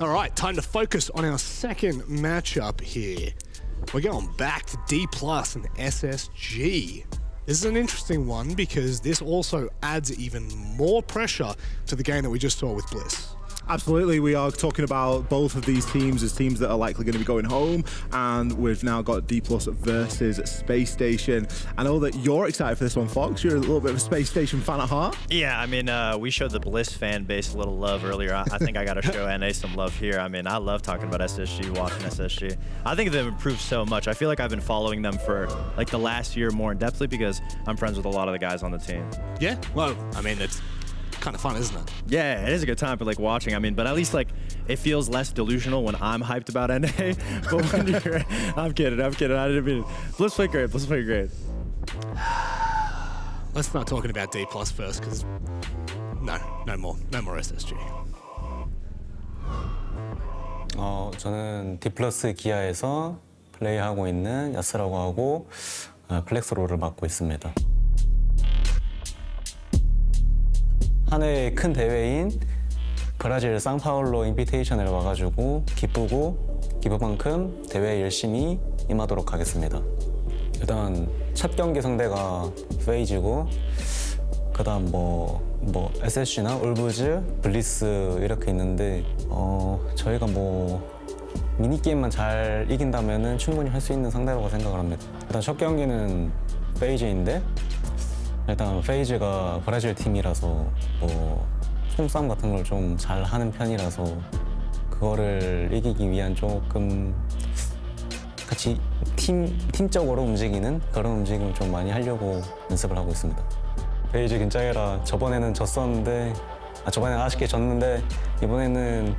All right, time to focus on our second matchup here. We're going back to Dplus and SSG. This is an interesting one because this also adds even more pressure to the game that we just saw with Bliss. Absolutely, we are talking about both of these teams as teams that are likely going to be going home, and we've now got Dplus versus Spacestation. I know that you're excited for this one, Fox. You're a little bit of a Spacestation fan at heart. Yeah, I mean, we showed the Bliss fan base a little love earlier. I think I got to show NA some love here. I mean, I love talking about SSG, watching SSG. I think they've improved so much. I feel like I've been following them for like the last year more in depthly because I'm friends with a lot of the guys on the team. Yeah, well, I mean, it's kind of fun, isn't it? Yeah, it is a good time for like watching. I mean, but at least like it feels less delusional when I'm hyped about NA. But when you're, I'm kidding. I didn't mean it. Bliss play great. Bliss play great. Let's start talking about Dplus first, because no more SSG. 저는 Dplus 기아에서 플레이하고 있는 야스라고 하고 플렉스로를 맡고 있습니다. 한 해의 큰 대회인 브라질 상파울로 인비테이션을 와가지고 기쁠 만큼 대회에 열심히 임하도록 하겠습니다. 일단 첫 경기 상대가 페이지고 그다음 뭐 SSG나 울브즈, 블리스 이렇게 있는데 저희가 미니게임만 잘 이긴다면은 충분히 할 수 있는 상대라고 생각을 합니다. 일단 첫 경기는 페이지인데 일단 페이지가 브라질 팀이라서 총싸움 같은 걸 좀 잘하는 편이라서 그거를 이기기 위한 조금 같이 팀적으로 움직이는 그런 움직임을 좀 많이 하려고 연습을 하고 있습니다. 페이지 긴장해라. 저번에는 졌었는데 저번에는 아쉽게 졌는데 이번에는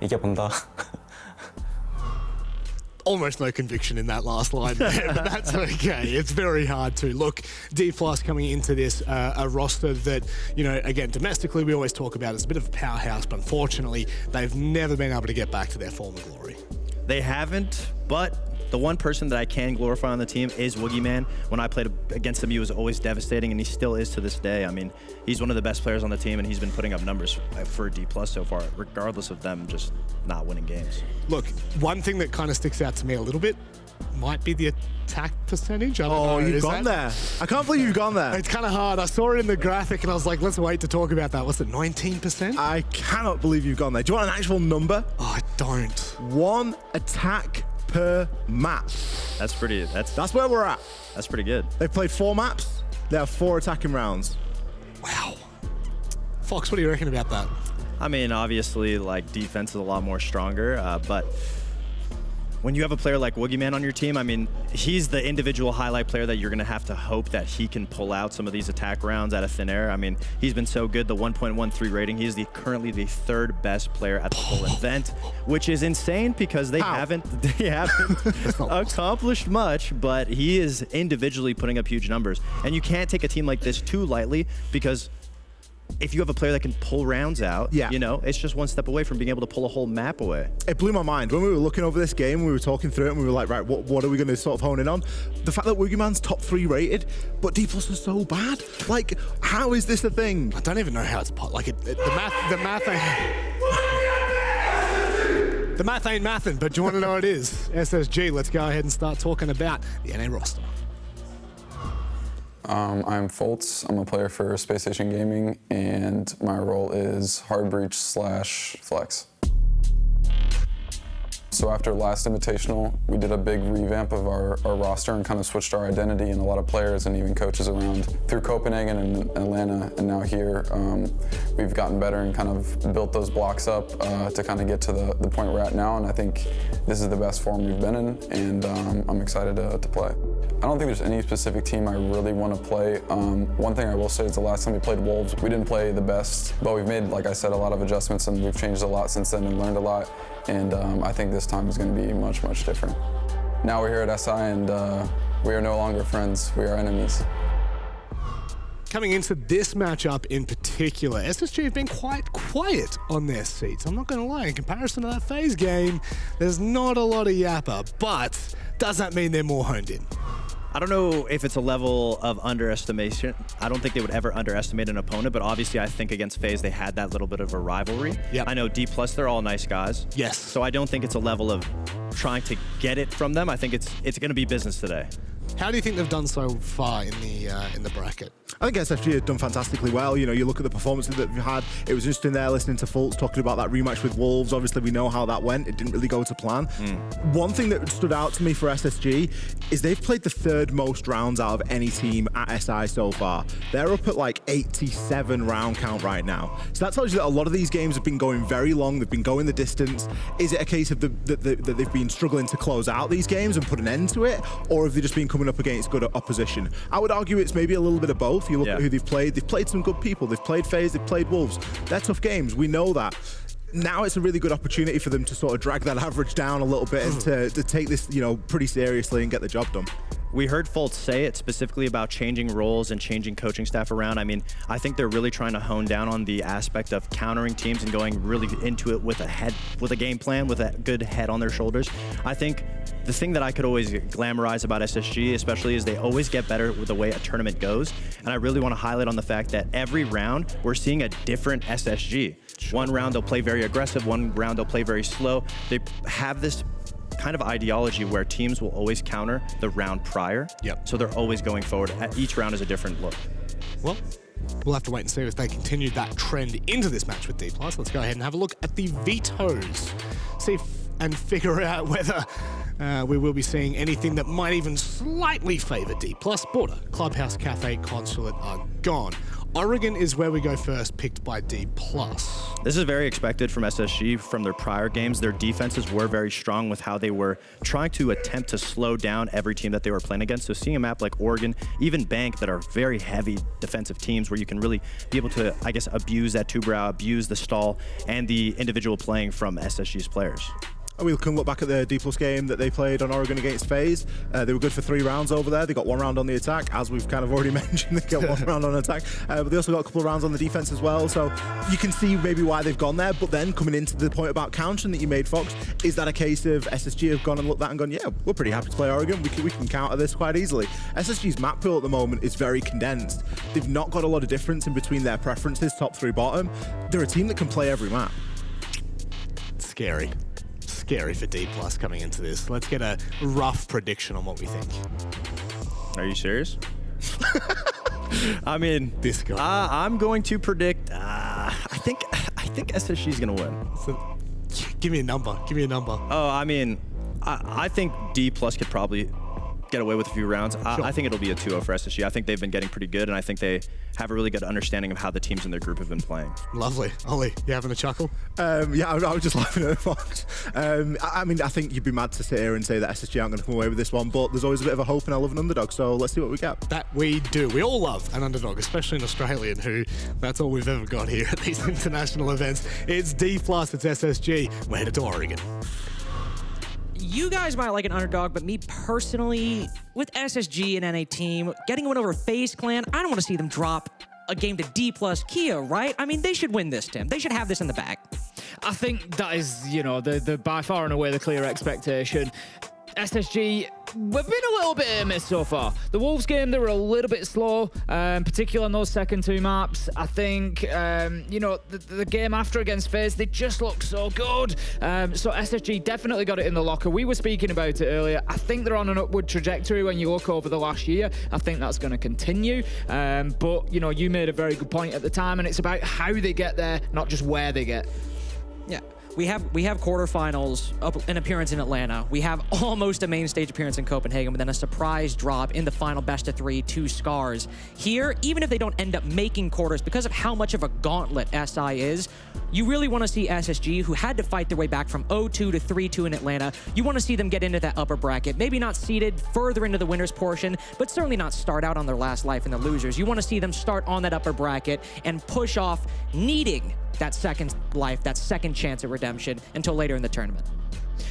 이겨본다. Almost no conviction in that last line there, but that's okay. It's very hard to. Look, Dplus coming into this, a roster that, you know, again, domestically we always talk about as a bit of a powerhouse, but unfortunately they've never been able to get back to their former glory. They haven't, but the one person that I can glorify on the team is Woogieman. When I played against him, he was always devastating, and he still is to this day. I mean, he's one of the best players on the team, and he's been putting up numbers for Dplus so far, regardless of them just not winning games. Look, one thing that kind of sticks out to me a little bit might be the attack percentage. I don't know. You've gone there. I can't believe you've gone there. It's kind of hard. I saw it in the graphic, and I was like, let's wait to talk about that. What's it, 19%? I cannot believe you've gone there. Do you want an actual number? Oh, I don't. One attack per map. That's where we're at. That's pretty good. They've played 4 maps. They have 4 attacking rounds. Wow. Fox, what do you reckon about that? I mean, obviously, like, defense is a lot more stronger, but when you have a player like Woogieman on your team, I mean, he's the individual highlight player that you're going to have to hope that he can pull out some of these attack rounds out of thin air. I mean, he's been so good, the 1.13 rating. He's currently the 3rd best player at the whole event, which is insane because they haven't accomplished much, but he is individually putting up huge numbers. And you can't take a team like this too lightly because if you have a player that can pull rounds out, you know, it's just one step away from being able to pull a whole map away. It blew my mind. When we were looking over this game, we were talking through it, and we were like, right, what are we going to sort of hone in on? The fact that Woogieman's top 3 rated, but Dplus is so bad. Like, how is this a thing? I don't even know how it's like the math ain't mathin', but do you want to know what it is? SSG, let's go ahead and start talking about the NA roster. I'm Foltz. I'm a player for Spacestation Gaming, and my role is hard breach / flex. So after last Invitational, we did a big revamp of our roster and kind of switched our identity and a lot of players and even coaches around. Through Copenhagen and Atlanta and now here, we've gotten better and kind of built those blocks up to kind of get to the point we're at now, and I think this is the best form we've been in, and I'm excited to play. I don't think there's any specific team I really want to play. One thing I will say is the last time we played Wolves, we didn't play the best, but we've made, like I said, a lot of adjustments, and we've changed a lot since then and learned a lot. And I think this time is going to be much, much different. Now we're here at SI, and we are no longer friends, we are enemies. Coming into this matchup in particular, SSG have been quite quiet on their seats. I'm not going to lie, in comparison to that FaZe game, there's not a lot of yapper, but does that mean they're more honed in? I don't know if it's a level of underestimation. I don't think they would ever underestimate an opponent, but obviously I think against FaZe they had that little bit of a rivalry. Yep. I know Dplus, they're all nice guys. Yes. So I don't think it's a level of trying to get it from them. I think it's going to be business today. How do you think they've done so far in the bracket? I think SFG have done fantastically well. You know, you look at the performances that they've had. It was interesting there listening to Fultz talking about that rematch with Wolves. Obviously, we know how that went. It didn't really go to plan. One thing that stood out to me for SSG is they've played the third most rounds out of any team at SI so far. They're up at like 87 round count right now. So that tells you that a lot of these games have been going very long. They've been going the distance. Is it a case of that they've been struggling to close out these games and put an end to it? Or have they just been coming up against good opposition? I would argue it's maybe a little bit of both. You look at who they've played some good people. They've played FaZe, they've played Wolves. They're tough games, we know that. Now it's a really good opportunity for them to sort of drag that average down a little bit and to take this, you know, pretty seriously and get the job done. We heard Fultz say it specifically about changing roles and changing coaching staff around. I mean, I think they're really trying to hone down on the aspect of countering teams and going really into it with a game plan, with a good head on their shoulders. I think the thing that I could always glamorize about SSG, especially, is they always get better with the way a tournament goes. And I really want to highlight on the fact that every round we're seeing a different SSG. One round they'll play very aggressive, one round they'll play very slow. They have this kind of ideology where teams will always counter the round prior. Yep. So they're always going forward. Each round is a different look. Well, we'll have to wait and see if they continue that trend into this match with Dplus. Let's go ahead and have a look at the vetoes. And figure out whether we will be seeing anything that might even slightly favor Dplus. Border, Clubhouse, Cafe, Consulate are gone. Oregon is where we go first, picked by Dplus. This is very expected from SSG from their prior games. Their defenses were very strong with how they were trying to attempt to slow down every team that they were playing against. So seeing a map like Oregon, even Bank, that are very heavy defensive teams where you can really be able to, I guess, abuse that two-brow, abuse the stall, and the individual playing from SSG's players. We can look back at the Dplus game that they played on Oregon against FaZe. They were good for 3 rounds over there. They got 1 round on the attack, as we've kind of already mentioned. They got 1 round on attack, but they also got a couple of rounds on the defense as well. So you can see maybe why they've gone there. But then coming into the point about countering that you made, Fox, is that a case of SSG have gone and looked at that and gone, yeah, we're pretty happy to play Oregon. We can counter this quite easily. SSG's map pool at the moment is very condensed. They've not got a lot of difference in between their preferences, top through bottom. They're a team that can play every map. Scary for Dplus coming into this. Let's get a rough prediction on what we think. Are you serious? I mean, this guy. I'm going to predict. I think SSG is going to win. So, give me a number. Oh, I mean, I think Dplus could probably get away with a few rounds. Sure. I think it'll be a 2-0 for SSG. I think they've been getting pretty good, and I think they have a really good understanding of how the teams in their group have been playing. Lovely. Ollie, you having a chuckle? Yeah, I was just laughing at the Fox. I mean, I think you'd be mad to sit here and say that SSG aren't going to come away with this one, but there's always a bit of a hope and I love an underdog, so let's see what we get. That we do. We all love an underdog, especially an Australian who, that's all we've ever got here at these international events. It's Dplus, it's SSG. We're headed to Oregon. You guys might like an underdog, but me personally, with SSG and NA team, getting a win over FaZe Clan, I don't want to see them drop a game to Dplus Kia, right? I mean, they should win this, Tim. They should have this in the bag. I think that is, you know, the by far and away the clear expectation. SSG, we've been a little bit hit and miss so far. The Wolves game, they were a little bit slow, particularly on those second 2 maps. I think, you know, the game after against FaZe, they just looked so good. So SSG definitely got it in the locker. We were speaking about it earlier. I think they're on an upward trajectory when you look over the last year. I think that's going to continue. But, you know, you made a very good point at the time, and it's about how they get there, not just where they get. Yeah. We have quarterfinals, an appearance in Atlanta. We have almost a main stage appearance in Copenhagen, but then a surprise drop in the final best of 3 to Scars. Here, even if they don't end up making quarters, because of how much of a gauntlet SI is, you really want to see SSG, who had to fight their way back from 0-2 to 3-2 in Atlanta, you want to see them get into that upper bracket. Maybe not seeded further into the winners portion, but certainly not start out on their last life in the losers. You want to see them start on that upper bracket and push off needing that second life, that second chance at redemption until later in the tournament.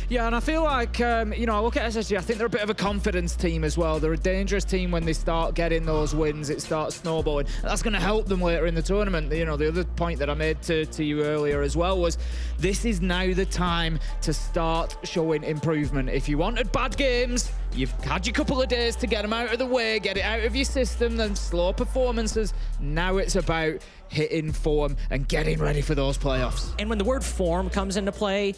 Yeah, and I feel like, I look at SSG, I think they're a bit of a confidence team as well. They're a dangerous team when they start getting those wins. It starts snowballing. That's going to help them later in the tournament. The other point that I made to you earlier as well was this is now the time to start showing improvement. If you wanted bad games, you've had your couple of days to get them out of the way, get it out of your system, then slow performances. Now it's about hitting form and getting ready for those playoffs. And when the word form comes into play,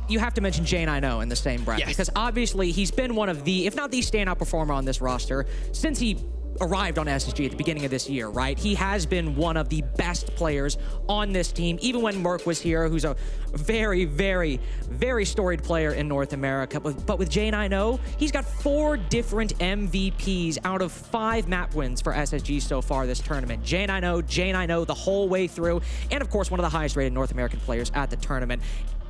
you have to mention J9O in the same breath. Yes. Because obviously he's been one of the, if not the standout performer on this roster since he arrived on SSG at the beginning of this year, right? He has been one of the best players on this team, even when Merc was here, who's a very, very, very storied player in North America. But with J9O, he's got 4 different MVPs out of 5 map wins for SSG so far this tournament. J9O the whole way through, and of course, one of the highest rated North American players at the tournament.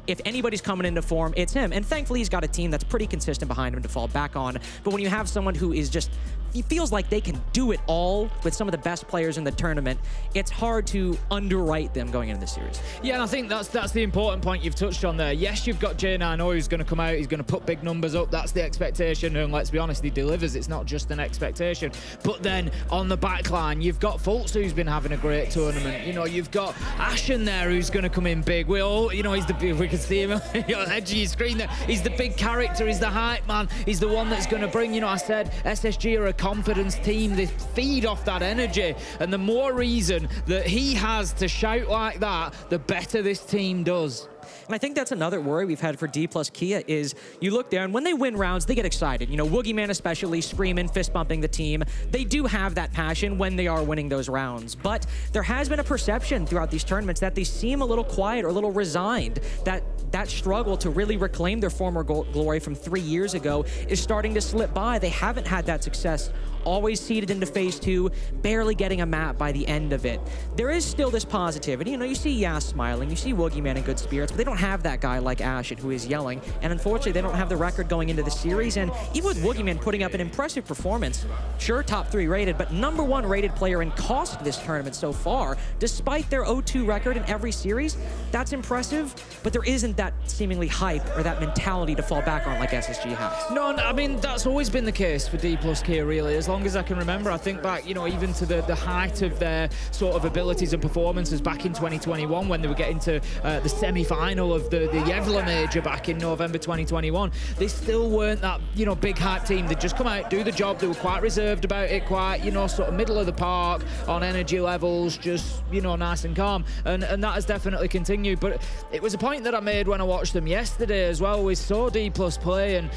If anybody's coming into form, it's him. And thankfully, he's got a team that's pretty consistent behind him to fall back on. But when you have someone who is just, he feels like they can do it all with some of the best players in the tournament, it's hard to underwrite them going into this series. Yeah, and I think that's the important point you've touched on there. Yes, you've got J9O who's going to come out, he's going to put big numbers up. That's the expectation, and let's be honest, he delivers. It's not just an expectation. But then on the back line, you've got Fultz who's been having a great tournament. You've got Ashen there who's going to come in big. We all, he's we can see him on the edge of your screen there. He's the big character, he's the hype man, he's the one that's going to bring, I said SSG are a confidence team. They feed off that energy, and the more reason that he has to shout like that, the better this team does. And I think that's another worry we've had for Dplus Kia is you look there, and when they win rounds, they get excited. Woogieman especially, screaming, fist-bumping the team. They do have that passion when they are winning those rounds. But there has been a perception throughout these tournaments that they seem a little quiet or a little resigned, that struggle to really reclaim their former glory from 3 years ago is starting to slip by. They haven't had that success. Always seeded into phase 2, barely getting a map by the end of it. There is still this positivity. You see Yas smiling, you see Woogieman in good spirits, but they don't have that guy like Ashen who is yelling. And unfortunately, they don't have the record going into the series. And even with Woogieman putting up an impressive performance, sure, top 3 rated, but number 1 rated player in cost this tournament so far, despite their 0-2 record in every series, that's impressive, but there isn't that seemingly hype or that mentality to fall back on like SSG has. No, I mean, that's always been the case for Dplus Kia, really. As long as I can remember, I think back, even to the height of their sort of abilities and performances back in 2021 when they were getting to the semi-final of the Yevla Major back in November 2021. They still weren't that, big hype team. They'd just come out, do the job. They were quite reserved about it, quite, sort of middle of the park on energy levels, just, nice and calm. And that has definitely continued. But it was a point that I made when I watched them yesterday as well. We saw Dplus play, and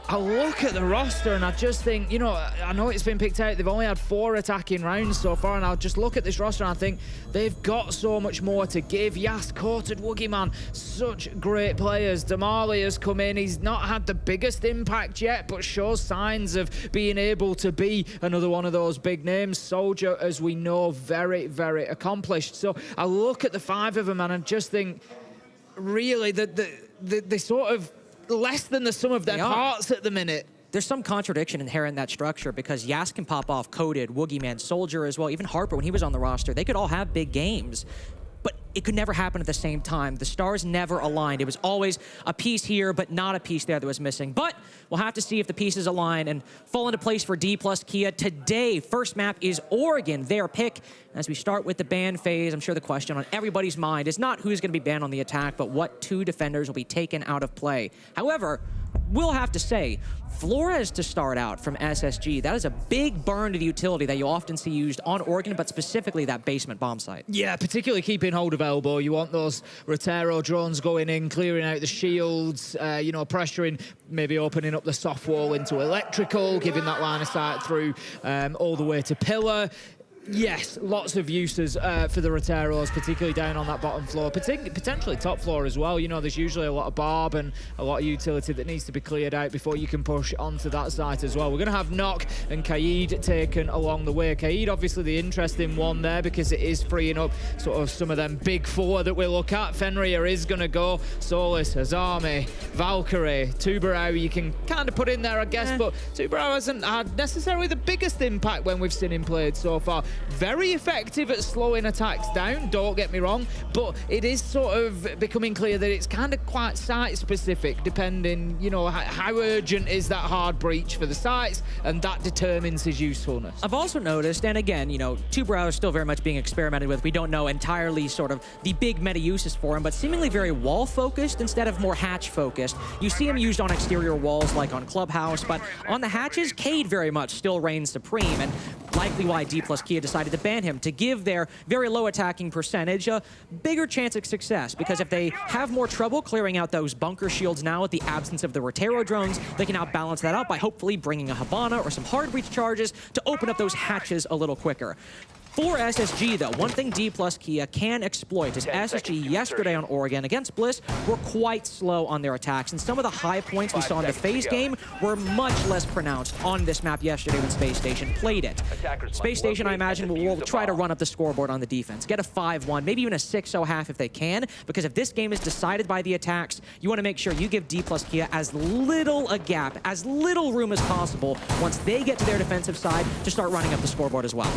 I look at the roster and I just think, I know it's been picked out, they've only had 4 attacking rounds so far, and I'll just look at this roster and I think they've got so much more to give. Yas, Courted, Woogieman, such great players. Damali has come in, he's not had the biggest impact yet, but shows signs of being able to be another one of those big names. Soldier, as we know, very, very accomplished. So I look at the 5 of them and I just think, really, they sort of less than the sum of their parts at the minute. There's some contradiction inherent in that structure because Yas can pop off Coded, Woogieman, Soldier as well, even Harper when he was on the roster. They could all have big games, but it could never happen at the same time. The stars never aligned. It was always a piece here, but not a piece there that was missing. But we'll have to see if the pieces align and fall into place for Dplus Kia. Today, first map is Oregon, their pick. As we start with the ban phase, I'm sure the question on everybody's mind is not who's going to be banned on the attack, but what 2 defenders will be taken out of play. However, we'll have to say, Flores to start out from SSG, that is a big burn to the utility that you often see used on Oregon, but specifically that basement bomb site. Yeah, particularly keeping hold of elbow. You want those Rotero drones going in, clearing out the shields, pressuring, maybe opening up the soft wall into electrical, giving that line of sight through all the way to pillar. Yes, lots of uses for the Roteros, particularly down on that bottom floor, potentially top floor as well. There's usually a lot of barb and a lot of utility that needs to be cleared out before you can push onto that site as well. We're going to have Nock and Kaid taken along the way. Kaid, obviously the interesting one there because it is freeing up sort of some of them big 4 that we look at. Fenrir is going to go. Solis, Azami, Valkyrie, Tubarão you can kind of put in there, I guess, but Tubarão hasn't had necessarily the biggest impact when we've seen him played so far. very effective at slowing attacks down, don't get me wrong, but it is sort of becoming clear that it's kind of quite site-specific, depending, you know, how urgent is that hard breach for the sites, and that determines his usefulness. I've also noticed, and again, you know, Two Brow is still very much being experimented with. We don't know entirely sort of the big meta uses for him, but seemingly very wall-focused instead of more hatch-focused. You see him used on exterior walls like on Clubhouse, but on the hatches, Cade very much still reigns supreme, and likely why Dplus Kia decided to ban him, to give their very low attacking percentage a bigger chance of success, because if they have more trouble clearing out those bunker shields now with the absence of the Rotero drones, they can now balance that out by hopefully bringing a Habana or some hard breach charges to open up those hatches a little quicker. For SSG, though, one thing Dplus Kia can exploit is SSG yesterday on Oregon against Bliss were quite slow on their attacks, and some of the high points we saw in the phase game were much less pronounced on this map yesterday when Spacestation played it. Spacestation, I imagine, will try to run up the scoreboard on the defense, get a 5-1, maybe even a 6-0 half if they can, because if this game is decided by the attacks, you want to make sure you give Dplus Kia as little a gap, as little room as possible once they get to their defensive side to start running up the scoreboard as well.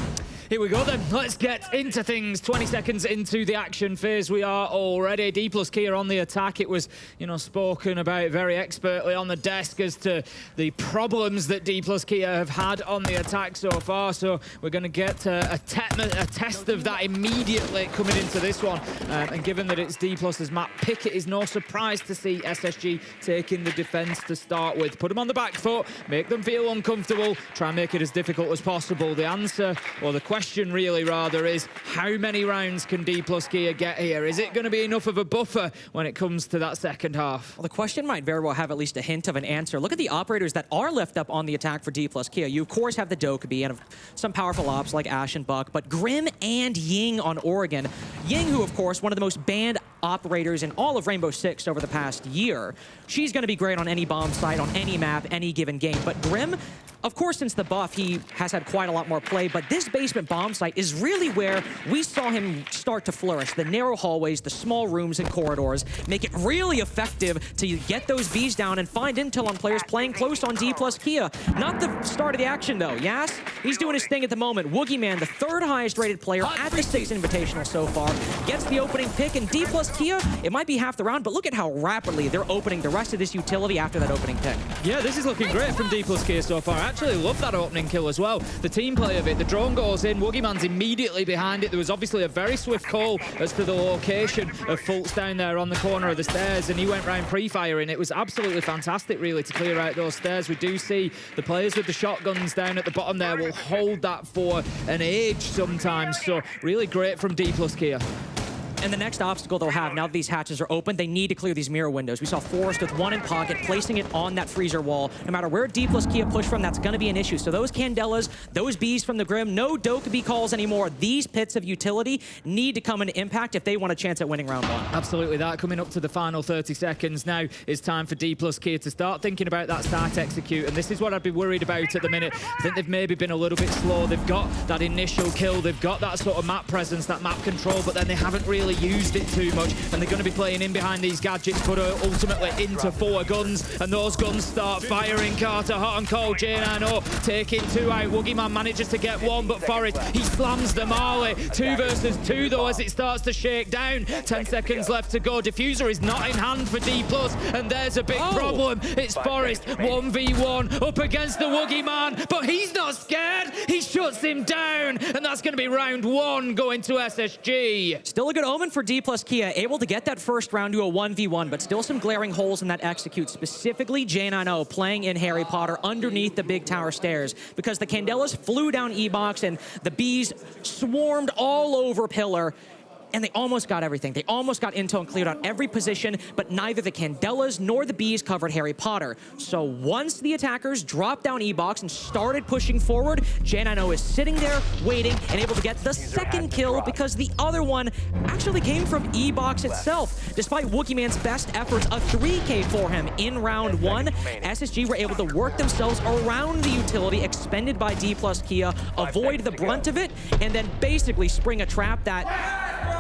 Here we go then, let's get into things. 20 seconds into the action phase we are already. Dplus Kia on the attack. It was, you know, spoken about very expertly on the desk as to the problems that Dplus Kia have had on the attack so far. So we're going to get a test of that immediately coming into this one. And given that it's Dplus's map pick, it is no surprise to see SSG taking the defense to start with. Put them on the back foot, make them feel uncomfortable, try and make it as difficult as possible. The answer, or the question really rather, is how many rounds can Dplus Kia get here? Is it going to be enough of a buffer when it comes to that second half? Well, the question might very well have at least a hint of an answer. Look at the operators that are left up on the attack for Dplus Kia. You, of course, have the Dokkaebi and some powerful ops like Ash and Buck, but Grim and Ying on Oregon. Ying, who, of course, one of the most banned operators in all of Rainbow Six over the past year. She's going to be great on any bomb site, on any map, any given game. But Grim, of course, since the buff, he has had quite a lot more play, but this basement bomb site is really where we saw him start to flourish. The narrow hallways, the small rooms and corridors make it really effective to get those Bs down and find intel on players playing close on Dplus Kia. Not the start of the action, though. Yas, he's doing his thing at the moment. Woogieman, the third highest rated player at the Six Invitational so far, gets the opening pick, and Dplus Kia, it might be half the round, but look at how rapidly they're opening the rest of this utility after that opening pick. Yeah, this is looking great from Dplus Kia so far. I actually love that opening kill as well. The team play of it, the drone goes in, Woogieman's immediately behind it. There was obviously a very swift call as to the location of Fultz down there on the corner of the stairs, and he went round pre-firing. It was absolutely fantastic, really, to clear out those stairs. We do see the players with the shotguns down at the bottom there will hold that for an age sometimes, so really great from Dplus Kia. And the next obstacle they'll have, now that these hatches are open, they need to clear these mirror windows. We saw Forrest with one in pocket, placing it on that freezer wall. No matter where Dplus Kia push from, that's going to be an issue. So those Candelas, those Bs from the Grim, no Dokkaebi calls anymore. These pits of utility need to come into impact if they want a chance at winning round one. Absolutely that. Coming up to the final 30 seconds now, it's time for Dplus Kia to start thinking about that start execute. And this is what I'd be worried about at the minute. I think they've maybe been a little bit slow. They've got that initial kill. They've got that sort of map presence, that map control, but then they haven't really used it too much, and they're going to be playing in behind these gadgets, but ultimately into 4 guns, and those guns start firing. Carter, hot and cold, J9O taking 2 out. Woogieman manages to get 1, but Forrest, he slams the Marley. 2 versus 2 though, as it starts to shake down. 10 seconds left to go. Diffuser is not in hand for Dplus, and there's a big problem. It's Forrest 1v1 up against the Woogieman, but he's not scared. He shuts him down, and that's going to be round 1 going to SSG. Still a good omen for Dplus Kia, able to get that first round to a 1v1, but still some glaring holes in that execute, specifically J9O playing in Harry Potter underneath the big tower stairs, because the Candelas flew down E-Box and the Bees swarmed all over Pillar. And they almost got everything. They almost got intel and cleared out every position, but neither the Candelas nor the Bees covered Harry Potter. So once the attackers dropped down E-Box and started pushing forward, J9O is sitting there waiting and able to get the second kill, because the other one actually came from E-Box itself. Despite Woogieman's best efforts, a 3K for him in round 1, SSG were able to work themselves around the utility expended by Dplus Kia, avoid the brunt of it, and then basically spring a trap that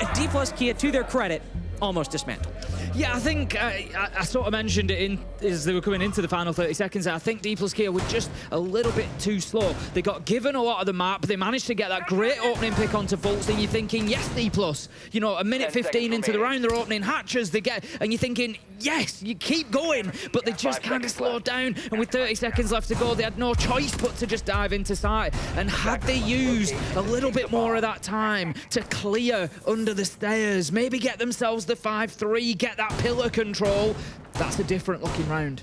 Dplus Kia, to their credit, almost dismantled. Yeah, I think I sort of mentioned it as they were coming into the final 30 seconds. I think Dplus Kia were just a little bit too slow. They got given a lot of the map. They managed to get that great opening pick onto Fultz. And you're thinking, yes, Dplus. You know, a minute 15 into the round, they're opening hatches. And you're thinking, yes, you keep going. But they just kind of slowed down. And with 30 seconds left to go, they had no choice but to just dive into site. And had they used a little bit more of that time to clear under the stairs, maybe get themselves the 5-3, get that pillar control, that's a different looking round.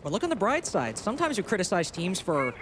But look on the bright side. Sometimes you criticize teams for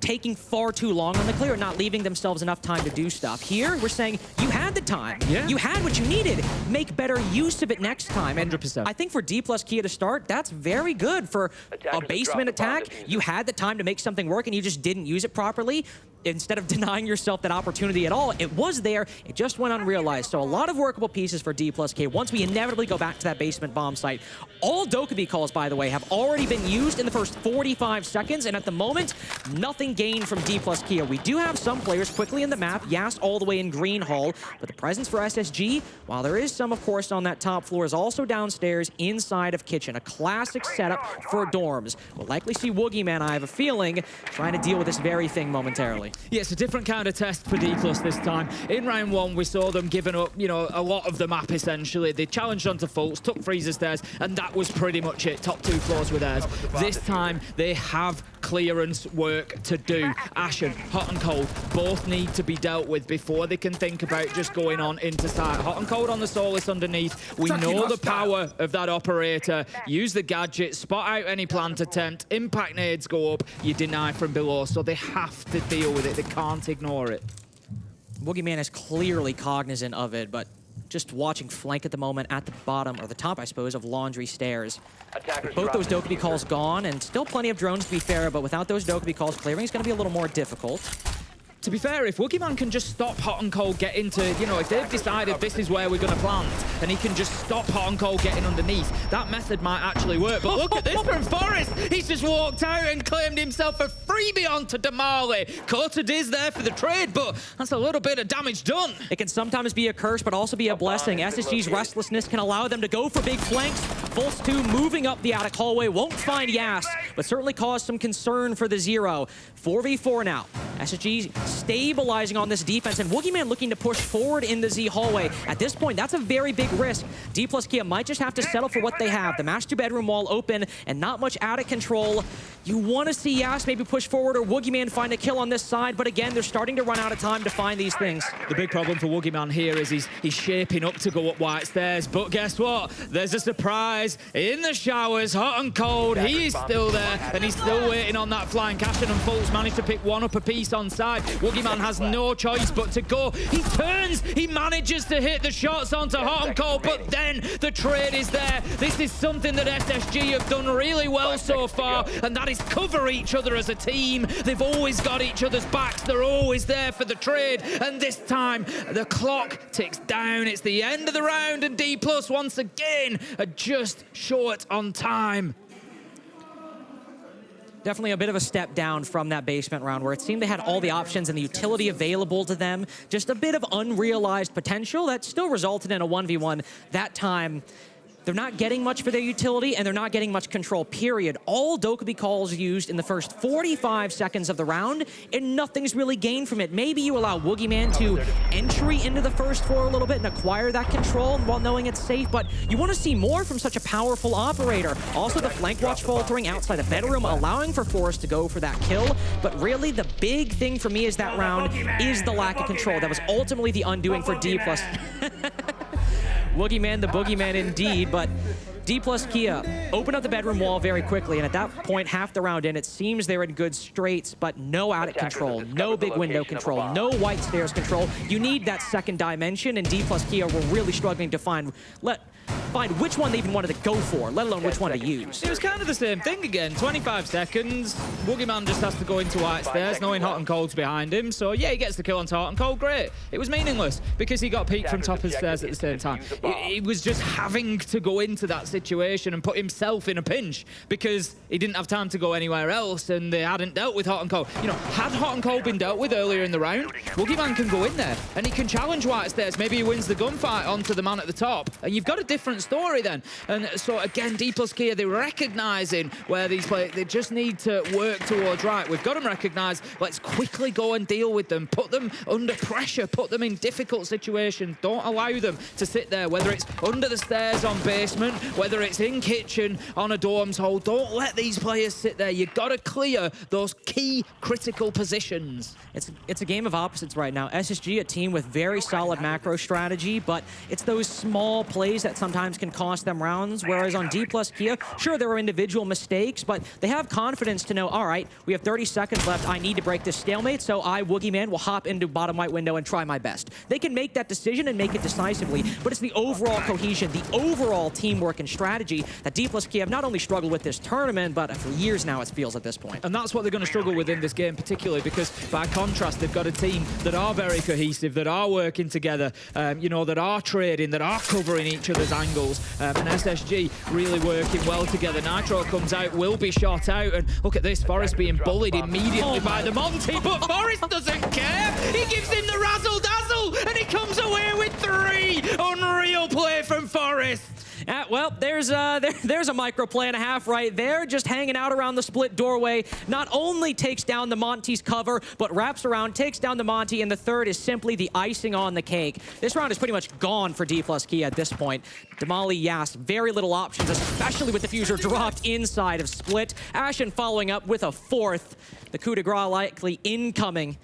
taking far too long on the clear, not leaving themselves enough time to do stuff. Here, we're saying you had the time. Yeah. You had what you needed. Make better use of it next time. And 100%. I think for Dplus Kia to start, that's very good. For a basement attack, you had the time to make something work and you just didn't use it properly. Instead of denying yourself that opportunity at all, it was there, it just went unrealized. So a lot of workable pieces for Dplus K. Once we inevitably go back to that basement bomb site, all Dokkaebi calls, by the way, have already been used in the first 45 seconds, and at the moment, nothing gained from Dplus Kia. We do have some players quickly in the map, Yas all the way in Green Hall, but the presence for SSG, while there is some, of course, on that top floor, is also downstairs inside of Kitchen. A classic setup for dorms. We'll likely see Woogieman, I have a feeling, trying to deal with this very thing momentarily. Yeah, it's a different kind of test for Dplus this time. In round one, we saw them giving up, you know, a lot of the map, essentially. They challenged onto Fultz, took Freezer stairs, and that was pretty much it. Top 2 floors were theirs. This time, they have clearance work to do. Ashen, Hot and Cold, both need to be dealt with before they can think about just going on into site. Hot and Cold on the Solus underneath. We know the power of that operator. Use the gadget, spot out any plant attempt, impact nades go up, you deny from below, so they have to deal with it. They can't ignore it. Woogieman is clearly cognizant of it, but just watching flank at the moment at the bottom, or the top, I suppose, of Laundry Stairs. With both those Dokkaebi calls gone, and still plenty of drones to be fair, but without those Dokkaebi calls, clearing is going to be a little more difficult. To be fair, if Woogieman can just stop Hot and Cold getting to, you know, if they've decided this is where we're going to plant, and he can just stop Hot and Cold getting underneath, that method might actually work. But look at this from Forest. He's just walked out and claimed himself a freebie onto Damali. Coated is there for the trade, but that's a little bit of damage done. It can sometimes be a curse, but also be a blessing. SSG's restlessness can allow them to go for big flanks. Fultz 2 moving up the attic hallway, won't find Yas, but certainly cause some concern for the Zero. 4v4 now. SSG stabilizing on this defense, and Woogieman looking to push forward in the Z hallway. At this point, that's a very big risk. Dplus Kia might just have to settle for what they have. The master bedroom wall open and not much attic control. You want to see Yas maybe push forward or Woogieman find a kill on this side, but again, they're starting to run out of time to find these things. The big problem for Woogieman here is he's shaping up to go up White Stairs, but guess what? There's a surprise in the showers, Hot and Cold. He is still there, and he's still waiting on that flank. Ashen and Fultz managed to pick one up a piece on side. Woogieman has no choice but to go. He turns, he manages to hit the shots onto Hot and Cold, but then the trade is there. This is something that SSG have done really well so far, and that is cover each other as a team. They've always got each other's backs. They're always there for the trade, and this time the clock ticks down. It's the end of the round, and Dplus once again are just short on time. Definitely a bit of a step down from that basement round where it seemed they had all the options and the utility available to them. Just a bit of unrealized potential that still resulted in a 1v1. That time, they're not getting much for their utility, and they're not getting much control, period. All Dokkaebi calls used in the first 45 seconds of the round, and nothing's really gained from it. Maybe you allow Woogieman to entry into the first floor a little bit and acquire that control while knowing it's safe, but you want to see more from such a powerful operator. Also, the flank watch faltering outside the bedroom, allowing for Forrest to go for that kill. But really, the big thing for me is that round is the lack of control. That was ultimately the undoing for Dplus. Woogieman, the boogeyman indeed, but Dplus Kia open up the bedroom wall very quickly, and at that point, half the round in, it seems they're in good straits, but no attic control, no big window control, no white stairs control. You need that second dimension, and Dplus Kia were really struggling to find. find which one they even wanted to go for, let alone which one to use. It was kind of the same thing again. 25 seconds. Boogeyman just has to go into white stairs, knowing Hot and Cold's behind him. So yeah, he gets the kill on Hot and Cold. Great. It was meaningless because he got peeked from top of stairs at the same time. He was just having to go into that situation and put himself in a pinch because he didn't have time to go anywhere else, and they hadn't dealt with Hot and Cold. You know, had Hot and Cold been dealt with earlier in the round, Boogeyman can go in there and he can challenge white stairs. Maybe he wins the gunfight onto the man at the top, and you've got a different story then. And so again, Dplus Kia, they're recognizing where these players, they just need to work towards, right, we've got them recognized, let's quickly go and deal with them, put them under pressure, put them in difficult situations, don't allow them to sit there, whether it's under the stairs on basement, whether it's in kitchen on a dorms hole, don't let these players sit there. You've got to clear those key critical positions. It's a game of opposites right now. SSG, a team with very solid macro strategy, but it's those small plays that sometimes can cost them rounds, whereas on Dplus Kia, sure, there are individual mistakes, but they have confidence to know, all right, we have 30 seconds left, I need to break this stalemate, so I, Woogieman, will hop into bottom right window and try my best. They can make that decision and make it decisively, but it's the overall cohesion, the overall teamwork and strategy that Dplus Kia have not only struggled with this tournament, but for years now it feels at this point. And that's what they're going to struggle with in this game particularly, because by contrast, they've got a team that are very cohesive, that are working together, you know, that are trading, that are covering each other's angles, and SSG really working well together. Nitro comes out, will be shot out, and look at this, Forest being bullied immediately by the Monty, but Forest doesn't care. He gives him the razzle-dazzle, and he comes away with 3. Unreal play from Forest. Well, there's a micro play and a half right there, just hanging out around the split doorway. Not only takes down the Monty's cover, but wraps around, takes down the Monty, and the third is simply the icing on the cake. This round is pretty much gone for Dplus Kia at this point. Damali, Yas, very little options, especially with the Fuser dropped inside of split. Ashen following up with a 4th. The coup de grace likely incoming.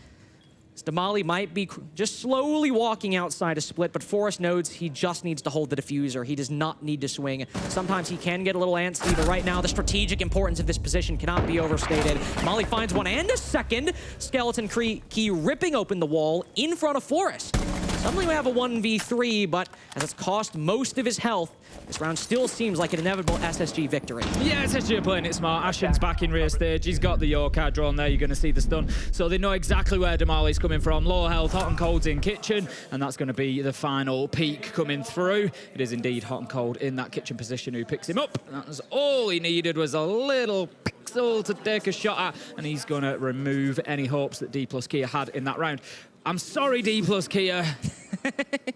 Damali might be just slowly walking outside a split, but Forrest knows he just needs to hold the diffuser. He does not need to swing. Sometimes he can get a little antsy, but right now the strategic importance of this position cannot be overstated. Damali finds one and a second. Skeleton Key ripping open the wall in front of Forrest. Suddenly we have a 1v3, but as it's cost most of his health, this round still seems like an inevitable SSG victory. Yeah, SSG are playing it smart. Ashen's back in rear stage. He's got the York card drawn there. You're going to see the stun. So they know exactly where Damali's coming from. Low health, Hot and Cold's in kitchen, and that's going to be the final peak coming through. It is indeed Hot and Cold in that kitchen position who picks him up. That was all he needed, was a little pixel to take a shot at, and he's going to remove any hopes that Dplus Kia had in that round. I'm sorry, Dplus Kia.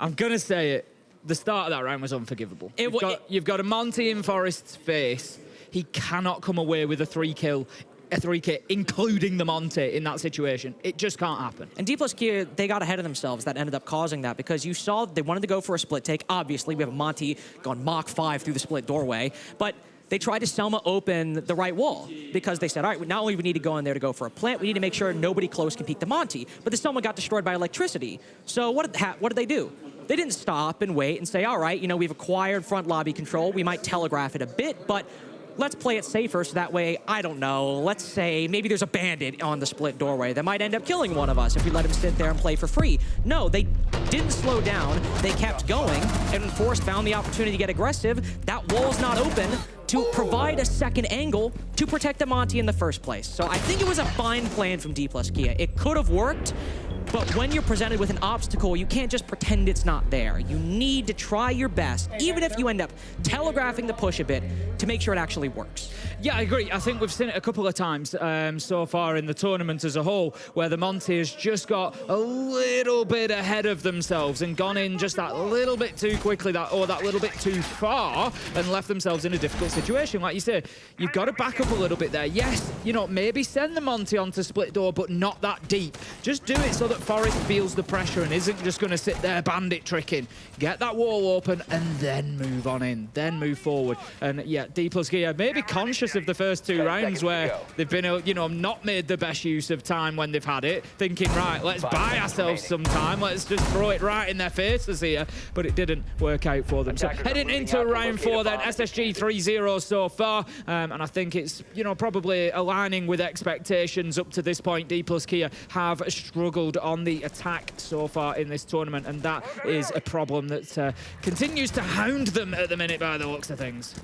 I'm going to say it. The start of that round was unforgivable. You've got a Monty in Forest's face. He cannot come away with a 3-kill, a 3K, including the Monty in that situation. It just can't happen. And Dplus Kia, they got ahead of themselves. That ended up causing that, because you saw they wanted to go for a split take. Obviously, we have a Monty gone Mach 5 through the split doorway, but they tried to Selma open the right wall, because they said, all right, not only do we need to go in there to go for a plant, we need to make sure nobody close can peek the Monty. But the Selma got destroyed by electricity. So what did they do? They didn't stop and wait and say, all right, you know, we've acquired front lobby control. We might telegraph it a bit, but let's play it safer, so that way, I don't know, let's say maybe there's a bandit on the split doorway that might end up killing one of us if we let him sit there and play for free. No, they didn't slow down. They kept going, and when Forrest found the opportunity to get aggressive, that wall's not open to provide a second angle to protect the Monty in the first place. So I think it was a fine plan from Dplus Kia. It could have worked, but when you're presented with an obstacle, you can't just pretend it's not there. You need to try your best, even if you end up telegraphing the push a bit, to make sure it actually works. Yeah, I agree. I think we've seen it a couple of times so far in the tournament as a whole, where the Monty has just got a little bit ahead of themselves and gone in just that little bit too quickly, or that little bit too far, and left themselves in a difficult situation. Like you say, you've got to back up a little bit there. Yes, you know, maybe send the Monty onto split door, but not that deep. Just do it so that Forrest feels the pressure and isn't just going to sit there bandit tricking. Get that wall open and then move on in, then move forward. And yeah, Dplus Kia maybe conscious of the first 2 rounds where they've been, you know, not made the best use of time when they've had it, thinking, right, let's buy ourselves some time, let's just throw it right in their faces here, but it didn't work out for them. So heading into round 4 then, SSG 3-0 so far, and I think it's, you know, probably aligning with expectations up to this point. Dplus Kia have struggled on the attack so far in this tournament, and that is a problem that continues to hound them at the minute by the looks of things.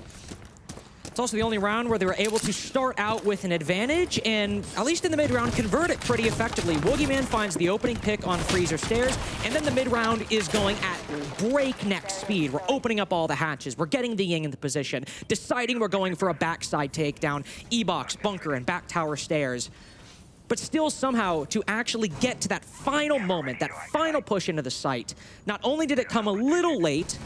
It's also the only round where they were able to start out with an advantage and, at least in the mid-round, convert it pretty effectively. Woogieman finds the opening pick on Freezer Stairs, and then the mid-round is going at breakneck speed. We're opening up all the hatches. We're getting the Ying into position, deciding we're going for a backside takedown, E-box, bunker, and back tower stairs. But still somehow to actually get to that final moment, that final push into the site, not only did it come a little late,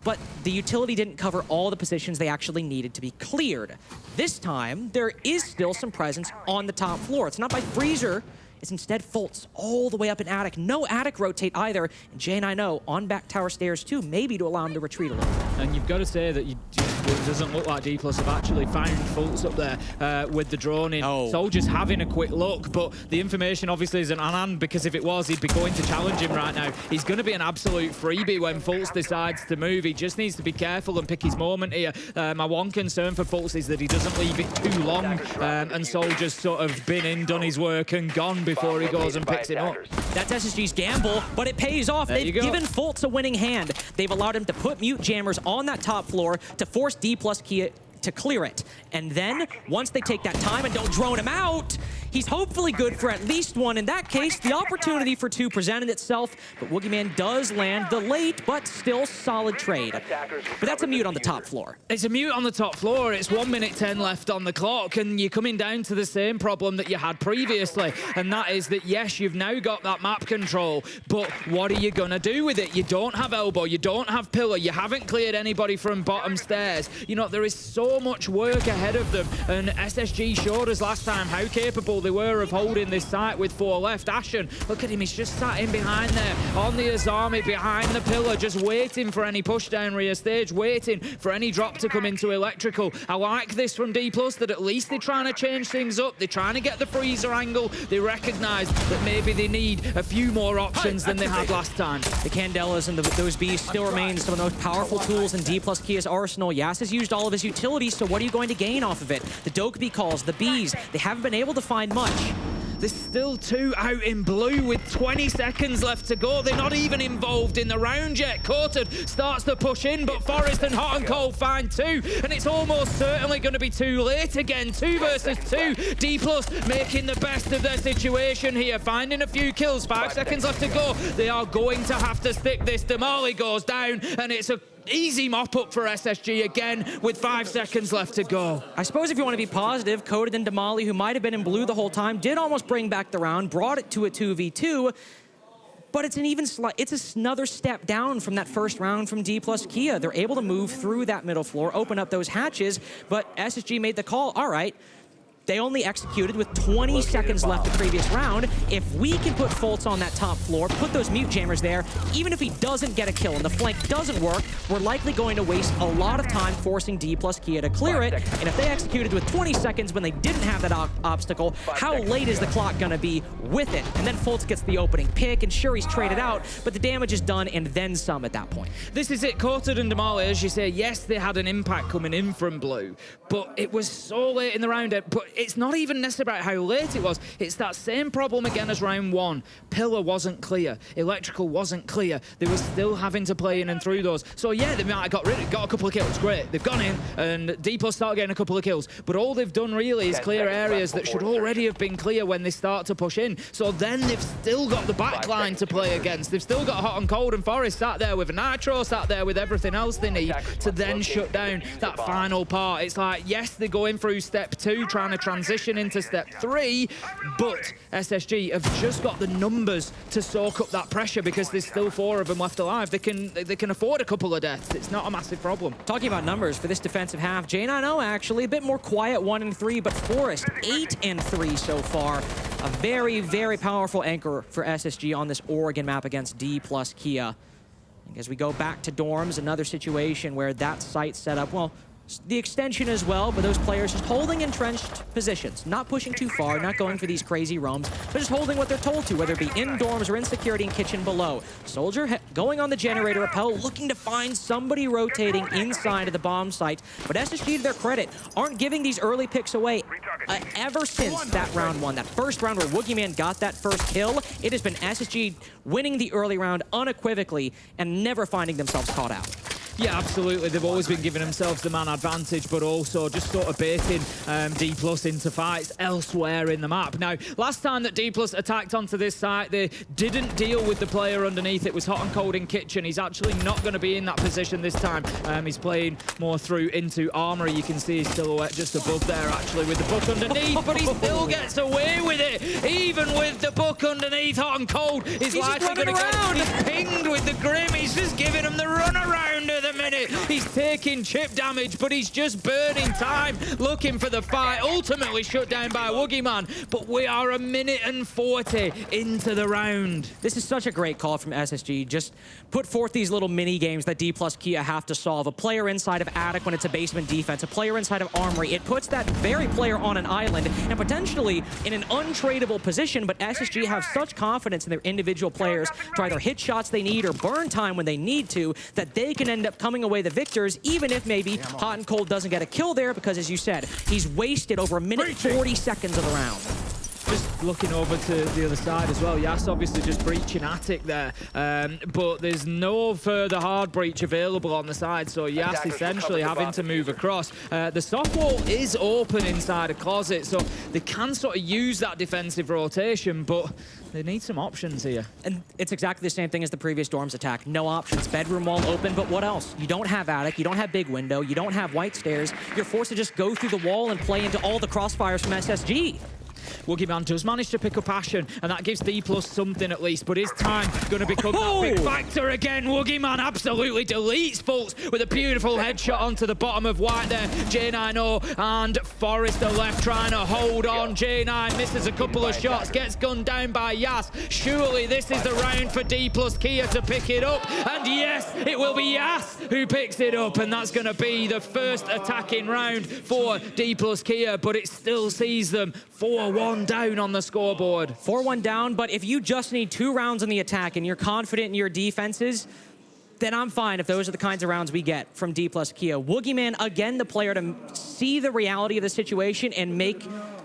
but the utility didn't cover all the positions they actually needed to be cleared. This time, there is still some presence on the top floor. It's not by Freezer, it's instead Fultz all the way up in attic. No attic rotate either. And Jay and I know on back tower stairs too, maybe to allow him to retreat a little. And you've got to say that it doesn't look like Dplus have actually found Fultz up there with the drone in. Oh. Soldiers having a quick look, but the information obviously isn't on hand, because if it was, he'd be going to challenge him right now. He's going to be an absolute freebie when Fultz decides to move. He just needs to be careful and pick his moment here. My one concern for Fultz is that he doesn't leave it too long, and Soldiers sort of been in, done his work, and gone before he goes and picks it up. That's SSG's gamble, but it pays off. They've given Fultz a winning hand. They've allowed him to put mute jammers on that top floor to force Dplus Kia to clear it. And then, once they take that time and don't drone him out, he's hopefully good for at least one. In that case, the opportunity for two presented itself, but Woogieman does land the late, but still solid trade. But that's a mute on the top floor. It's a mute on the top floor. It's 1 minute 10 left on the clock, and you're coming down to the same problem that you had previously, and that is that, yes, you've now got that map control, but what are you going to do with it? You don't have elbow, you don't have pillar, you haven't cleared anybody from bottom stairs. You know, there is so much work ahead of them, and SSG showed us last time how capable they were of holding this site with 4 left. Ashen, look at him, he's just sat in behind there on the Azami, behind the pillar, just waiting for any push down rear stage, waiting for any drop to come into electrical. I like this from Dplus, that at least they're trying to change things up. They're trying to get the freezer angle. They recognize that maybe they need a few more options than they had last time. The Candelas and those beasts still remain some of the most powerful tools in Dplus Kia's arsenal. Yas has used all of his utilities, so what are you going to gain off of it? The Dokkaebi calls, the bees, they haven't been able to find much. There's still 2 out in blue with 20 seconds left to go. They're not even involved in the round yet. Courted starts to push in, but Forrest and Hot and Cold find 2, and it's almost certainly going to be too late again. 2 versus 2. Dplus making the best of their situation here, finding a few kills. 5 seconds left to go. They are going to have to stick this. Damali goes down, and it's a easy mop-up for SSG again with 5 seconds left to go. I suppose if you want to be positive, Coded and Damali, who might have been in blue the whole time, did almost bring back the round, brought it to a 2v2, but it's another step down from that first round from Dplus Kia. They're able to move through that middle floor, open up those hatches, but SSG made the call, all right, they only executed with 20 seconds left the previous round. If we can put Fultz on that top floor, put those mute jammers there, even if he doesn't get a kill and the flank doesn't work, we're likely going to waste a lot of time forcing Dplus Kia to clear it. And if they executed with 20 seconds when they didn't have that obstacle, how late is the clock going to be with it? And then Fultz gets the opening pick, and sure, he's traded out, but the damage is done and then some at that point. This is it. Courted and Damali, as you say, yes, they had an impact coming in from blue, but it was so late in the round. But it's not even necessarily about how late it was. It's that same problem again as round 1. Pillar wasn't clear. Electrical wasn't clear. They were still having to play in and through those. So yeah, they might have got a couple of kills. Great. They've gone in, and Dplus start getting a couple of kills. But all they've done really is clear areas that should already have been clear when they start to push in. So then they've still got the back line to play against. They've still got Hot and Cold, and Forrest sat there with a Nitro, sat there with everything else they need to then shut down that final part. It's like, yes, they're going through step 2, trying to transition into step 3, but SSG have just got the numbers to soak up that pressure because there's still 4 of them left alive. They can afford a couple of deaths. It's not a massive problem. Talking about numbers for this defensive half, J9O actually a bit more quiet, 1-3, but Forrest 8-3 so far. A very, very powerful anchor for SSG on this Oregon map against Dplus Kia. As we go back to dorms, another situation where that site set up, well, the extension as well, but those players just holding entrenched positions, not pushing too far, not going for these crazy roams, but just holding what they're told to, whether it be in dorms or in security and kitchen below. Soldier going on the generator rappel, looking to find somebody rotating inside of the bomb site, but SSG, to their credit, aren't giving these early picks away ever since that round 1, that first round where Woogieman got that first kill, it has been SSG winning the early round unequivocally and never finding themselves caught out. Yeah, absolutely. They've always been giving themselves the man advantage, but also just sort of baiting Dplus into fights elsewhere in the map. Now, last time that Dplus attacked onto this site, they didn't deal with the player underneath. It was hot and cold in kitchen. He's actually not going to be in that position this time. He's playing more through into armory. You can see his silhouette just above there, actually, with the book underneath, but he still gets away with it. Even with the book underneath, hot and cold, he's likely going to get He's pinged with the Grim. He's just giving him the run around at the minute. He's taking chip damage, but he's just burning time, looking for the fight. Ultimately shut down by Woogieman, but we are 1 minute and 40 into the round. This is such a great call from SSG. Just put forth these little mini games that Dplus Kia have to solve. A player inside of Attic when it's a basement defense, a player inside of Armory. It puts that very player on an island and potentially in an untradeable position, but SSG have such confidence in their individual players to either hit shots they need or burn time when they need to, that they can end up coming away the victors, even if maybe Hot and Cold doesn't get a kill there, because as you said, he's wasted over 1 minute 40 seconds of the round. Just looking over to the other side as well. Yas obviously just breaching Attic there, but there's no further hard breach available on the side, so Yas essentially having to move across. The soft wall is open inside a closet, so they can sort of use that defensive rotation, but they need some options here. And it's exactly the same thing as the previous Dorms attack. No options. Bedroom wall open, but what else? You don't have Attic, you don't have Big Window, you don't have White Stairs. You're forced to just go through the wall and play into all the crossfires from SSG. Woogieman does manage to pick up Ashen, and that gives Dplus something at least, but is time going to become that big factor again? Woogieman absolutely deletes Fultz with a beautiful headshot onto the bottom of White there. J9 and Forrester left trying to hold on. J9 misses a couple of shots, gets gunned down by Yas. Surely this is the round for Dplus Kia to pick it up, and yes, it will be Yas who picks it up, and that's going to be the first attacking round for Dplus Kia, but it still sees them 4-1 down on the scoreboard. 4-1 down, but if you just need 2 rounds on the attack and you're confident in your defenses, then I'm fine if those are the kinds of rounds we get from Dplus Kia. Woogieman, again, the player to see the reality of the situation and make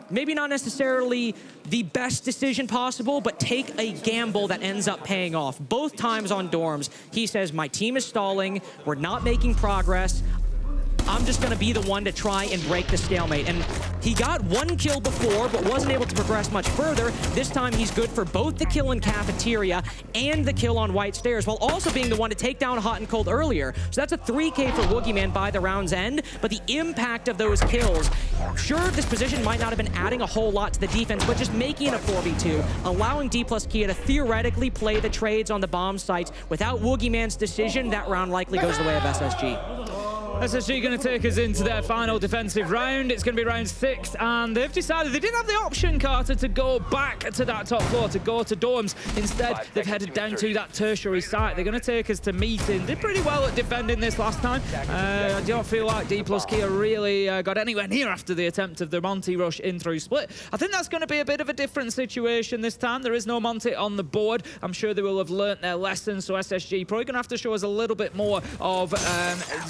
maybe not necessarily the best decision possible, but take a gamble that ends up paying off. Both times on Dorms, he says, my team is stalling, we're not making progress, I'm just going to be the one to try and break the stalemate. And he got 1 kill before, but wasn't able to progress much further. This time, he's good for both the kill in Cafeteria and the kill on White Stairs, while also being the one to take down Hot and Cold earlier. So that's a 3K for Woogieman by the round's end, but the impact of those kills, sure, this position might not have been adding a whole lot to the defense, but just making it a 4v2, allowing Dplus Kia to theoretically play the trades on the bomb sites. Without Woogieman's decision, that round likely goes the way of SSG. SSG going to take us into their final defensive round. It's going to be round 6, and they've decided they didn't have the option, Carter, to go back to that top floor, to go to Dorms. Instead, they've headed down to that tertiary site. They're going to take us to Meeting. Did pretty well at defending this last time. I don't feel like Dplus Kia really got anywhere near after the attempt of the Monty rush in through split. I think that's going to be a bit of a different situation this time. There is no Monty on the board. I'm sure they will have learnt their lesson, so SSG probably going to have to show us a little bit more of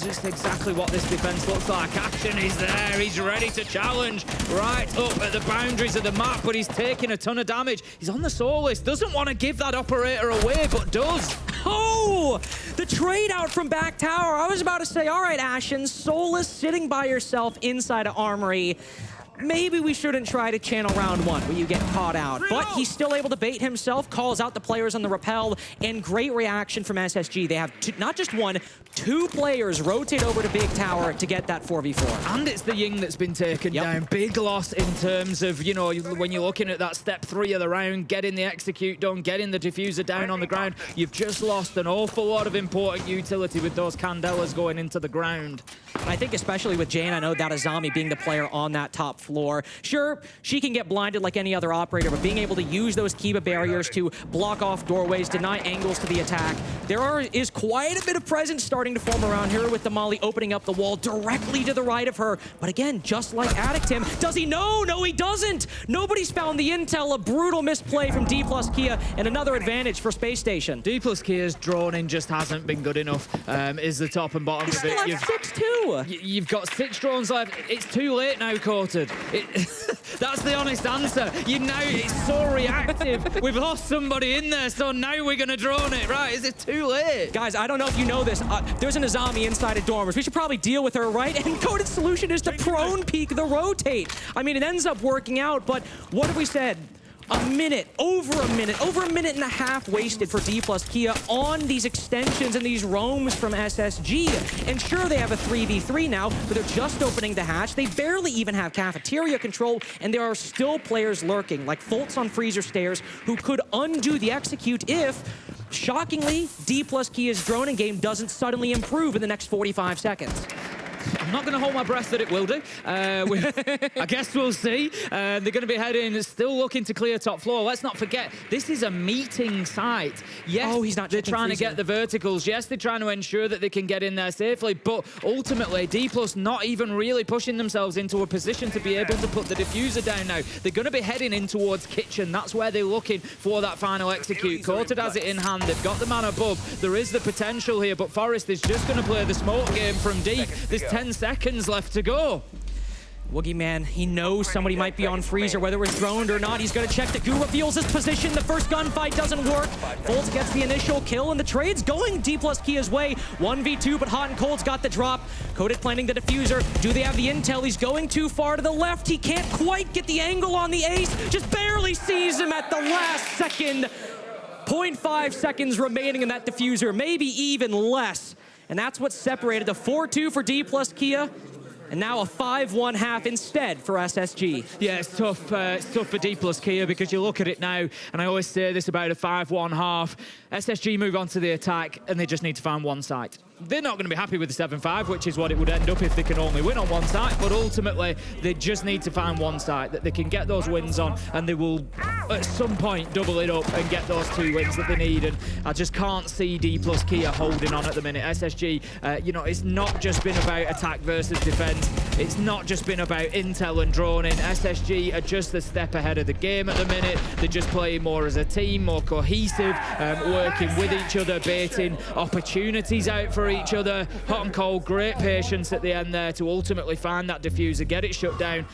just exactly what this defense looks like. Action is there, he's ready to challenge right up at the boundaries of the map, but he's taking a ton of damage. He's on the Soulless, doesn't want to give that operator away, but does. Oh, the trade out from back tower. I was about to say, all right, Ashen, Soulless sitting by yourself inside of Armory. Maybe we shouldn't try to channel round 1 where you get caught out. But he's still able to bait himself, calls out the players on the rappel, and great reaction from SSG. They have not just 1, 2 players rotate over to Big Tower to get that 4v4. And it's the Ying that's been taken down. Big loss in terms of, you know, when you're looking at that step 3 of the round, getting the execute done, getting the diffuser down on the ground, you've just lost an awful lot of important utility with those Candelas going into the ground. I think especially with Jane, I know that Azami being the player on that top floor. Sure, she can get blinded like any other operator, but being able to use those Kiba barriers to block off doorways, deny angles to the attack, is quite a bit of presence starting to form around her with the Molly opening up the wall directly to the right of her. But again, just like Addict him, does he know? No, he doesn't. Nobody's found the intel. A brutal misplay from Dplus Kia and another advantage for Space Station. Dplus Kia's drone in just hasn't been good enough, is the top and bottom of it. Still have 6-2. do? You've got 6 drones left. It's too late now, Courted. That's the honest answer. It's so reactive. We've lost somebody in there, so now we're going to drone it. Right, is it too late? Guys, I don't know if you know this. There's an Azami inside of Dormers. We should probably deal with her, right? And Coded's solution is to prone peek the rotate. I mean, it ends up working out, but what have we said? Over a minute and a half wasted for Dplus Kia on these extensions and these roams from SSG. And sure, they have a 3v3 now, but they're just opening the hatch. They barely even have cafeteria control, and there are still players lurking, like Foltz on Freezer Stairs, who could undo the execute if, shockingly, Dplus Kia's droning game doesn't suddenly improve in the next 45 seconds. I'm not going to hold my breath that it will do. I guess we'll see. They're going to be heading, still looking to clear top floor. Let's not forget, this is a meeting site. Yes, he's not they're trying to get the verticals. Yes, they're trying to ensure that they can get in there safely. But ultimately, Dplus not even really pushing themselves into a position to be able to put the diffuser down now. They're going to be heading in towards kitchen. That's where they're looking for that final execute. Courted has it in hand. They've got the man above. There is the potential here, but Forest is just going to play the smoke game from deep. There's 10 seconds left to go. Woogieman, he knows somebody might be on Freezer, whether it's droned or not. He's going to check the Goo, reveals his position. The first gunfight doesn't work. Foltz gets the initial kill, and the trade's going Dplus Kia's way. 1v2, but Hot and Cold's got the drop. Coded planting the diffuser. Do they have the intel? He's going too far to the left. He can't quite get the angle on the ace. Just barely sees him at the last second. 0.5 seconds remaining in that diffuser, maybe even less. And that's what separated the 4-2 for Dplus Kia, and now a 5-1 half instead for SSG. Yeah, it's tough for Dplus Kia because you look at it now, and I always say this about a 5-1 half. SSG move on to the attack, and they just need to find one site. They're not going to be happy with the 7-5, which is what it would end up if they can only win on one site, but ultimately, they just need to find one site that they can get those wins on, and they will, at some point, double it up and get those 2 wins that they need, and I just can't see Dplus Kia holding on at the minute. SSG, it's not just been about attack versus defense. It's not just been about intel and droning. SSG are just a step ahead of the game at the minute. They're just playing more as a team, more cohesive, working with each other, baiting opportunities out for each other. Hot and Cold, great patience at the end there to ultimately find that diffuser, get it shut down.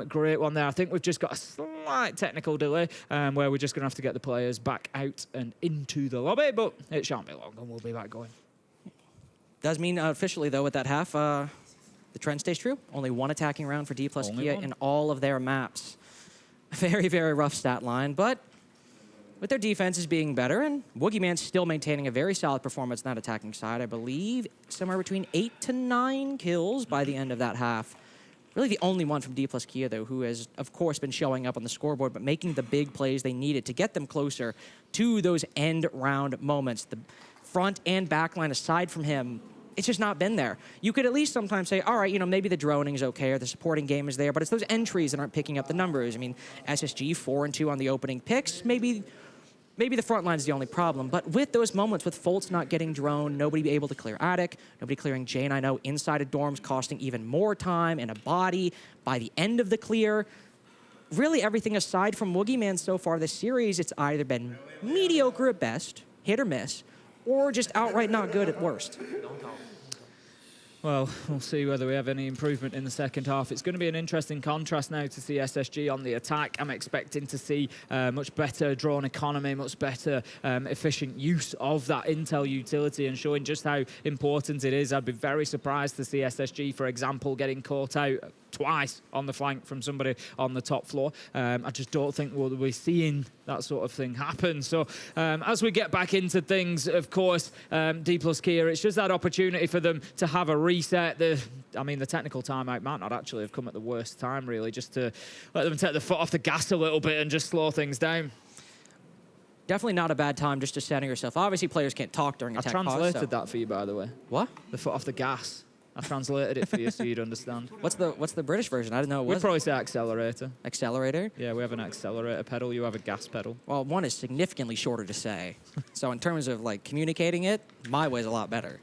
Great one there. I think we've just got a slight technical delay where we're just going to have to get the players back out and into the lobby, but it shan't be long and we'll be back going. Does mean officially, though, with that half, the trend stays true. Only 1 attacking round for Dplus Kia in all of their maps. Very, very rough stat line, but with their defenses being better and Woogieman still maintaining a very solid performance on that attacking side, I believe somewhere between 8 to 9 kills by the end of that half. Really the only one from Dplus Kia, though, who has, of course, been showing up on the scoreboard, but making the big plays they needed to get them closer to those end round moments. The front and back line, aside from him, it's just not been there. You could at least sometimes say, all right, maybe the droning is okay or the supporting game is there, but it's those entries that aren't picking up the numbers. I mean, SSG 4-2 on the opening picks, maybe the front line is the only problem, but with those moments, with Foltz not getting drone, nobody able to clear attic, nobody clearing J9O inside of dorms, costing even more time and a body by the end of the clear. Really everything aside from Woogieman so far this series, it's either been mediocre at best, hit or miss, or just outright not good at worst. Well, we'll see whether we have any improvement in the second half. It's going to be an interesting contrast now to see SSG on the attack. I'm expecting to see much better drone economy, much better efficient use of that intel utility and showing just how important it is. I'd be very surprised to see SSG, for example, getting caught out twice on the flank from somebody on the top floor. I just don't think we'll be seeing that sort of thing happen. So as we get back into things, of course, Dplus Kia, it's just that opportunity for them to have a reset. The technical timeout might not actually have come at the worst time, really, just to let them take the foot off the gas a little bit and just slow things down. Definitely not a bad time just to center yourself. Obviously, players can't talk during attack. I translated that for you, by the way. What? The foot off the gas. I translated it for you so you'd understand. What's the British version? I didn't know. We'd probably say accelerator. Accelerator? Yeah, we have an accelerator pedal. You have a gas pedal. Well, one is significantly shorter to say. So in terms of communicating it, my way's a lot better.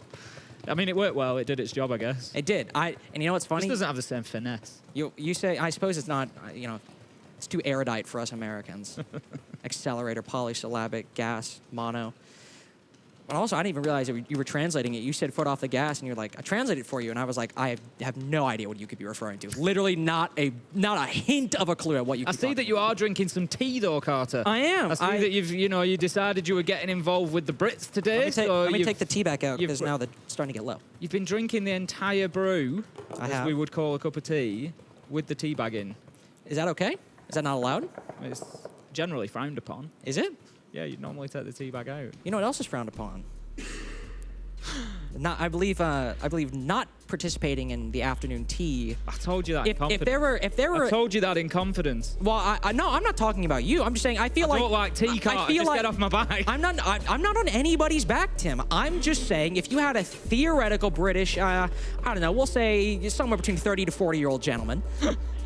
I mean, it worked well. It did its job, I guess. It did. And you know what's funny? This doesn't have the same finesse. You say, I suppose it's not, it's too erudite for us Americans. Accelerator, polysyllabic, gas, mono. But also, I didn't even realize that you were translating it. You said foot off the gas, and you're like, I translated for you, and I was like, I have no idea what you could be referring to. Literally not a hint of a clue at what you could I see that you are drinking some tea, though, Carter. I am. I see that you decided you were getting involved with the Brits today. Let me take the tea back out, because now they're starting to get low. You've been drinking the entire brew, I as have. we would call a cup of tea, with the tea bag in. Is that okay? Is that not allowed? It's generally frowned upon. Is it? Yeah, you'd normally take the tea bag out. You know what else is frowned upon? I believe not participating in the afternoon tea. I told you that in confidence. If there were, I told you that in confidence. Well, no, I'm not talking about you. I'm just saying I feel I don't like tea, Carter. Just get off my back. I'm not on anybody's back, Tim. I'm just saying if you had a theoretical British, I don't know, we'll say somewhere between 30 to 40-year-old gentleman,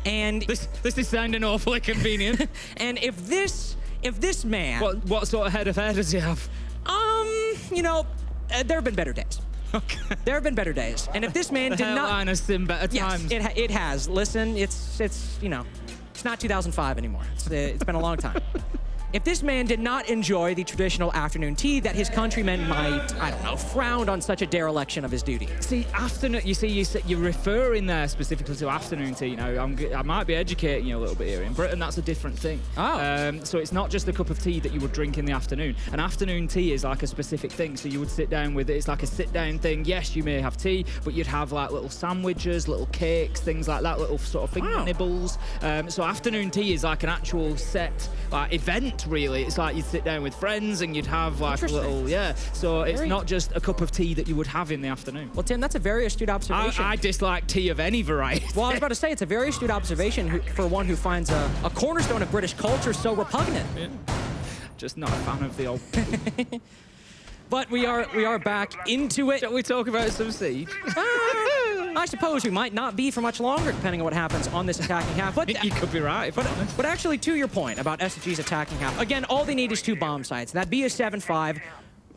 and this is sounding awfully convenient. and if this man, what sort of head of hair does he have? There have been better days. Okay. There have been better days, and if this man The did not, hairline has seen better times. Yes, it has. Listen, it's not 2005 anymore. It's been a long time. If this man did not enjoy the traditional afternoon tea, that his countrymen might, I don't know, frown on such a dereliction of his duty. See, afternoon. You're referring there specifically to afternoon tea. Now, I might be educating you a little bit here. In Britain, that's a different thing. Oh. So it's not just a cup of tea that you would drink in the afternoon. An afternoon tea is like a specific thing. So you would sit down with it. It's like a sit-down thing. Yes, you may have tea, but you'd have like little sandwiches, little cakes, things like that, little sort of finger nibbles. So afternoon tea is like an actual set event. Really, it's like you'd sit down with friends and you'd have like a little, so it's not just a cup of tea that you would have in the afternoon. Well, Tim, that's a very astute observation. I dislike tea of any variety. Well, I was about to say, it's a very astute observation for one who finds a cornerstone of British culture so repugnant. Yeah. Just not a fan of the old. But we are back into it. Shall we talk about some Siege? I suppose we might not be for much longer, depending on what happens on this attacking half. But You could be right. But actually, to your point about SSG's attacking half, again, all they need is 2 bomb sites. That'd be a 7-5.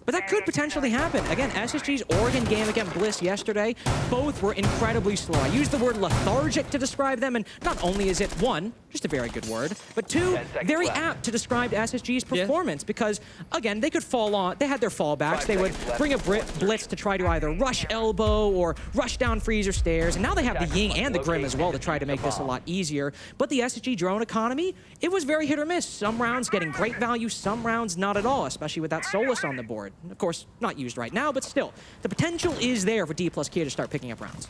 But that could potentially happen. Again, SSG's Oregon game against Bliss yesterday, both were incredibly slow. I used the word lethargic to describe them, and not only is it, 1, just a very good word, but 2, very apt to describe SSG's performance because, again, they could fall on, they had their fallbacks. They would bring a blitz to try to either rush elbow or rush down freezer stairs, and now they have the Ying and the Grim as well to try to make this a lot easier. But the SSG drone economy, it was very hit or miss. Some rounds getting great value, some rounds not at all, especially with that Solus on the board. Of course, not used right now, but still, the potential is there for Dplus Kia to start picking up rounds.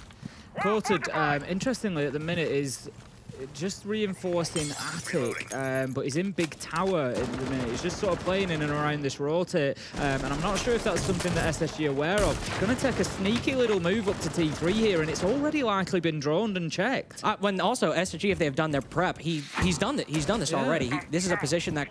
Quoted, interestingly, at the minute is just reinforcing Attic, but he's in Big Tower at the minute. He's just sort of playing in and around this rotate, and I'm not sure if that's something that SSG are aware of. Going to take a sneaky little move up to T3 here, and it's already likely been droned and checked. When also SSG, if they've done their prep, he's done it. He's done this already. This is a position that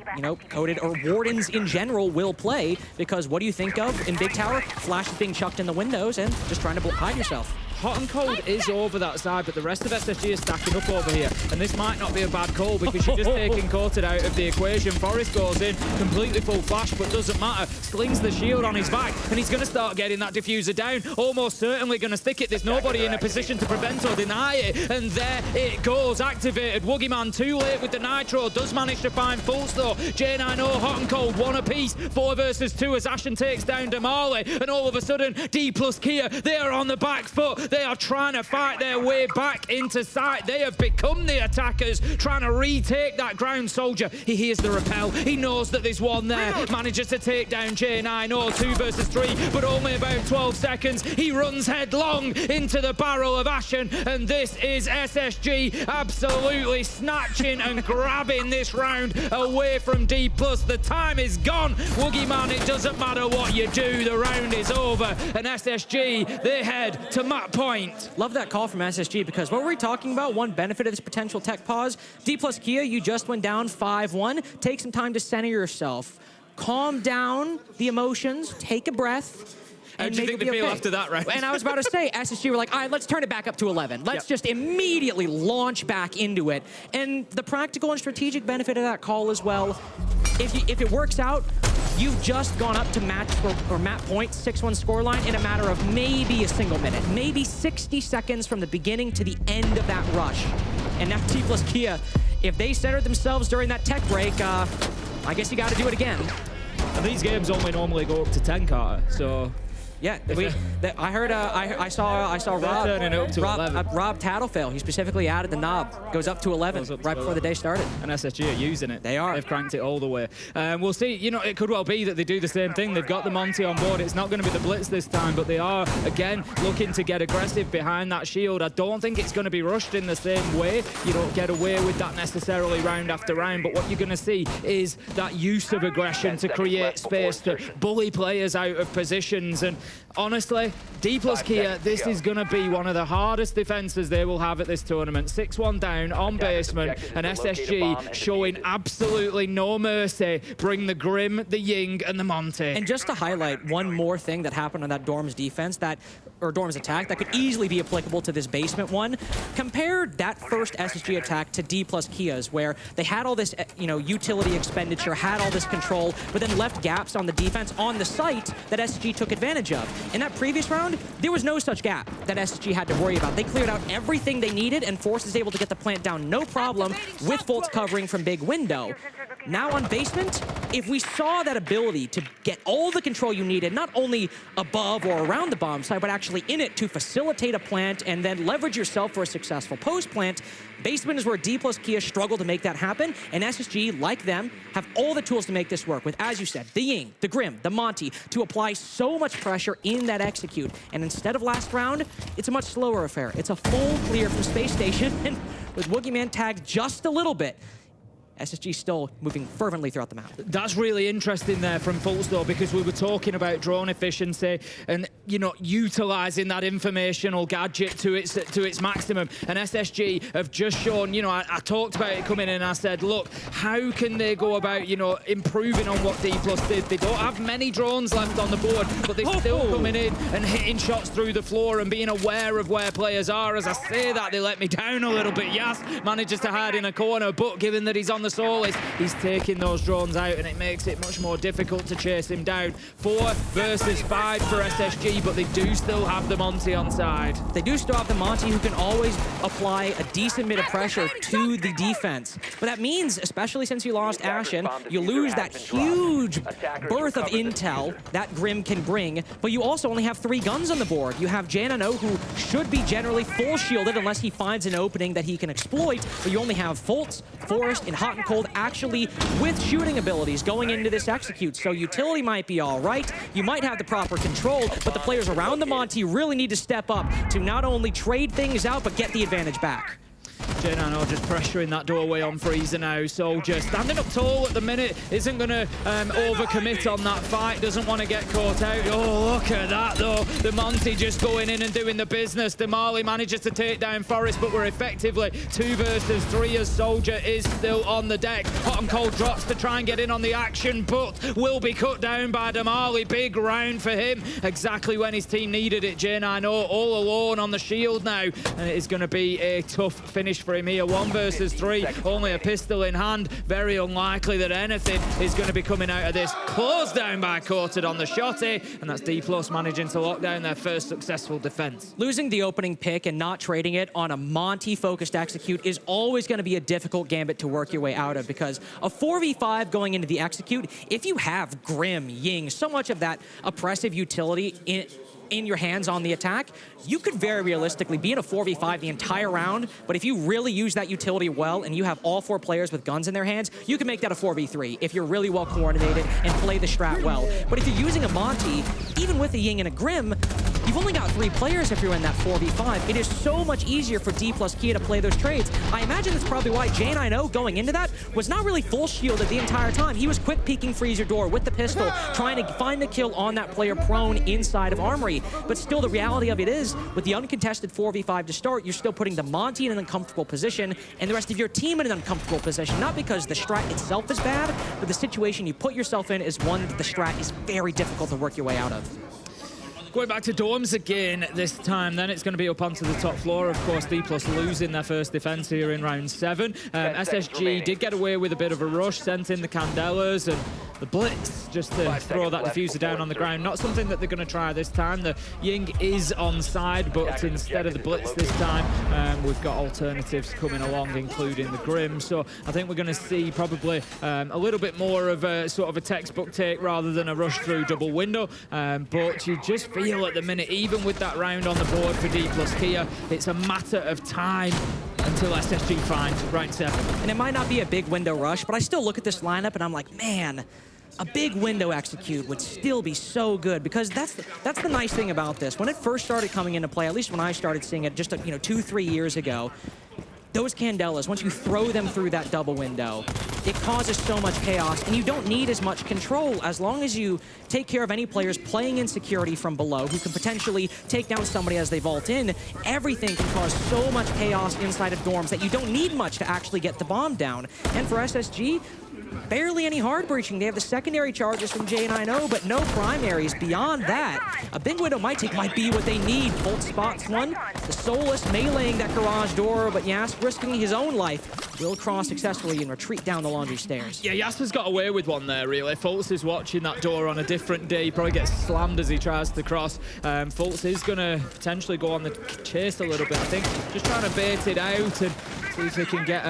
Coded or Wardens in general will play because what do you think of in Big Tower? Flash is being chucked in the windows and just trying to hide yourself. Hot and Cold is over that side, but the rest of SSG is stacking up over here. And this might not be a bad call because you're just taking Courted out of the equation. Forrest goes in, completely full flash, but doesn't matter. Slings the shield on his back, and he's going to start getting that diffuser down. Almost certainly going to stick it. There's nobody in a position to prevent or deny it. And there it goes, activated. Woogieman too late with the Nitro. Does manage to find Pulse though. J9O, Hot and Cold, 1 apiece. 4 versus 2 as Ashen takes down Damali. And all of a sudden, Dplus Kia, they are on the back foot. They are trying to fight their way back into sight. They have become the attackers, trying to retake that ground soldier. He hears the rappel. He knows that there's one there. Manages to take down J9O, 2 versus 3, but only about 12 seconds. He runs headlong into the barrel of Ashen, and this is SSG absolutely snatching and grabbing this round away from Dplus. The time is gone. Woogieman, it doesn't matter what you do. The round is over, and SSG, they head to map point. Love that call from SSG because what were we talking about? One benefit of this potential tech pause. Dplus Kia, you just went down 5-1. Take some time to center yourself. Calm down the emotions. Take a breath. How do you think they feel after that, right? And I was about to say, SSG were like, all right, let's turn it back up to 11. Let's just immediately launch back into it. And the practical and strategic benefit of that call as well, if it works out, you've just gone up to map point, 6-1 scoreline in a matter of maybe a single minute, maybe 60 seconds from the beginning to the end of that rush. And now Dplus Kia, if they centered themselves during that tech break, I guess you got to do it again. And these games only normally go up to 10, Carter. So. Yeah, I heard. I saw Rob turning up to 11. Rob Tattlefail. He specifically added the knob. Goes up to 11 right before the day started. And SSG are using it. They are. They've cranked it all the way. We'll see. You know, it could well be that they do the same thing. They've got the Monty on board. It's not going to be the Blitz this time, but they are again looking to get aggressive behind that shield. I don't think it's going to be rushed in the same way. You don't get away with that necessarily round after round. But what you're going to see is that use of aggression to create space, to bully players out of positions. And honestly, Dplus Kia, this is going to be one of the hardest defenses they will have at this tournament. 6-1 down on basement, and SSG showing absolutely no mercy. Bring the Grim, the Ying, and the Monty. And just to highlight one more thing that happened on that Dorm's defense, or Dorm's attack, that could easily be applicable to this basement one. Compare that first SSG attack to Dplus Kia's, where they had all this, utility expenditure, had all this control, but then left gaps on the defense on the site that SSG took advantage of. In that previous round, there was no such gap that SSG had to worry about. They cleared out everything they needed, and Force is able to get the plant down no problem with Volts covering from Big Window. Now on basement, if we saw that ability to get all the control you needed, not only above or around the bomb site, but actually in it to facilitate a plant and then leverage yourself for a successful post-plant, basement is where Dplus Kia struggle to make that happen, and SSG, like them, have all the tools to make this work with, as you said, the Ying, the Grim, the Monty, to apply so much pressure in that execute. And instead of last round, it's a much slower affair. It's a full clear from Space Station, and with Woogieman tagged just a little bit, SSG still moving fervently throughout the map. That's really interesting there from Fultz, though, because we were talking about drone efficiency and, utilizing that informational gadget to its maximum. And SSG have just shown, I talked about it coming in and I said, look, how can they go about, improving on what Dplus did? They don't have many drones left on the board, but they're still coming in and hitting shots through the floor and being aware of where players are. As I say that, they let me down a little bit. Yas manages to hide in a corner, but given that he's on the Solis, he's taking those drones out, and it makes it much more difficult to chase him down. 4 versus 5 for SSG, but they do still have the Monty on side. They do still have the Monty, who can always apply a decent bit of pressure to the defense. But that means, especially since you lost Ashen, you lose that huge birth of intel that Grim can bring, but you also only have 3 guns on the board. You have Janano, who should be generally full shielded unless he finds an opening that he can exploit, but you only have Fultz, Forest, and Hot and Cold actually with shooting abilities going into this execute. So utility might be all right. You might have the proper control, but the players around the Monty really need to step up to not only trade things out, but get the advantage back. J9 just pressuring that doorway on Freezer now. Soldier standing up tall at the minute, isn't going to overcommit on that fight, doesn't want to get caught out. Oh, look at that though. The Monty just going in and doing the business. Demali manages to take down Forest, but we're effectively 2 versus 3 as Soldier is still on the deck. Hot and Cold drops to try and get in on the action, but will be cut down by Demali. Big round for him, exactly when his team needed it. J9 all alone on the shield now, and it is going to be a tough finish for him here. 1 versus 3, only a pistol in hand. Very unlikely that anything is going to be coming out of this. Closed down by Courted on the shotty, and that's Dplus managing to lock down their first successful defense. Losing the opening pick and not trading it on a Monty-focused execute is always going to be a difficult gambit to work your way out of, because a 4v5 going into the execute, if you have Grim, Ying, so much of that oppressive utility in your hands on the attack, you could very realistically be in a 4v5 the entire round, but if you really use that utility well and you have all 4 players with guns in their hands, you can make that a 4v3 if you're really well coordinated and play the strat well. But if you're using a Monty, even with a Ying and a Grim, you've only got 3 players if you're in that 4v5. It is so much easier for Dplus Kia to play those trades. I imagine that's probably why J9 going into that was not really full shielded the entire time. He was quick peeking Freezer door with the pistol, trying to find the kill on that player prone inside of Armory. But still, the reality of it is, with the uncontested 4v5 to start, you're still putting the Monty in an uncomfortable position and the rest of your team in an uncomfortable position. Not because the strat itself is bad, but the situation you put yourself in is one that the strat is very difficult to work your way out of. Going back to Dorms again this time, then it's going to be up onto the top floor. Of course, Dplus losing their first defense here in round 7. SSG did get away with a bit of a rush, sent in the Candelas, and the blitz just to throw that diffuser down on the ground. Not something that they're going to try this time. The Ying is on side, but instead of the blitz this time, we've got alternatives coming along, including the Grim. So I think we're going to see probably a little bit more of a sort of a textbook take rather than a rush through double window. But you just feel at the minute, even with that round on the board for Dplus Kia, it's a matter of time until SSG find round 7. And it might not be a big window rush, but I still look at this lineup and I'm like, man, a big window execute would still be so good, because that's the nice thing about this. When it first started coming into play, at least when I started seeing it just 2-3 years ago, those Candelas, once you throw them through that double window, it causes so much chaos, and you don't need as much control as long as you take care of any players playing in security from below who can potentially take down somebody as they vault in. Everything can cause so much chaos inside of dorms that you don't need much to actually get the bomb down. And for SSG, barely any hard breaching. They have the secondary charges from J90, but no primaries. Beyond that, a big window might be what they need. Bolt spots one. The Solus meleeing that garage door, but Yas risking his own life will cross successfully and retreat down the laundry stairs. Yeah, Yas has got away with one there, really. Fultz is watching that door on a different day. He probably gets slammed as he tries to cross. Fultz is going to potentially go on the chase a little bit, I think. Just trying to bait it out and see if he can get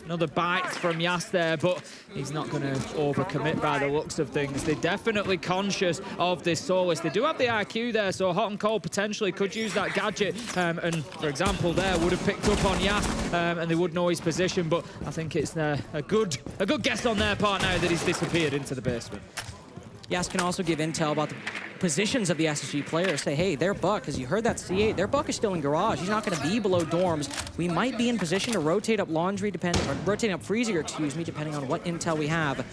another bite from Yas there, but he's not going to overcommit by the looks of things. They're definitely conscious of this Solus. They do have the IQ there, so Hot and Cold potentially could use that gadget, and for example there would have picked up on Yas, and they would know his position, but I think it's a good guess on their part now that he's disappeared into the basement. Yas can also give intel about the positions of the SSG players. Say, hey, their buck, as you heard that C8, their buck is still in garage. He's not going to be below dorms. We might be in position to rotate up laundry, or rotate up freezer, excuse me, depending on what intel we have.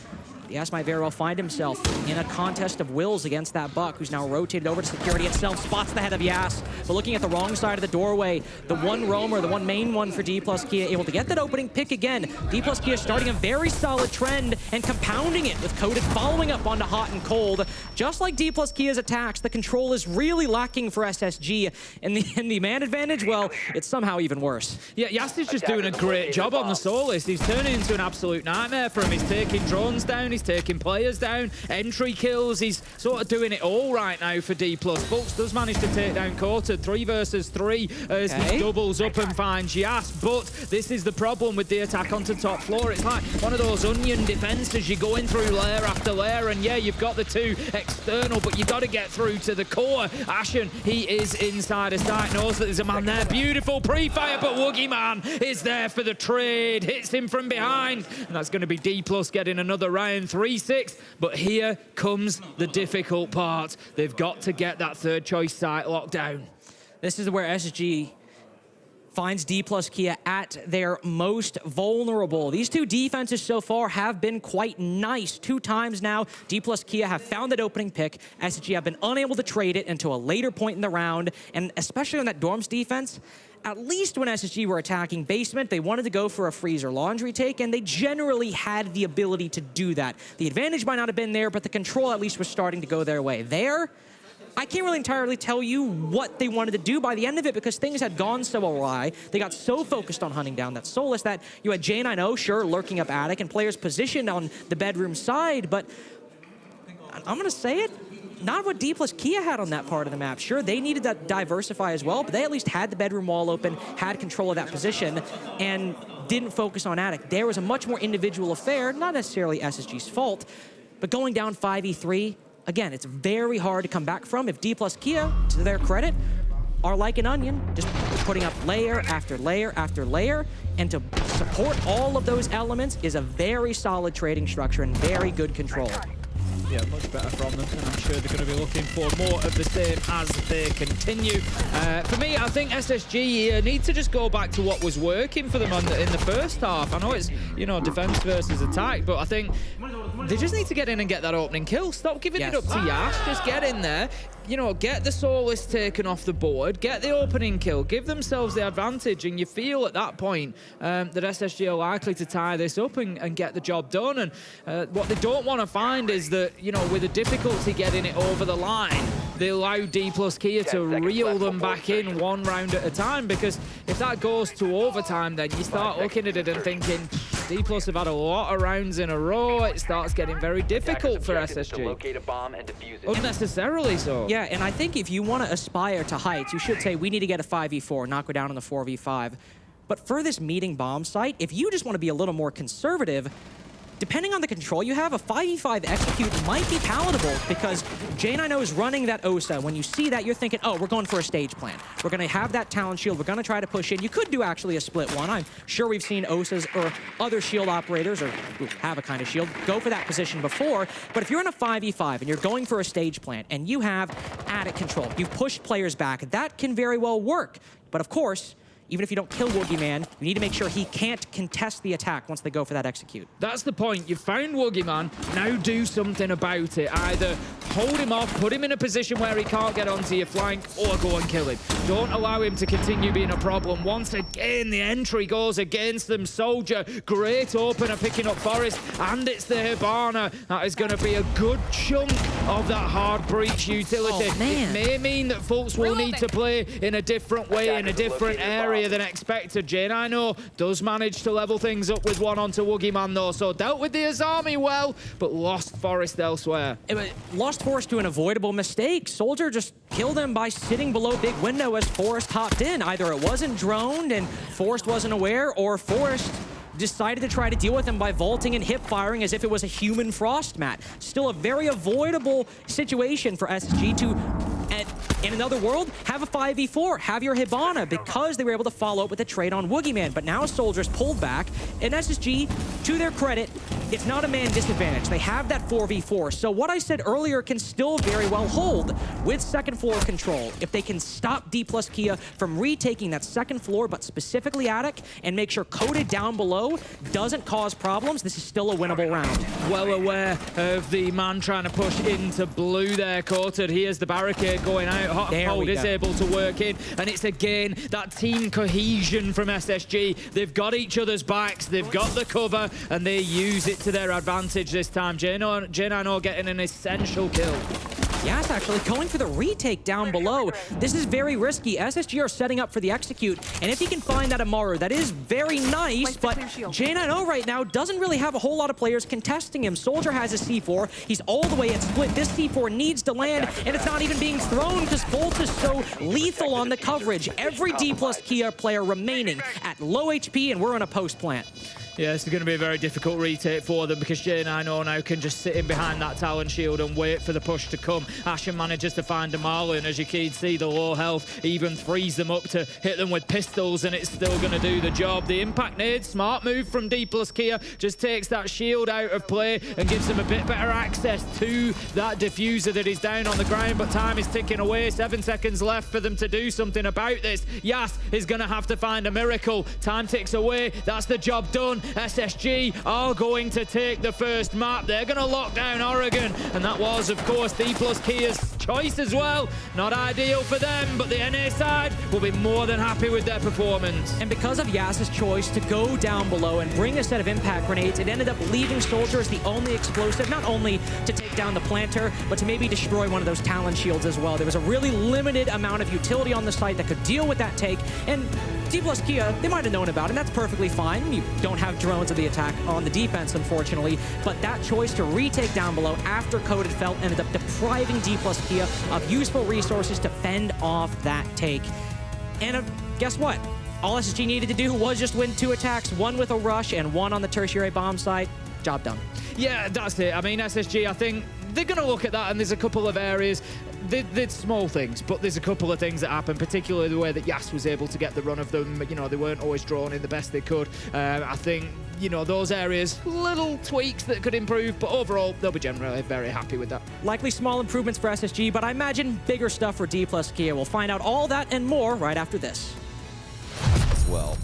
Yas might very well find himself in a contest of wills against that buck, who's now rotated over to security itself, spots the head of Yas, but looking at the wrong side of the doorway. The one roamer, the one main one for Dplus Kia, able to get that opening pick again. Dplus Kia starting a very solid trend and compounding it with Coded following up onto Hot and Cold. Just like Dplus Kia's attacks, the control is really lacking for SSG. In the man advantage, well, it's somehow even worse. Yeah, Yas is just doing a great job on the Solus. He's turning into an absolute nightmare for him. He's taking drones down, he's taking players down, entry kills. He's sort of doing it all right now for Dplus. Fultz does manage to take down Quartered 3 versus 3 as he doubles up and finds Yas. But this is the problem with the attack onto top floor. It's like one of those onion defenses. You're going through layer after layer, and yeah, you've got the 2 external, but you've got to get through to the core. Ashen, he is inside a sight, knows that there's a man there. Beautiful pre-fire, but Woogie Man is there for the trade. Hits him from behind, and that's going to be Dplus getting another round. 3-6, but here comes the difficult part. They've got to get that third choice site locked down. This is where SSG finds Dplus Kia at their most vulnerable. These 2 defenses so far have been quite nice. 2 times now, Dplus Kia have found that opening pick. SSG have been unable to trade it until a later point in the round, and especially on that dorms defense, at least when SSG were attacking basement, they wanted to go for a freezer laundry take, and they generally had the ability to do that. The advantage might not have been there, but the control at least was starting to go their way. There, I can't really entirely tell you what they wanted to do by the end of it, because things had gone so awry. They got so focused on hunting down that Solus that you had J90, sure, lurking up attic, and players positioned on the bedroom side, but I'm going to say it, not what Dplus Kia had on that part of the map. Sure, they needed to diversify as well, but they at least had the bedroom wall open, had control of that position, and didn't focus on attic. There was a much more individual affair, not necessarily SSG's fault, but going down 5v3, again, it's very hard to come back from if Dplus Kia, to their credit, are like an onion, just putting up layer after layer after layer, and to support all of those elements is a very solid trading structure and very good control. Yeah, much better from them, and I'm sure they're going to be looking for more of the same as they continue. For me, I think SSG need to just go back to what was working for them in the first half. I know it's, defense versus attack, but I think they just need to get in and get that opening kill. Stop giving it up to Yas. Just get in there. Get the Solus taken off the board, get the opening kill, give themselves the advantage, and you feel at that point that SSG are likely to tie this up and get the job done. And what they don't want to find is that, with the difficulty getting it over the line, they allow Dplus Kia to reel them back in 1 round at a time, because if that goes to overtime, then you start looking at it and thinking, Dplus have had a lot of rounds in a row. It starts getting very difficult for SSG. Locate a bomb and defuse it. Unnecessarily so. Yeah, and I think if you want to aspire to heights, you should say we need to get a 5v4, not go down on the 4v5. But for this meeting bomb site, if you just want to be a little more conservative, depending on the control you have, a 5v5 execute might be palatable because J9O is running that OSA. When you see that, you're thinking, oh, we're going for a stage plan. We're going to have that talent shield. We're going to try to push in. You could do actually a split one. I'm sure we've seen OSAs or other shield operators or who have a kind of shield go for that position before. But if you're in a 5v5 and you're going for a stage plan and you have addict control, you've pushed players back, that can very well work. But of course, even if you don't kill Woogieman, you need to make sure he can't contest the attack once they go for that execute. That's the point. You've found Woogieman. Now do something about it. Either hold him off, put him in a position where he can't get onto your flank, or go and kill him. Don't allow him to continue being a problem. Once again, the entry goes against them. Soldier, great opener picking up Forest, and it's the Hibana. That is going to be a good chunk of that hard breach utility. Oh, man. It may mean that folks will need to play in a different way, in a different area than expected. J9O does manage to level things up with one onto Woogieman though, so dealt with the Azami well, but lost Forest elsewhere. Lost Forest to an avoidable mistake. Soldier just killed him by sitting below big window as Forest hopped in. Either it wasn't droned and Forest wasn't aware, or Forest decided to try to deal with him by vaulting and hip firing as if it was a human frost mat. Still a very avoidable situation for SSG to, in another world, have a 5v4, have your Hibana, because they were able to follow up with a trade on Woogieman. But now Soldier's pulled back, and SSG, to their credit, it's not a man disadvantage. They have that 4v4. So what I said earlier can still very well hold with second floor control. If they can stop Dplus Kia from retaking that second floor, but specifically Attic, and make sure Coded down below doesn't cause problems, this is still a winnable round. Well aware of the man trying to push into blue there, Coated. Here's the barricade going out. Hot and Cold is able to work in, and it's again that team cohesion from SSG. They've got each other's backs, they've got the cover, and they use it to their advantage this time. J9O getting an essential kill. Yes, actually, going for the retake down below. This is very risky. SSG are setting up for the execute, and if he can find that Amaru, that is very nice, but J9O right now doesn't really have a whole lot of players contesting him. Soldier has a C4. He's all the way at split. This C4 needs to land, and it's not even being thrown because Bolt is so lethal on the coverage. Every Dplus Kia player remaining at low HP, and we're in a post plant. Yeah, it's going to be a very difficult retake for them because J9O now can just sit in behind that talent shield and wait for the push to come. Ashen manages to find a Marlin. As you can see, the low health even frees them up to hit them with pistols, and it's still going to do the job. The impact nade, smart move from Dplus Kia, just takes that shield out of play and gives them a bit better access to that diffuser that is down on the ground, but time is ticking away. 7 seconds left for them to do something about this. Yas is going to have to find a miracle. Time ticks away. That's the job done. SSG are going to take the first map. They're going to lock down Oregon, and that was, of course, Dplus Kia's choice as well. Not ideal for them, but the NA side will be more than happy with their performance. And because of Yas's choice to go down below and bring a set of impact grenades, it ended up leaving Soldier as the only explosive, not only to take down the planter, but to maybe destroy one of those talent shields as well. There was a really limited amount of utility on the site that could deal with that take, and Dplus Kia, they might have known about it, and that's perfectly fine. You don't have drones of the attack on the defense, unfortunately, but that choice to retake down below after Coded fell ended up depriving Dplus Kia of useful resources to fend off that take. And guess what? All SSG needed to do was just win 2 attacks, one with a rush and one on the tertiary bomb site. Job done. Yeah, that's it. I mean, SSG, I think they're going to look at that, and there's a couple of areas. They're small things, but there's a couple of things that happen, particularly the way that Yas was able to get the run of them. You know, they weren't always drawn in the best they could. I think, you know, those areas, little tweaks that could improve, but overall, they'll be generally very happy with that. Likely small improvements for SSG, but I imagine bigger stuff for Dplus Kia. We'll find out all that and more right after this. Well.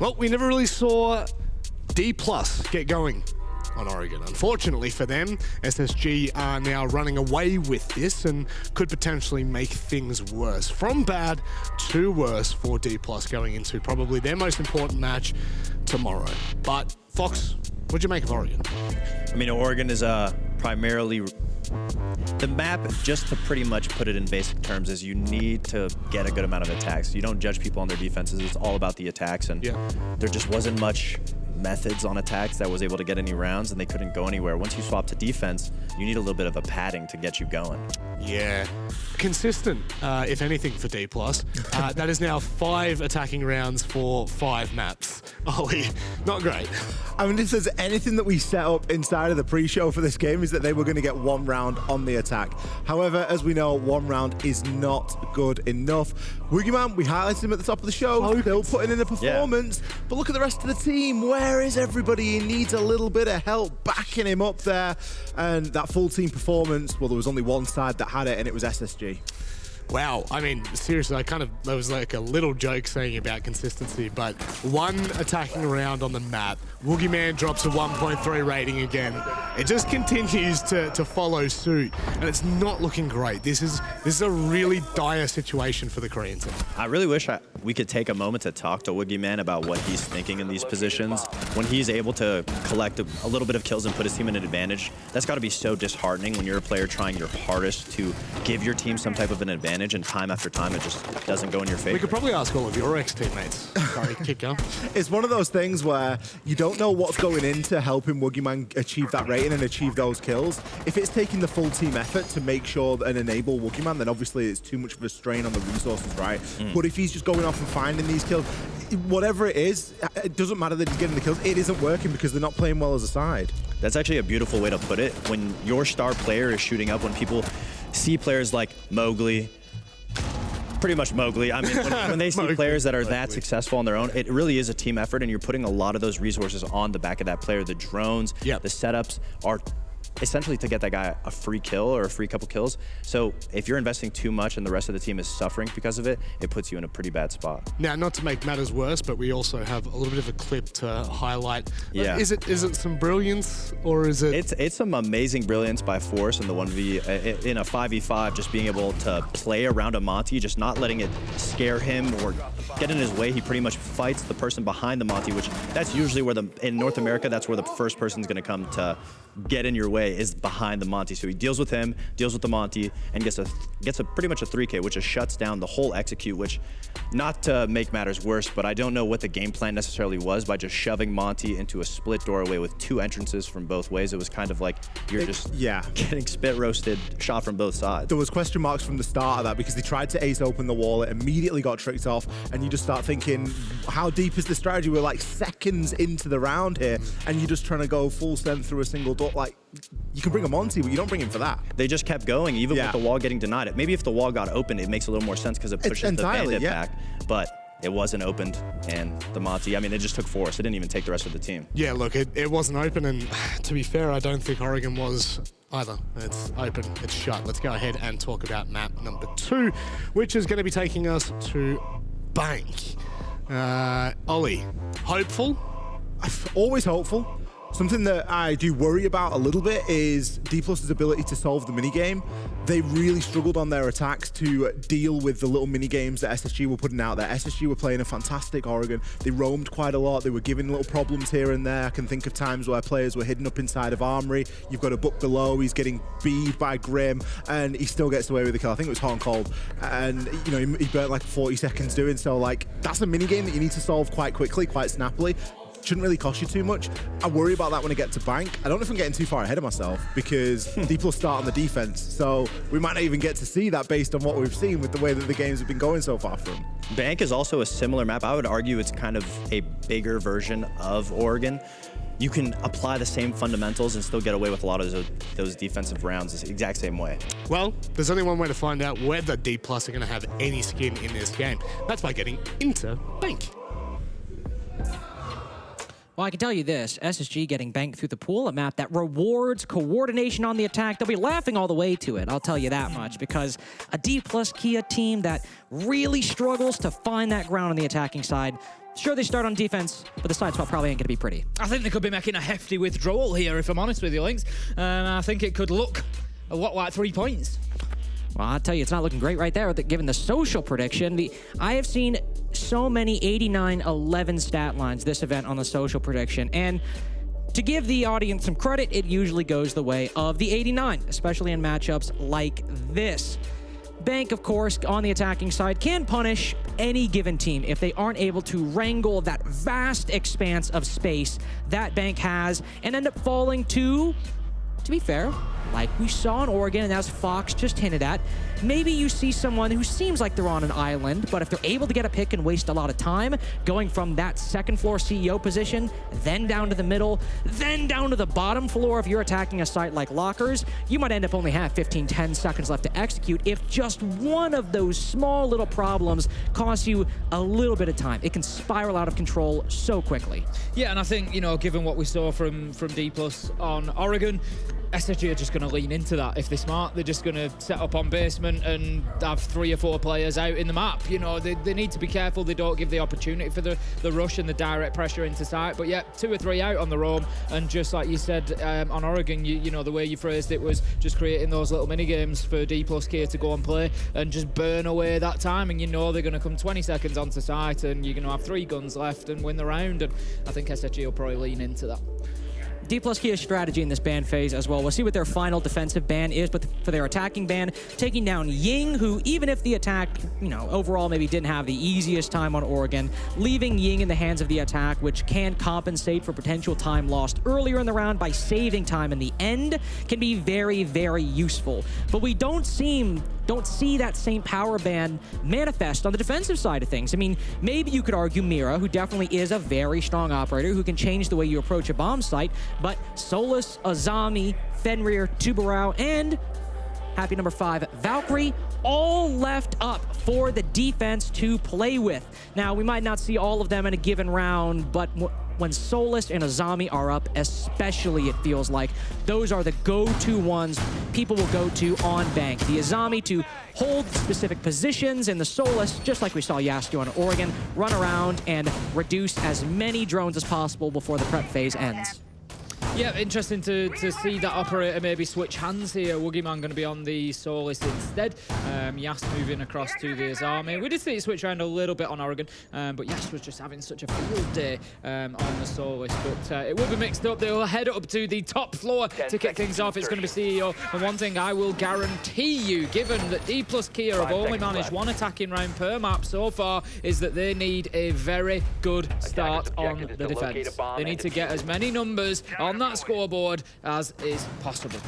Well, we never really saw Dplus get going on Oregon. Unfortunately for them, SSG are now running away with this and could potentially make things worse. From bad to worse for Dplus going into probably their most important match tomorrow. But Fox, what'd you make of Oregon? I mean, Oregon is primarily the map, just to pretty much put it in basic terms, is you need to get a good amount of attacks. You don't judge people on their defenses. It's all about the attacks, and there just wasn't much methods on attacks that was able to get any rounds, and they couldn't go anywhere. Once you swap to defense, you need a little bit of a padding to get you going. Yeah, consistent, if anything, for Dplus. That is now 5 attacking rounds for 5 maps. Ollie, not great. I mean, if there's anything that we set up inside of the pre-show for this game is that they were going to get 1 round on the attack. However, as we know, 1 round is not good enough. Woogieman, we highlighted him at the top of the show, still putting in a performance, but look at the rest of the team. Where is everybody? He needs a little bit of help backing him up there. And that full team performance, well, there was only one side that had it, and it was SSG. Wow, I mean, seriously, there was like a little joke saying about consistency, but 1 attacking round on the map, Woogieman drops a 1.3 rating again. It just continues to follow suit, and it's not looking great. This is a really dire situation for the Korean team. I really wish we could take a moment to talk to Woogieman about what he's thinking in these positions. When he's able to collect a little bit of kills and put his team in an advantage, that's got to be so disheartening when you're a player trying your hardest to give your team some type of an advantage, and time after time it just doesn't go in your favor. We could probably ask all of your ex-teammates. Sorry, keep going. It's one of those things where you don't know what's going into helping Woogieman achieve that rating and achieve those kills. If it's taking the full team effort to make sure and enable Woogieman, then obviously it's too much of a strain on the resources, right? But if he's just going off and finding these kills, whatever it is, it doesn't matter that he's getting the kills. It isn't working because they're not playing well as a side. That's actually a beautiful way to put it. When your star player is shooting up, when people see players like Mowgli, pretty much Mowgli. I mean, when they see players that are that successful on their own, it really is a team effort, and you're putting a lot of those resources on the back of that player. The drones, the setups are essentially to get that guy a free kill or a free couple kills. So if you're investing too much and the rest of the team is suffering because of it, it puts you in a pretty bad spot. Now, not to make matters worse, but we also have a little bit of a clip to highlight. Yeah. Is it some brilliance, or is it? It's some amazing brilliance by Force in the 1v in a 5v5, just being able to play around a Monty, just not letting it scare him or get in his way. He pretty much fights the person behind the Monty, which that's usually where in North America, that's where the first person's going to come to get in your way, is behind the Monty. So he deals with him, deals with the Monty, and gets a pretty much a 3K, which just shuts down the whole execute, which, not to make matters worse, but I don't know what the game plan necessarily was by just shoving Monty into a split doorway with 2 entrances from both ways. It was kind of like you're just getting spit roasted, shot from both sides. There was question marks from the start of that because they tried to ace open the wall, it immediately got tricked off, and you just start thinking, how deep is the strategy? We're like seconds into the round here, and you're just trying to go full send through a single door. Like, you can bring a Monty, but you don't bring him for that. They just kept going, even with the wall getting denied. Maybe if the wall got opened, it makes a little more sense because it pushes the bandit back. But it wasn't opened, and the Monty, I mean, it just took Force. It didn't even take the rest of the team. Yeah, look, it wasn't open, and to be fair, I don't think Oregon was either. It's open, it's shut. Let's go ahead and talk about map number 2, which is going to be taking us to Bank. Ollie, hopeful? Always hopeful. Something that I do worry about a little bit is Dplus's ability to solve the minigame. They really struggled on their attacks to deal with the little mini-games that SSG were putting out there. SSG were playing a fantastic Oregon. They roamed quite a lot. They were giving little problems here and there. I can think of times where players were hidden up inside of Armory. You've got a book below. He's getting beat by Grim, and he still gets away with the kill. I think it was hot and cold. And, you know, he burnt like 40 seconds doing so. Like, that's a minigame that you need to solve quite quickly, quite snappily. Shouldn't really cost you too much. I worry about that when I get to Bank. I don't know if I'm getting too far ahead of myself because Dplus start on the defense, so we might not even get to see that based on what we've seen with the way that the games have been going so far for them. Bank is also a similar map. I would argue it's kind of a bigger version of Oregon. You can apply the same fundamentals and still get away with a lot of those defensive rounds the exact same way. Well, there's only one way to find out whether Dplus are going to have any skin in this game. That's by getting into Bank. Well, I can tell you this, SSG getting banked through the pool, a map that rewards coordination on the attack. They'll be laughing all the way to it, I'll tell you that much, because a Dplus Kia team that really struggles to find that ground on the attacking side. Sure, they start on defense, but the side swap probably ain't going to be pretty. I think they could be making a hefty withdrawal here, if I'm honest with you, Lynx. I think it could look a lot like 3 points. Well, I'll tell you, it's not looking great right there, given the social prediction. I have seen so many 89-11 stat lines this event on the social prediction, and to give the audience some credit, it usually goes the way of the 89, especially in matchups like this. Bank, of course, on the attacking side, can punish any given team if they aren't able to wrangle that vast expanse of space that Bank has and end up falling to be fair, like we saw in Oregon, and as Fox just hinted at, maybe you see someone who seems like they're on an island, but if they're able to get a pick and waste a lot of time, going from that second floor CEO position, then down to the middle, then down to the bottom floor if you're attacking a site like Lockers, you might end up only have 10 seconds left to execute if just one of those small little problems costs you a little bit of time. It can spiral out of control so quickly. Yeah, and I think, you know, given what we saw from Dplus on Oregon, SSG are just going to lean into that. If they're smart, they're just going to set up on basement and have 3 or 4 players out in the map. You know, they need to be careful they don't give the opportunity for the rush and the direct pressure into sight. But yeah, 2 or 3 out on the roam. And just like you said on Oregon, you know, the way you phrased it was just creating those little mini games for Dplus Kia to go and play and just burn away that time. And you know they're going to come 20 seconds onto site and you're going to have 3 guns left and win the round. And I think SSG will probably lean into that. Dplus Kia's strategy in this ban phase as well. We'll see what their final defensive ban is, but for their attacking ban, taking down Ying, who even if the attack, you know, overall maybe didn't have the easiest time on Oregon, leaving Ying in the hands of the attack, which can compensate for potential time lost earlier in the round by saving time in the end, can be very, very useful. But we don't see that same power ban manifest on the defensive side of things. I mean, maybe you could argue Mira, who definitely is a very strong operator who can change the way you approach a bomb site, but Solus, Azami, Fenrir, Tubarao, and happy number 5, Valkyrie, all left up for the defense to play with. Now, we might not see all of them in a given round, but when Solus and Azami are up, especially, it feels like those are the go-to ones people will go to on Bank. The Azami to hold specific positions, and the Solus, just like we saw Yas do on Oregon, run around and reduce as many drones as possible before the prep phase ends. Yeah, interesting to see that operator maybe switch hands here. Woogieman going to be on the Solus instead. Yas moving across to the Azami. We did see it switch around a little bit on Oregon, but Yas was just having such a field day on the Solus. But it will be mixed up. They will head up to the top floor to kick things off. It's going to be CEO. And one thing I will guarantee you, given that Dplus Kia have only managed 1 attacking round per map so far, is that they need a very good start on the defense. They need to get as many numbers on that scoreboard as is possible.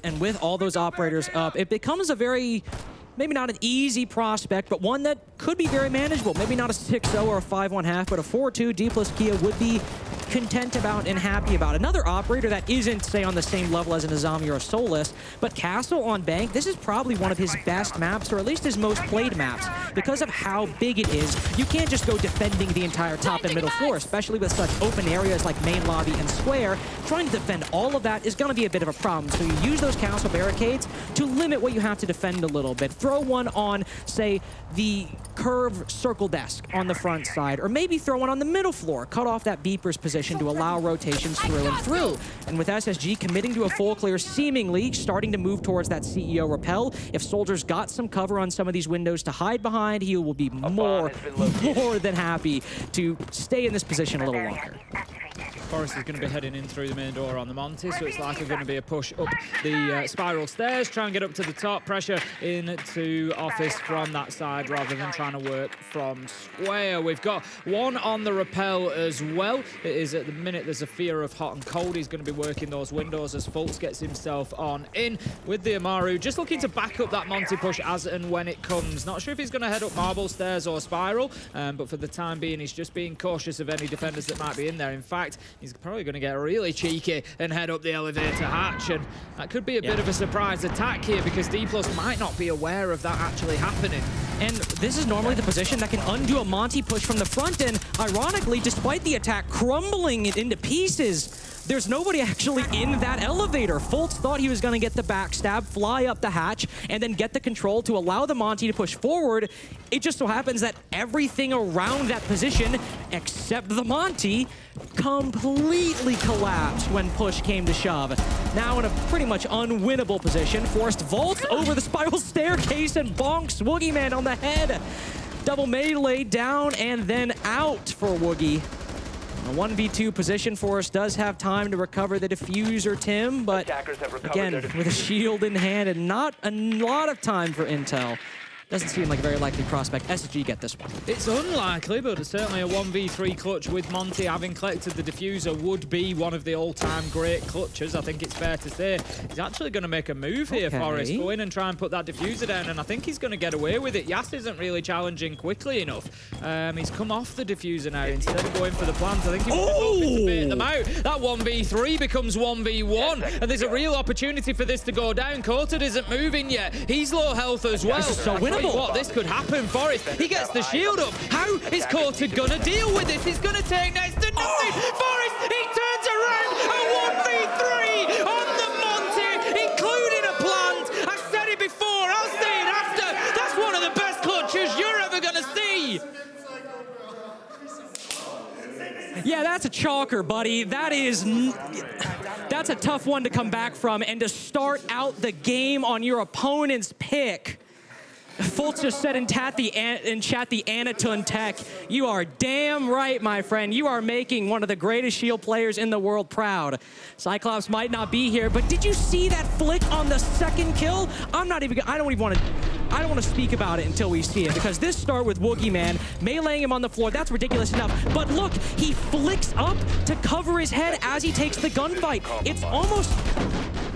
And with all those operators up, it becomes a very, maybe not an easy prospect, but one that could be very manageable. Maybe not a 6-0 or a 5-1-half, but a 4-2 Dplus Kia would be content about and happy about. Another operator that isn't, say, on the same level as an Azami or a Solus, but Castle on Bank, this is probably one of his best maps, or at least his most played maps. Because of how big it is, you can't just go defending the entire top and middle floor, especially with such open areas like main lobby and square. Trying to defend all of that is going to be a bit of a problem. So you use those castle barricades to limit what you have to defend a little bit. Throw one on, say, the curved circle desk on the front side, or maybe throw one on the middle floor, cut off that beeper's position to allow rotations through and through. And with SSG committing to a full clear, seemingly starting to move towards that CEO rappel, if Soldiers got some cover on some of these windows to hide behind, he will be more than happy to stay in this position a little longer. Forrest is going to be heading in through the main door on the Monty, so it's likely going to be a push up the spiral stairs, try and get up to the top, pressure into office from that side rather than trying to work from square. We've got one on the rappel as well. It is at the minute there's a fear of hot and cold. He's going to be working those windows as Fultz gets himself on in with the Amaru, just looking to back up that Monty push as and when it comes. Not sure if he's going to head up marble stairs or spiral, but for the time being he's just being cautious of any defenders that might be in there. In fact, he's probably going to get really cheeky and head up the elevator hatch, and that could be a bit of a surprise attack here because Dplus might not be aware of that actually happening. And this is normally the position that can undo a Monty push from the front end. Ironically, despite the attack crumbling it into pieces, there's nobody actually in that elevator. Fultz thought he was going to get the backstab, fly up the hatch, and then get the control to allow the Monty to push forward. It just so happens that everything around that position, except the Monty, completely collapsed when push came to shove. Now in a pretty much unwinnable position, Forrest vaults over the spiral staircase and bonks Woogieman on the head. Double melee down and then out for Woogie. A 1v2 position, Forrest does have time to recover the diffuser, Tim, but again, with a shield in hand and not a lot of time for intel. Doesn't seem like a very likely prospect. SSG get this one. It's unlikely, but certainly a 1v3 clutch with Monty having collected the diffuser would be one of the all-time great clutches. I think it's fair to say. He's actually going to make a move here, Forrest. Go in and try and put that diffuser down, and I think he's going to get away with it. Yas isn't really challenging quickly enough. He's come off the diffuser now instead of going for the plant. I think he was hoping to bait them out. That 1v3 becomes 1v1, and there's a real opportunity for this to go down. Coated isn't moving yet. He's low health as well. So winnable. What, this could happen, Forrest. He gets the shield up. How is Coated gonna deal with this? He's gonna take next to nothing. Forrest, he turns around a 1v3 on the Monty, including a plant. I've said it before, I'll say it after. That's one of the best clutches you're ever gonna see. Yeah, that's a chalker, buddy. That's a tough one to come back from, and to start out the game on your opponent's pick. Fultz just said in chat the Anatun Tech. You are damn right, my friend. You are making one of the greatest shield players in the world proud. Cyclops might not be here, but did you see that flick on the second kill? I don't want to speak about it until we see it, because this start with Woogieman, meleeing him on the floor, that's ridiculous enough. But look, he flicks up to cover his head as he takes the gunfight. It's almost...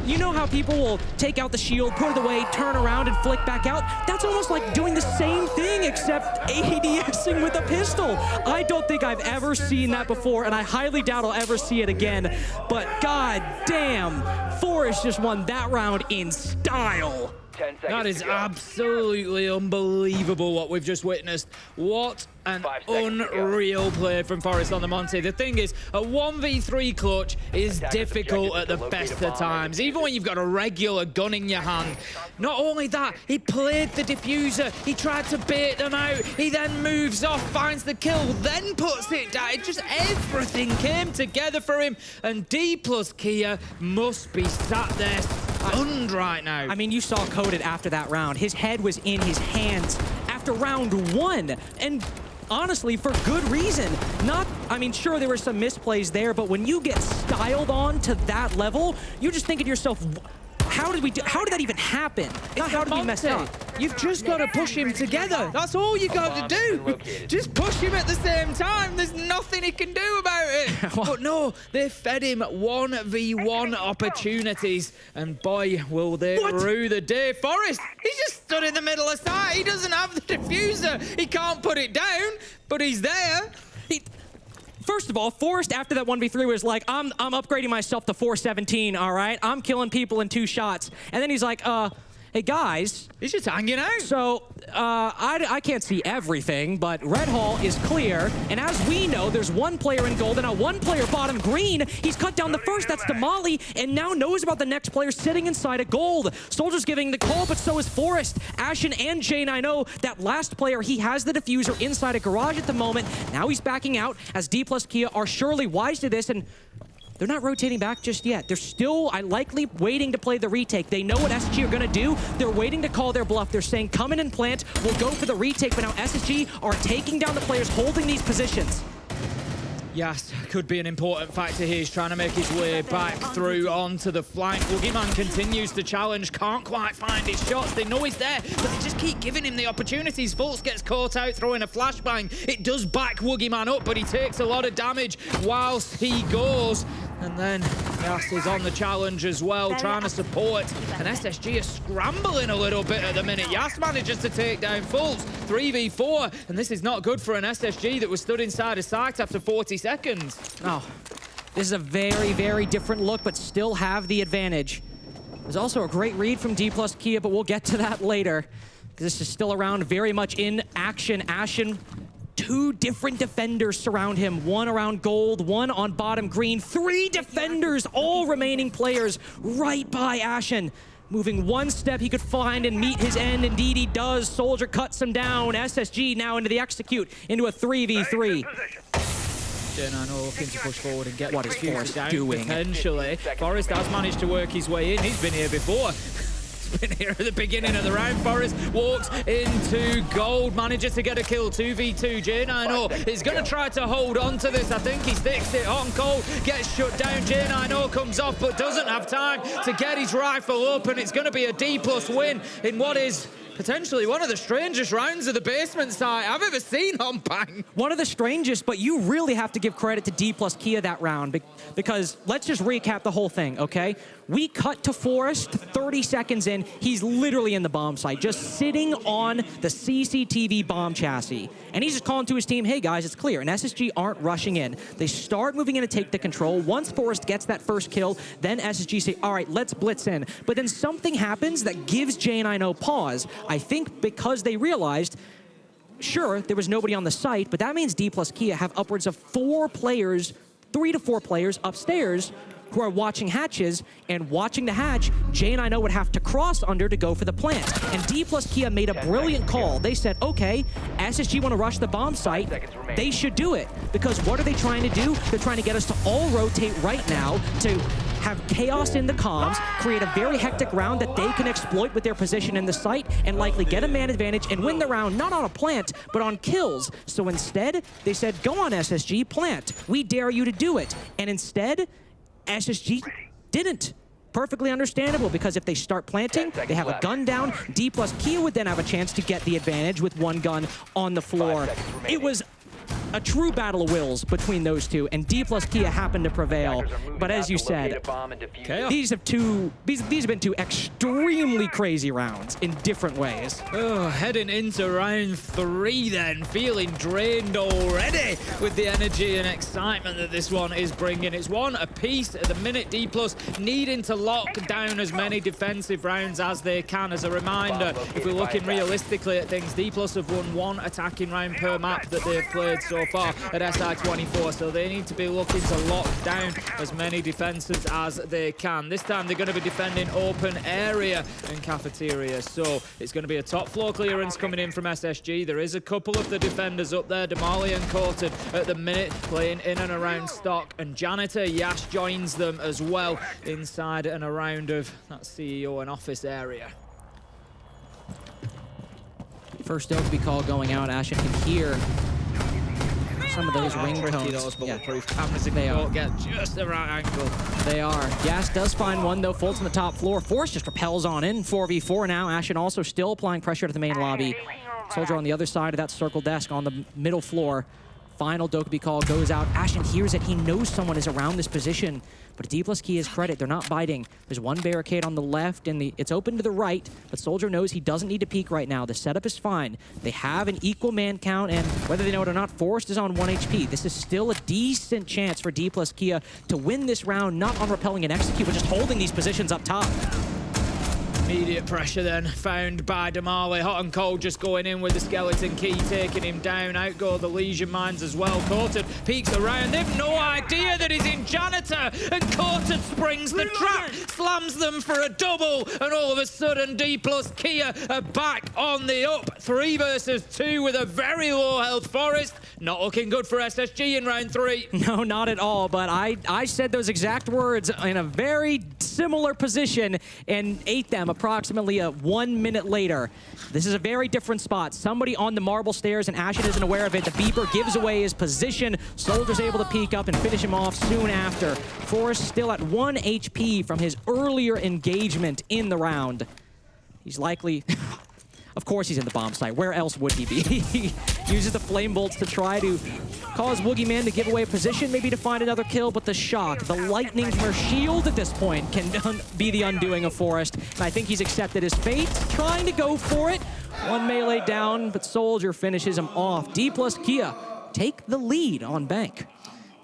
You know how people will take out the shield, put it away, turn around, and flick back out? That's almost like doing the same thing, except ADSing with a pistol. I don't think I've ever seen that before, and I highly doubt I'll ever see it again. But god damn, Forrest just won that round in style. That is absolutely unbelievable what we've just witnessed. What an unreal play from Forrest on the Monty. The thing is, a 1v3 clutch is difficult at the best of times, even when you've got a regular gun in your hand. Not only that, he played the diffuser, he tried to bait them out, he then moves off, finds the kill, then puts it down. It just, everything came together for him, and Dplus Kia must be sat there stunned right now. I mean, you saw Coated after that round. His head was in his hands after round one, and honestly, for good reason. I mean, sure, there were some misplays there, but when you get styled on to that level, you just think to yourself, how did that even happen? How did we mess up? You've just got to push him together. That's all you got to do. Just push him at the same time. There's nothing he can do about it. But no, they fed him 1v1 opportunities, and boy, will they rue the day. Forrest, he just stood in the middle of sight. He doesn't have the diffuser. He can't put it down, but he's there. First of all, Forrest after that 1v3 was like, I'm upgrading myself to 417, all right? I'm killing people in 2 shots. And then he's like, hey guys. He's just hanging out. So, I can't see everything, but Red Hall is clear. And as we know, there's 1 player in gold and a 1 player bottom green. He's cut down the first, that's Damali, and now knows about the next player sitting inside a gold. Soldier's giving the call, but so is Forrest. Ashen and Jane, I know that last player, he has the diffuser inside a garage at the moment. Now he's backing out, as Dplus Kia are surely wise to this, and they're not rotating back just yet. They're still, likely waiting to play the retake. They know what SSG are gonna do. They're waiting to call their bluff. They're saying, come in and plant. We'll go for the retake, but now SSG are taking down the players holding these positions. Yes, could be an important factor here. He's trying to make his way back through onto the flank. Woogieman continues to challenge, can't quite find his shots. They know he's there, but they just keep giving him the opportunities. Fultz gets caught out throwing a flashbang. It does back Woogieman up, but he takes a lot of damage whilst he goes. And then Yas is on the challenge as well, trying to support. And SSG is scrambling a little bit at the minute. Yas manages to take down Fultz, 3v4. And this is not good for an SSG that was stood inside a site after 40 seconds. Oh, this is a very, very different look, but still have the advantage. There's also a great read from Dplus Kia, but we'll get to that later. This is still around, very much in action. Ashen, 2 different defenders surround him. 1 around gold, 1 on bottom green. 3 defenders, all remaining players right by Ashen. Moving 1 step he could find and meet his end. Indeed he does. Soldier cuts him down. SSG now into the execute, into a 3v3. J9 looking to push forward and get What is Forrest doing? Potentially. Forrest has managed to work his way in. He's been here before. He's been here at the beginning of the round. Forrest walks into gold, manages to get a kill. 2v2. J9 is going to try to hold on to this. I think he sticks it hot and cold, gets shut down. J9 comes off but doesn't have time to get his rifle up, and it's going to be a Dplus win in what is potentially one of the strangest rounds of the basement site I've ever seen on Bang. One of the strangest, but you really have to give credit to Dplus Kia that round, because let's just recap the whole thing, okay? We cut to Forrest 30 seconds in. He's literally in the bomb site, just sitting on the CCTV bomb chassis. And he's just calling to his team, hey guys, it's clear. And SSG aren't rushing in. They start moving in to take the control. Once Forrest gets that first kill, then SSG say, all right, let's blitz in. But then something happens that gives J9 pause. I think because they realized, sure, there was nobody on the site, but that means Dplus Kia have upwards of 4 players, 3 to 4 players upstairs who are watching hatches, and watching the hatch, J9 would have to cross under to go for the plant. And Dplus Kia made a brilliant call. They said, okay, SSG want to rush the bomb site, they should do it. Because what are they trying to do? They're trying to get us to all rotate right now to have chaos in the comms, create a very hectic round that they can exploit with their position in the site, and likely get a man advantage and win the round, not on a plant, but on kills. So instead, they said, go on SSG, plant. We dare you to do it. And instead, SSG didn't. Perfectly understandable, because if they start planting, they have a gun down. Dplus Kia would then have a chance to get the advantage with 1 gun on the floor. It was a true battle of wills between those two, and Dplus Kia happened to prevail. But as you said, these have been 2 extremely crazy rounds in different ways. Oh, heading into round 3 then, feeling drained already with the energy and excitement that this one is bringing. It's 1 apiece at the minute. Dplus needing to lock down as many defensive rounds as they can. As a reminder, if we're looking realistically at things, Dplus have won 1 attacking round per map that they've played so far at SI24, so they need to be looking to lock down as many defenses as they can. This time they're going to be defending open area and cafeteria, so it's going to be a top floor clearance coming in from SSG. There is a couple of the defenders up there, Damali and Corton at the minute, playing in and around stock, and Janitor Yash joins them as well inside and around of that CEO and office area. First Dokkaebi call going out. Ashen can hear some of those ringtones. Those bulletproof cameras if they don't get just the right angle. They are. Gas does find one, though. Folds on the top floor. Force just repels on in. 4v4 now. Ashen also still applying pressure to the main lobby. Soldier on the other side of that circle desk on the middle floor. Final Dokkaebi call goes out. Ashen hears it. He knows someone is around this position. But Dplus Kia's credit, they're not biting. There's 1 barricade on the left, and it's open to the right, but Soldier knows he doesn't need to peek right now. The setup is fine. They have an equal man count, and whether they know it or not, Forrest is on 1 HP. This is still a decent chance for Dplus Kia to win this round, not on repelling and execute, but just holding these positions up top. Immediate pressure then found by Damali. Hot and cold just going in with the skeleton key, taking him down. Out go the Legion mines as well. Corton peeks around. They've no idea that he's in Janitor, and Corton springs the trap, slams them for a double, and all of a sudden Dplus Kia are back on the up. 3 versus 2 with a very low health Forrest. Not looking good for SSG in round 3. No, not at all, but I said those exact words in a very similar position and ate them approximately 1 minute later. This is a very different spot. Somebody on the marble stairs, and Ashen isn't aware of it. The beeper gives away his position. Soldier's able to peek up and finish him off soon after. Forrest still at 1 HP from his earlier engagement in the round. He's likely... Of course he's in the bomb site. Where else would he be? He uses the flame bolts to try to cause Woogieman to give away a position, maybe to find another kill, but the shock, the lightning from her shield at this point can be the undoing of Forrest. And I think he's accepted his fate, trying to go for it. 1 melee down, but Soldier finishes him off. Dplus Kia take the lead on Bank.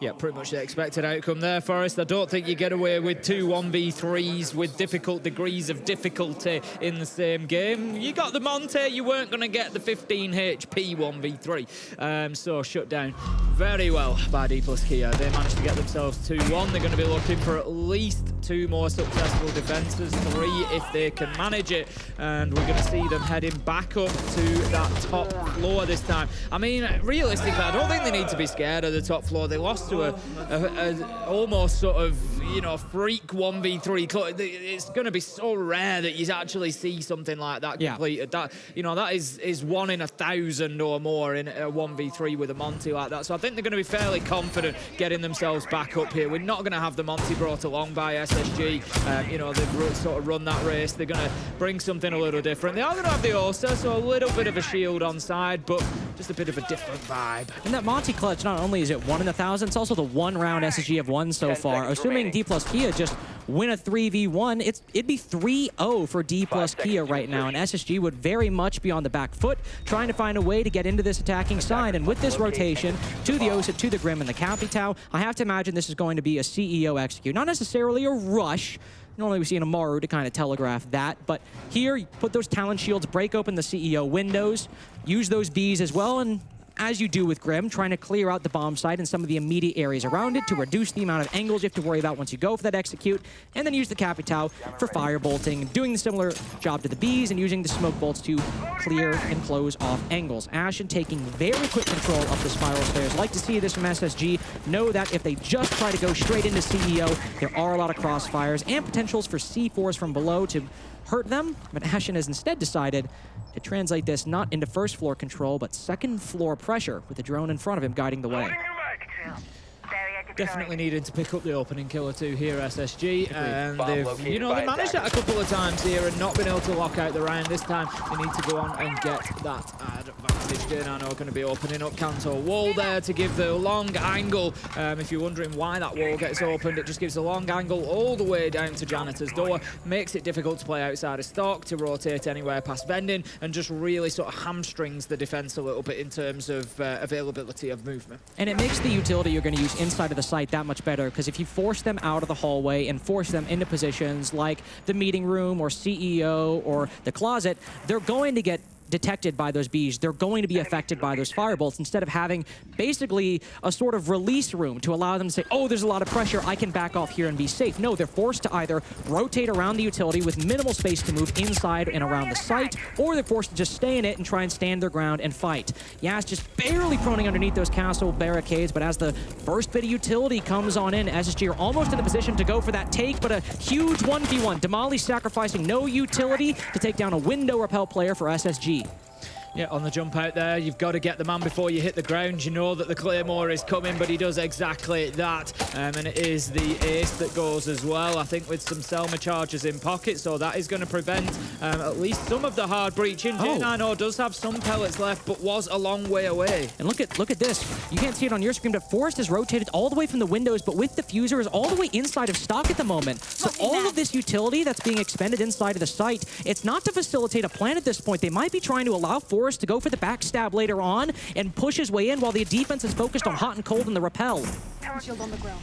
Yeah, pretty much the expected outcome there, Forrest. I don't think you get away with 2 1v3s with difficult degrees of difficulty in the same game. You got the Monte, you weren't going to get the 15 HP 1v3. So shut down very well by Dplus Kia. They managed to get themselves 2-1. They're going to be looking for at least 2 more successful defenses, 3 if they can manage it. And we're going to see them heading back up to that top floor this time. I mean, realistically, I don't think they need to be scared of the top floor. They lost to a almost sort of, you know, freak 1v3. It's going to be so rare that you actually see something like that completed. That, you know, that is 1 in 1,000 or more in a 1v3 with a Monty like that. So I think they're going to be fairly confident getting themselves back up here. We're not going to have the Monty brought along by SSG. You know, they've sort of run that race. They're going to bring something a little different. They are going to have the Ursa, so a little bit of a shield on side, but just a bit of a different vibe. And that Monty clutch, not only is it 1 in 1,000, it's also the 1 round SSG have won so far. Assuming Dplus Kia just win a 3v1, it'd be 3-0 for Dplus Kia right now, and SSG would very much be on the back foot, trying to find a way to get into this attacking side. And with this rotation to the Osa, to the Grim, and the Capitao, I have to imagine this is going to be a CEO execute. Not necessarily a rush. Normally we see an Amaru to kind of telegraph that, but here, you put those talent shields, break open the CEO windows, use those Bs as well, and as you do with Grim, trying to clear out the bomb site and some of the immediate areas around it to reduce the amount of angles you have to worry about once you go for that execute, and then use the Capitao for fire bolting, doing the similar job to the Bs and using the smoke bolts to clear and close off angles. Ashen taking very quick control of the spiral stairs. Like to see this from SSG. Know that if they just try to go straight into CEO, there are a lot of crossfires and potentials for C4s from below to hurt them, but Ashen has instead decided to translate this not into first floor control, but second floor pressure with the drone in front of him guiding the way. Definitely needed to pick up the opening kill or 2 here, SSG, and they've, you know, they managed that a couple of times here and not been able to lock out the round. This time they need to go on and get that advantage. J9 are going to be opening up Kanto wall there to give the long angle. If you're wondering why that wall gets opened, it just gives the long angle all the way down to Janitor's door, makes it difficult to play outside of stock, to rotate anywhere past vending, and just really sort of hamstrings the defense a little bit in terms of availability of movement. And it makes the utility you're going to use inside of the site that much better, because if you force them out of the hallway and force them into positions like the meeting room or CEO or the closet, they're going to get detected by those Bs. They're going to be affected by those firebolts instead of having basically a sort of release room to allow them to say, oh, there's a lot of pressure, I can back off here and be safe. No, they're forced to either rotate around the utility with minimal space to move inside and around the site, or they're forced to just stay in it and try and stand their ground and fight. Yas just barely proning underneath those castle barricades, but as the first bit of utility comes on in, SSG are almost in a position to go for that take, but a huge 1v1. Damali sacrificing no utility to take down a window repel player for SSG. Yeah, on the jump out there, you've got to get the man before you hit the ground. You know that the Claymore is coming, but he does exactly that. And it is the ace that goes as well, I think, with some Selma charges in pocket, so that is going to prevent at least some of the hard breaching. J9O does have some pellets left, but was a long way away. And look at this. You can't see it on your screen, but Forrest is rotated all the way from the windows, but with Diffuser is all the way inside of stock at the moment. So all of this utility that's being expended inside of the site, it's not to facilitate a plan at this point. They might be trying to allow Forrest to go for the backstab later on and push his way in while the defense is focused on hot and cold and the repel.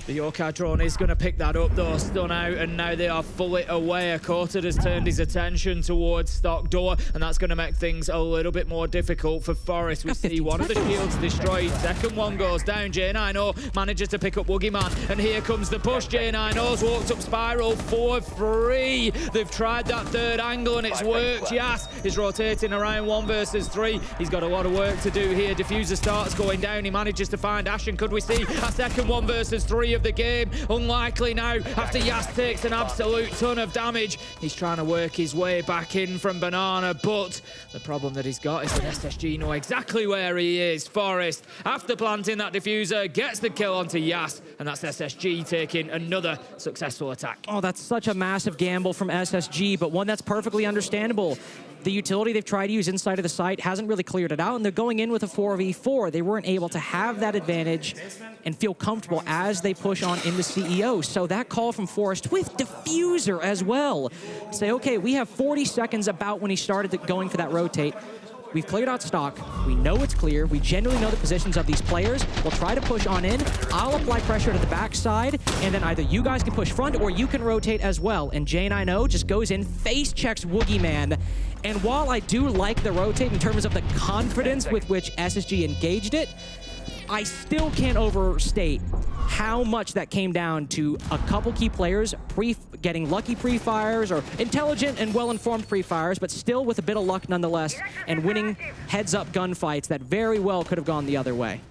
The Yokai drone is going to pick that up though, stun out, and now they are fully aware. Coated has turned his attention towards stock door, and that's going to make things a little bit more difficult for Forrest. We see one of the shields destroyed, second one goes down. J9O manages to pick up Woogieman, and here comes the push. J9O's walked up Spiral for free. They've tried that third angle and it's worked. Yas is rotating around 1 versus 3. He's got a lot of work to do here. Diffuser starts going down. He manages to find Ashen. Could we see a second 1 versus 3 of the game? Unlikely now after Yas takes an absolute ton of damage. He's trying to work his way back in from Banana, but the problem that he's got is that SSG know exactly where he is. Forrest, after planting that Diffuser, gets the kill onto Yas, and that's SSG taking another successful attack. Oh, that's such a massive gamble from SSG, but one that's perfectly understandable. The utility they've tried to use inside of the site hasn't really cleared it out, and they're going in with a 4v4. They weren't able to have that advantage and feel comfortable as they push on into CEO. So that call from Forrest with Diffuser as well. Say, okay, we have 40 seconds about when he started going for that rotate. we've cleared out stock. We know it's clear. We genuinely know the positions of these players. We'll try to push on in. I'll apply pressure to the backside, and then either you guys can push front or you can rotate as well. And J9O just goes in, face checks Woogie Man. And while I do like the rotate in terms of the confidence with which SSG engaged it, I still can't overstate how much that came down to a couple key players getting lucky pre-fires or intelligent and well-informed pre-fires, but still with a bit of luck nonetheless, and winning heads-up gunfights that very well could have gone the other way.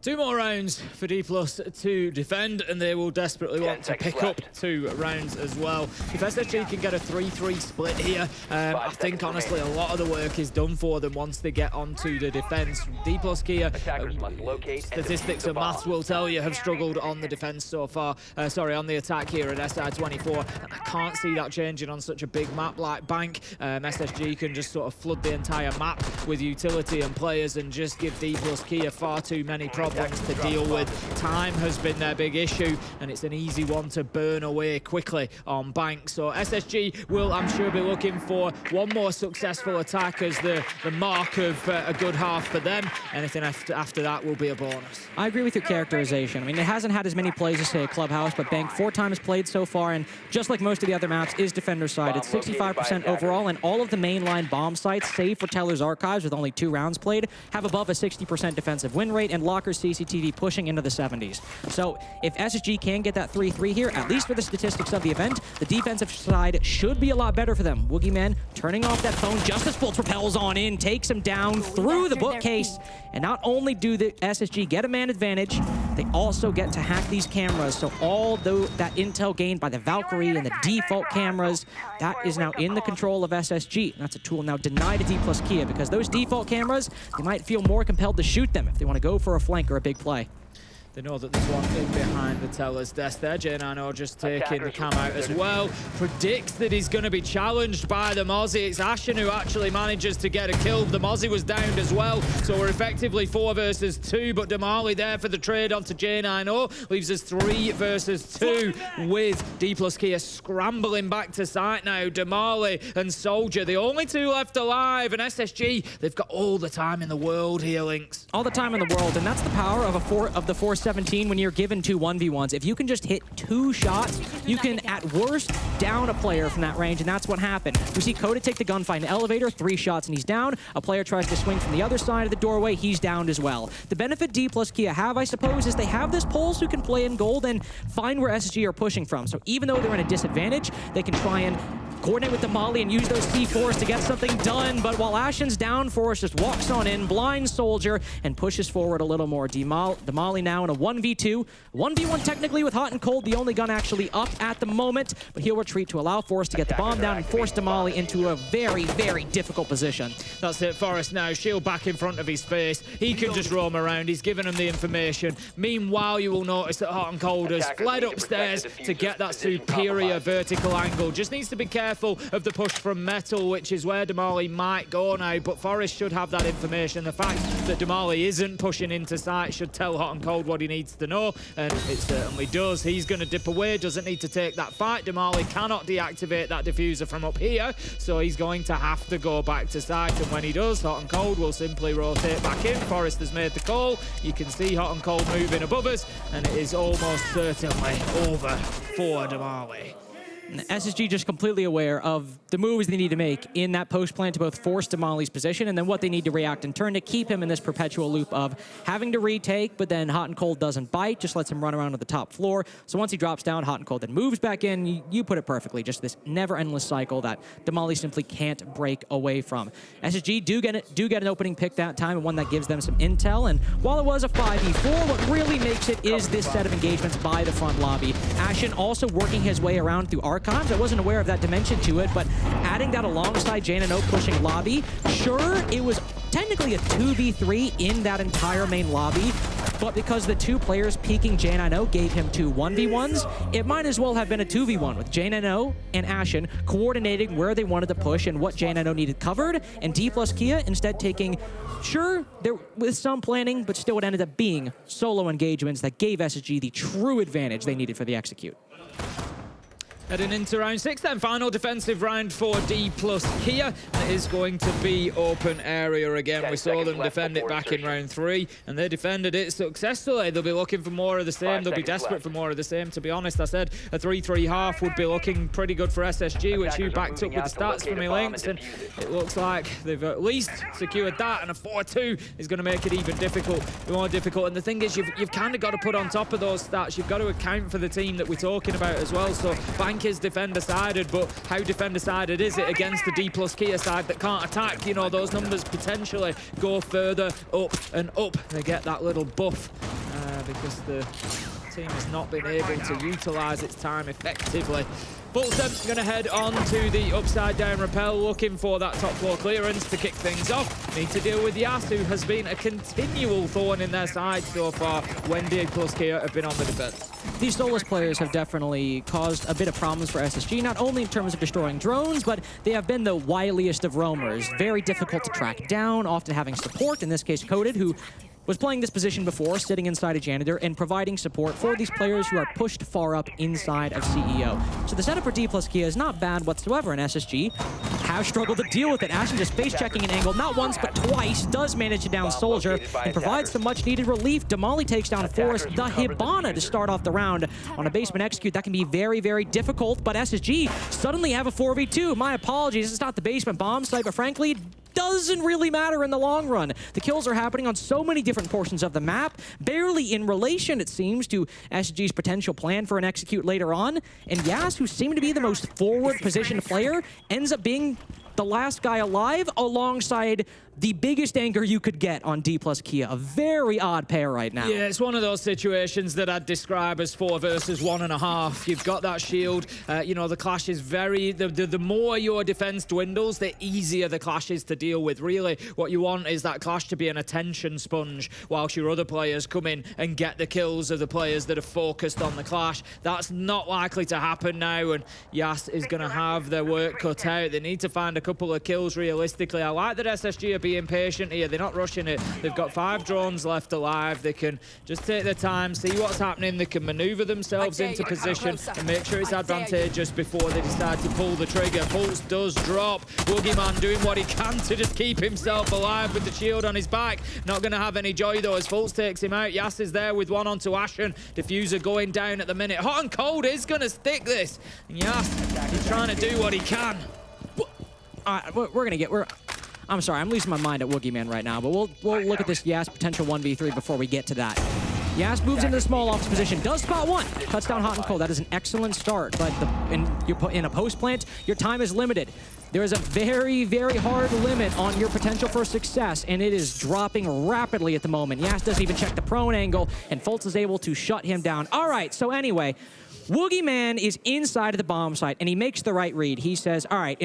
2 more rounds for Dplus to defend, and they will desperately want to pick up 2 rounds as well. If SSG can get a 3-3 split here, I think honestly a lot of the work is done for them once they get onto the defense. Dplus Kia, statistics and maths will tell you, have struggled on the defense so far. Sorry, on the attack here at SI24. I can't see that changing on such a big map like Bank. SSG can just sort of flood the entire map with utility and players and just give Dplus Kia far too many problems to deal with. Time has been their big issue, and it's an easy one to burn away quickly on Bank. So SSG will, I'm sure, be looking for one more successful attack as the mark of a good half for them. Anything after that will be a bonus. I agree with your characterization. I mean, it hasn't had as many plays as, say, a Clubhouse, but Bank 4 times played so far, and just like most of the other maps, is defender-sided. 65% overall, and all of the mainline bomb sites, save for Teller's Archives with only 2 rounds played, have above a 60% defensive win rate, and Locker's CCTV pushing into the 70s. So if SSG can get that 3-3 here, at least for the statistics of the event, the defensive side should be a lot better for them. Woogie Man turning off that phone just as Fultz propels on in, takes him down through the bookcase, and not only do the SSG get a man advantage, they also get to hack these cameras. So all that intel gained by the Valkyrie and the default cameras, that is now in the control of SSG. And that's a tool now denied to Dplus Kia, because those default cameras, they might feel more compelled to shoot them if they want to go for a flank or a big play. They know that there's one in behind the teller's desk there. J9O just taking the cam out as well. Predicts that he's going to be challenged by the Mozzie. It's Ashen who actually manages to get a kill. The Mozzie was downed as well. So we're effectively 4 versus 2, but Damali there for the trade onto J9O. Leaves us 3 versus 2 with Dplus Kia scrambling back to site now. Damali and Soldier, the only 2 left alive. And SSG, they've got all the time in the world here, Lynx. All the time in the world, and that's the power of the 417 when you're given 2 1v1s. If you can just hit 2 shots, you can at worst down a player from that range, and that's what happened. We see Coda take the gunfight in the elevator, 3 shots and he's down. A player tries to swing from the other side of the doorway, he's downed as well. The benefit Dplus Kia have, I suppose, is they have this Pulse who can play in gold and find where SSG are pushing from. So even though they're in a disadvantage, they can try and coordinate with Damali and use those C4s to get something done. But while Ashen's down, Forrest just walks on in, blinds Soldier, and pushes forward a little more. Damali now in a 1v2. 1v1 technically with Hot and Cold, the only gun actually up at the moment, but he'll retreat to allow Forrest to get the bomb down and force Damali into a very, very difficult position. That's it, Forrest now. Shield back in front of his face. He can just roam around. He's given him the information. Meanwhile, you will notice that Hot and Cold has fled upstairs to get that superior vertical angle. Just needs to be careful of the push from Metal, which is where Damali might go now, but Forrest should have that information. The fact that Damali isn't pushing into sight should tell Hot and Cold what he needs to know, and it certainly does. He's going to dip away, doesn't need to take that fight. Damali cannot deactivate that diffuser from up here, so he's going to have to go back to sight, and when he does, Hot and Cold will simply rotate back in. Forrest has made the call. You can see Hot and Cold moving above us, and it is almost certainly over for Damali. SSG just completely aware of the moves they need to make in that post plant to both force Damali's position and then what they need to react in turn to keep him in this perpetual loop of having to retake, but then Hot and Cold doesn't bite, just lets him run around to the top floor. So once he drops down, Hot and Cold then moves back in. You put it perfectly, just this never-endless cycle that Damali simply can't break away from. SSG do get an opening pick that time, and one that gives them some intel, and while it was a 5v4, what really makes it is this set of engagements by the front lobby. Ashen also working his way around through Archives. I wasn't aware of that dimension to it, but adding that alongside J9O pushing lobby, sure, it was technically a 2v3 in that entire main lobby, but because the 2 players peeking J9O gave him 2 1v1s, it might as well have been a 2v1 with J9O and Ashen coordinating where they wanted to push and what J9O needed covered, and Dplus Kia instead taking, sure, there with some planning, but still it ended up being solo engagements that gave SSG the true advantage they needed for the execute. Heading into round 6 then, final defensive round for Dplus Kia. It is going to be open area again. We saw them defend it back in round 3, and they defended it successfully. They'll be looking for more of the same. They'll be desperate for more of the same, to be honest. I said a 3-3 half would be looking pretty good for SSG, which you backed up with the stats for me, Lynx, and it looks like they've at least secured that, and a 4-2 is going to make it even more difficult. And the thing is, you've kind of got to put on top of those stats, you've got to account for the team that we're talking about as well. So Bank is defender-sided, but how defender-sided is it against the Dplus Kia side that can't attack? You know, those numbers potentially go further up and up. They get that little buff because the team has not been able to utilise its time effectively. Fulton going to head on to the upside down rappel, looking for that top floor clearance to kick things off. Need to deal with Yas, who has been a continual thorn in their side so far when Dplus Kia have been on the defense. These Solus players have definitely caused a bit of problems for SSG, not only in terms of destroying drones, but they have been the wiliest of roamers. Very difficult to track down, often having support, in this case Coded, who was playing this position before, sitting inside a janitor and providing support for these players who are pushed far up inside of CEO. So the setup for Dplus Kia is not bad whatsoever, and SSG have struggled to deal with it. Ashen just face checking an angle, not once but twice, does manage to down Soldier and provides some much needed relief. Damali takes down Forrest, the Hibana to start off the round. On a basement execute, that can be very, very difficult, but SSG suddenly have a 4v2. My apologies, it's not the basement bomb site, but frankly, doesn't really matter in the long run. The kills are happening on so many different portions of the map, barely in relation, it seems, to SSG's potential plan for an execute later on. And Yas, who seemed to be the most forward-positioned player, ends up being the last guy alive alongside the biggest anchor you could get on Dplus Kia. A very odd pair right now. Yeah, it's one of those situations that I'd describe as 4 versus 1.5. You've got that shield. You know, the clash is very... The more your defense dwindles, the easier the clash is to deal with. Really, what you want is that clash to be an attention sponge whilst your other players come in and get the kills of the players that are focused on the clash. That's not likely to happen now, and Yas is going to have their work cut out. They need to find a couple of kills realistically. I like that SSG are being patient here. They're not rushing it. They've got 5 drones left alive. They can just take their time, see what's happening. They can maneuver themselves into position and make sure it's advantageous before they decide to pull the trigger. Pulse does drop. Boogeyman doing what he can to just keep himself alive with the shield on his back. Not going to have any joy though as Fultz takes him out. Yas is there with one onto Ashen. Diffuser going down at the minute. Hot and Cold is going to stick this. And Yas, he's trying to do what he can. We're going to get... I'm sorry, I'm losing my mind at Woogieman right now, but we'll look at this Yas potential 1v3 before we get to that. Yas moves into the small office position, does spot one, cuts down Hot and Cold. That is an excellent start, but in a post plant, your time is limited. There is a very, very hard limit on your potential for success, and it is dropping rapidly at the moment. Yas doesn't even check the prone angle, and Fultz is able to shut him down. All right, so anyway, Woogieman is inside of the bomb site, and he makes the right read. He says, all right,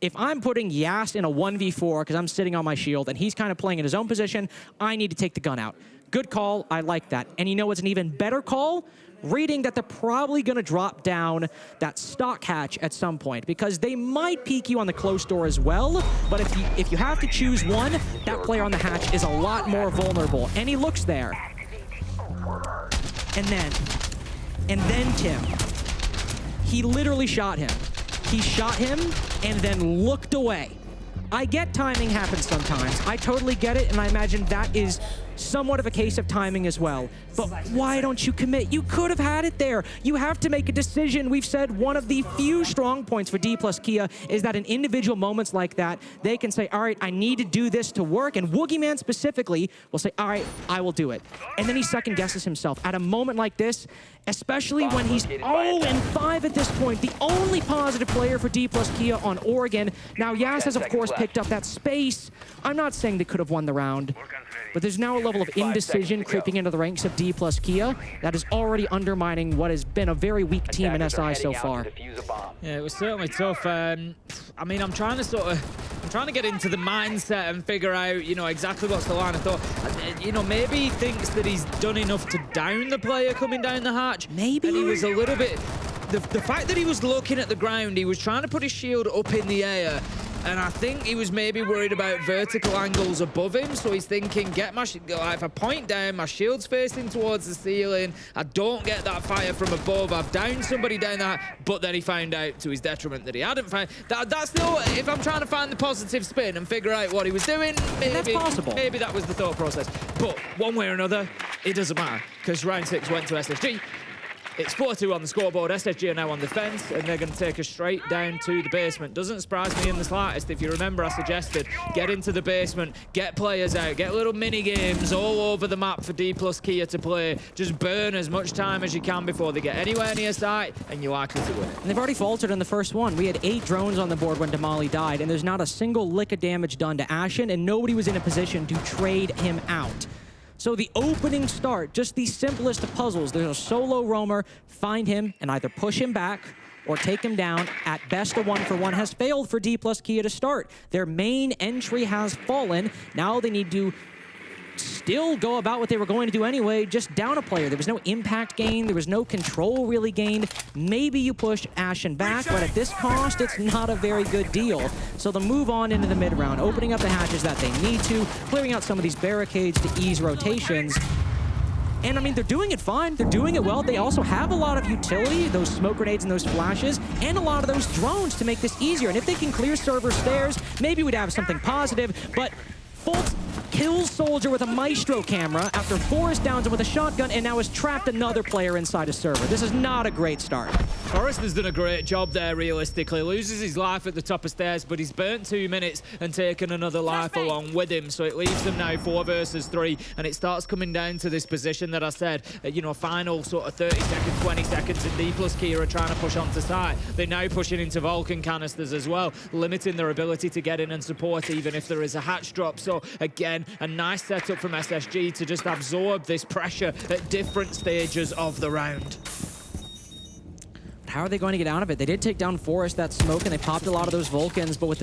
if I'm putting Yas in a 1v4 because I'm sitting on my shield and he's kind of playing in his own position, I need to take the gun out. Good call. I like that. And you know what's an even better call? Reading that they're probably going to drop down that stock hatch at some point because they might peek you on the close door as well. But if you have to choose one, that player on the hatch is a lot more vulnerable. And he looks there. And then Tim. He literally shot him. He shot him and then looked away. I get timing happens sometimes. I totally get it, and I imagine that is somewhat of a case of timing as well. But why don't you commit? You could have had it there. You have to make a decision. We've said one of the few strong points for Dplus Kia is that in individual moments like that, they can say, all right, I need to do this to work. And Woogieman specifically will say, all right, I will do it. And then he second guesses himself. At a moment like this, especially when he's 0-5 at this point, the only positive player for Dplus Kia on Oregon. Now, Yas has, of course, picked up that space. I'm not saying they could have won the round, but there's now a level of indecision creeping into the ranks of Dplus Kia that is already undermining what has been a very weak team in SI so far. Yeah, it was certainly tough. I mean, I'm trying to get into the mindset and figure out, you know, exactly what's the line of thought. You know, maybe he thinks that he's done enough to down the player coming down the hatch. Maybe. And he was a little bit... The fact that he was looking at the ground, he was trying to put his shield up in the air, and I think he was maybe worried about vertical angles above him, so he's thinking, get my if I point down, my shield's facing towards the ceiling, I don't get that fire from above, I've downed somebody down that, but then he found out to his detriment that he hadn't found. That's still, if I'm trying to find the positive spin and figure out what he was doing, maybe that's possible. Maybe that was the thought process. But one way or another, it doesn't matter, because round 6 went to SSG. It's 4-2 on the scoreboard. SSG are now on defense, and they're going to take us straight down to the basement. Doesn't surprise me in the slightest. If you remember, I suggested get into the basement, get players out, get little mini games all over the map for Dplus Kia to play. Just burn as much time as you can before they get anywhere near sight, and you're likely to win. And they've already faltered in the first one. We had 8 drones on the board when Damali died, and there's not a single lick of damage done to Ashen, and nobody was in a position to trade him out. So the opening start, just the simplest of puzzles. There's a solo roamer, find him and either push him back or take him down. At best, a 1-for-1 has failed for Dplus Kia to start. Their main entry has fallen. Now they need to still go about what they were going to do anyway, just down a player. There was no impact gain. There was no control really gained. Maybe you push Ashen back, but at this cost, it's not a very good deal. So they'll move on into the mid-round, opening up the hatches that they need to, clearing out some of these barricades to ease rotations. And, I mean, they're doing it fine. They're doing it well. They also have a lot of utility, those smoke grenades and those flashes, and a lot of those drones to make this easier. And if they can clear server stairs, maybe we'd have something positive, but Fultz kills Soldier with a Maestro camera after Forrest downs him with a shotgun and now has trapped another player inside a server. This is not a great start. Forrest has done a great job there, realistically. Loses his life at the top of stairs, but he's burnt 2 minutes and taken another life along with him. So it leaves them now 4 versus 3, and it starts coming down to this position that I said, you know, final sort of 30 seconds, 20 seconds, and Dplus Kia are trying to push onto site. They're now pushing into Vulcan canisters as well, limiting their ability to get in and support even if there is a hatch drop. So again, a nice setup from SSG to just absorb this pressure at different stages of the round. How are they going to get out of it? They did take down Forrest, that smoke, and they popped a lot of those Vulcans, but with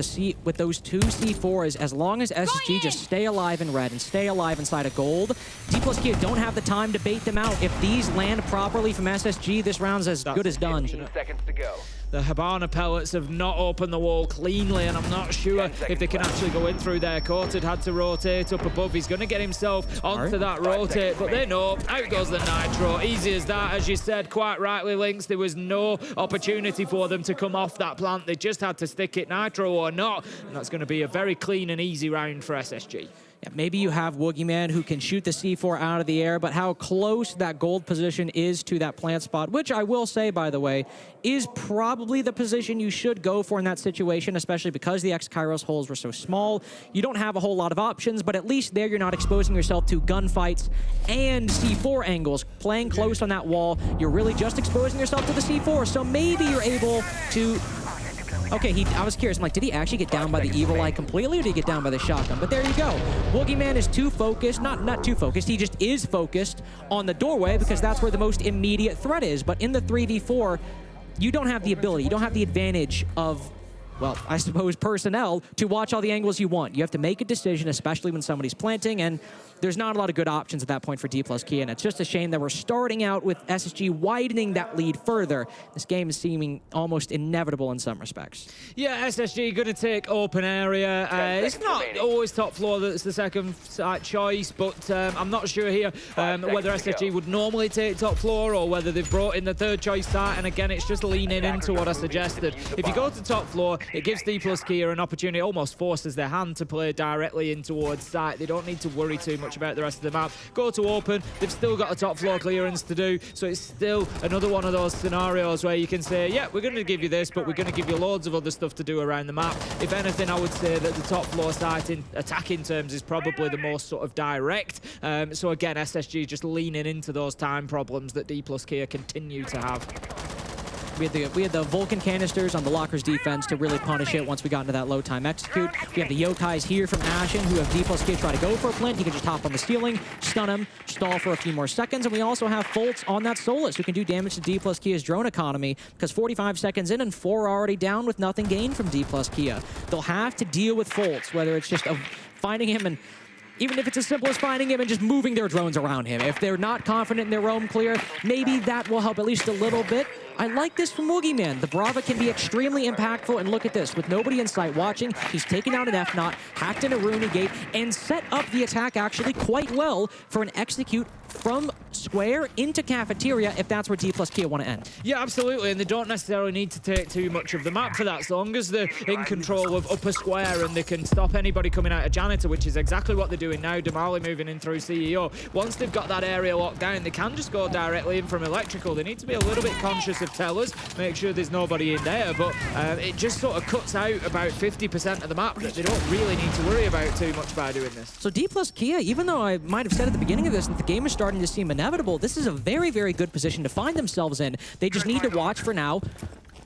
those 2 C4s, as long as SSG just stay alive in red and stay alive inside of gold, Dplus Kia don't have the time to bait them out. If these land properly from SSG, this round's as good as done. 15 seconds to go. The Habana pellets have not opened the wall cleanly, and I'm not sure if they can actually go in through there. Corted had to rotate up above. He's going to get himself onto that rotate, but they know. Out goes the Nitro. Easy as that. As you said, quite rightly, Lynx, there was no opportunity for them to come off that plant. They just had to stick it, Nitro or not, and that's going to be a very clean and easy round for SSG. Yeah, maybe you have Woogieman who can shoot the C4 out of the air, but how close that gold position is to that plant spot, which I will say, by the way, is probably the position you should go for in that situation, especially because the X-Kairos holes were so small. You don't have a whole lot of options, but at least there you're not exposing yourself to gunfights and C4 angles. Playing close on that wall, you're really just exposing yourself to the C4, so maybe you're able to... Okay, I was curious. I'm like, did he actually get down by the Evil Eye completely, or did he get down by the shotgun? But there you go. Woogieman is too focused. Not too focused. He just is focused on the doorway because that's where the most immediate threat is. But in the 3v4, you don't have the ability. You don't have the advantage of, well, I suppose personnel to watch all the angles you want. You have to make a decision, especially when somebody's planting, and there's not a lot of good options at that point for Dplus Kia, and it's just a shame that we're starting out with SSG widening that lead further. This game is seeming almost inevitable in some respects. Yeah, SSG going to take open area. It's not always top floor that's the second site choice, but I'm not sure here whether SSG would normally take top floor or whether they've brought in the third choice site, and again, it's just leaning into what I suggested. If you go to top floor, it gives Dplus Kia an opportunity, almost forces their hand to play directly in towards site. They don't need to worry too much about the rest of the map. Go to open, they've still got a top floor clearance to do, so it's still another one of those scenarios where you can say, yeah, we're going to give you this, but we're going to give you loads of other stuff to do around the map. If anything, I would say that the top floor site in attacking terms is probably the most sort of direct. So again, SSG just leaning into those time problems that Dplus Kia continue to have. We had the Vulcan canisters on the Locker's defense to really punish it once we got into that low time execute. We have the Yokais here from Ashen who have Dplus Kia try to go for a plant. He can just hop on the ceiling, stun him, stall for a few more seconds. And we also have Fultz on that Solus who can do damage to Dplus Kia's drone economy because 45 seconds in and 4 are already down with nothing gained from Dplus Kia. They'll have to deal with Fultz, whether it's just finding him and even if it's as simple as finding him and just moving their drones around him. If they're not confident in their roam clear, maybe that will help at least a little bit. I like this from Woogieman. The Brava can be extremely impactful, and look at this. With nobody in sight watching, he's taken out an F-Naught, hacked in a Rooney Gate, and set up the attack actually quite well for an execute from Square into Cafeteria if that's where Dplus Kia want to end. Yeah, absolutely, and they don't necessarily need to take too much of the map for that, so long as they're in control of upper square and they can stop anybody coming out of Janitor, which is exactly what they're doing now. Damali moving in through CEO. Once they've got that area locked down, they can just go directly in from Electrical. They need to be a little bit conscious of tellers, make sure there's nobody in there, but it just sort of cuts out about 50% of the map that they don't really need to worry about too much by doing this. So Dplus Kia, even though I might have said at the beginning of this that the game is starting to seem inevitable, this is a very, very good position to find themselves in. They just need to watch for now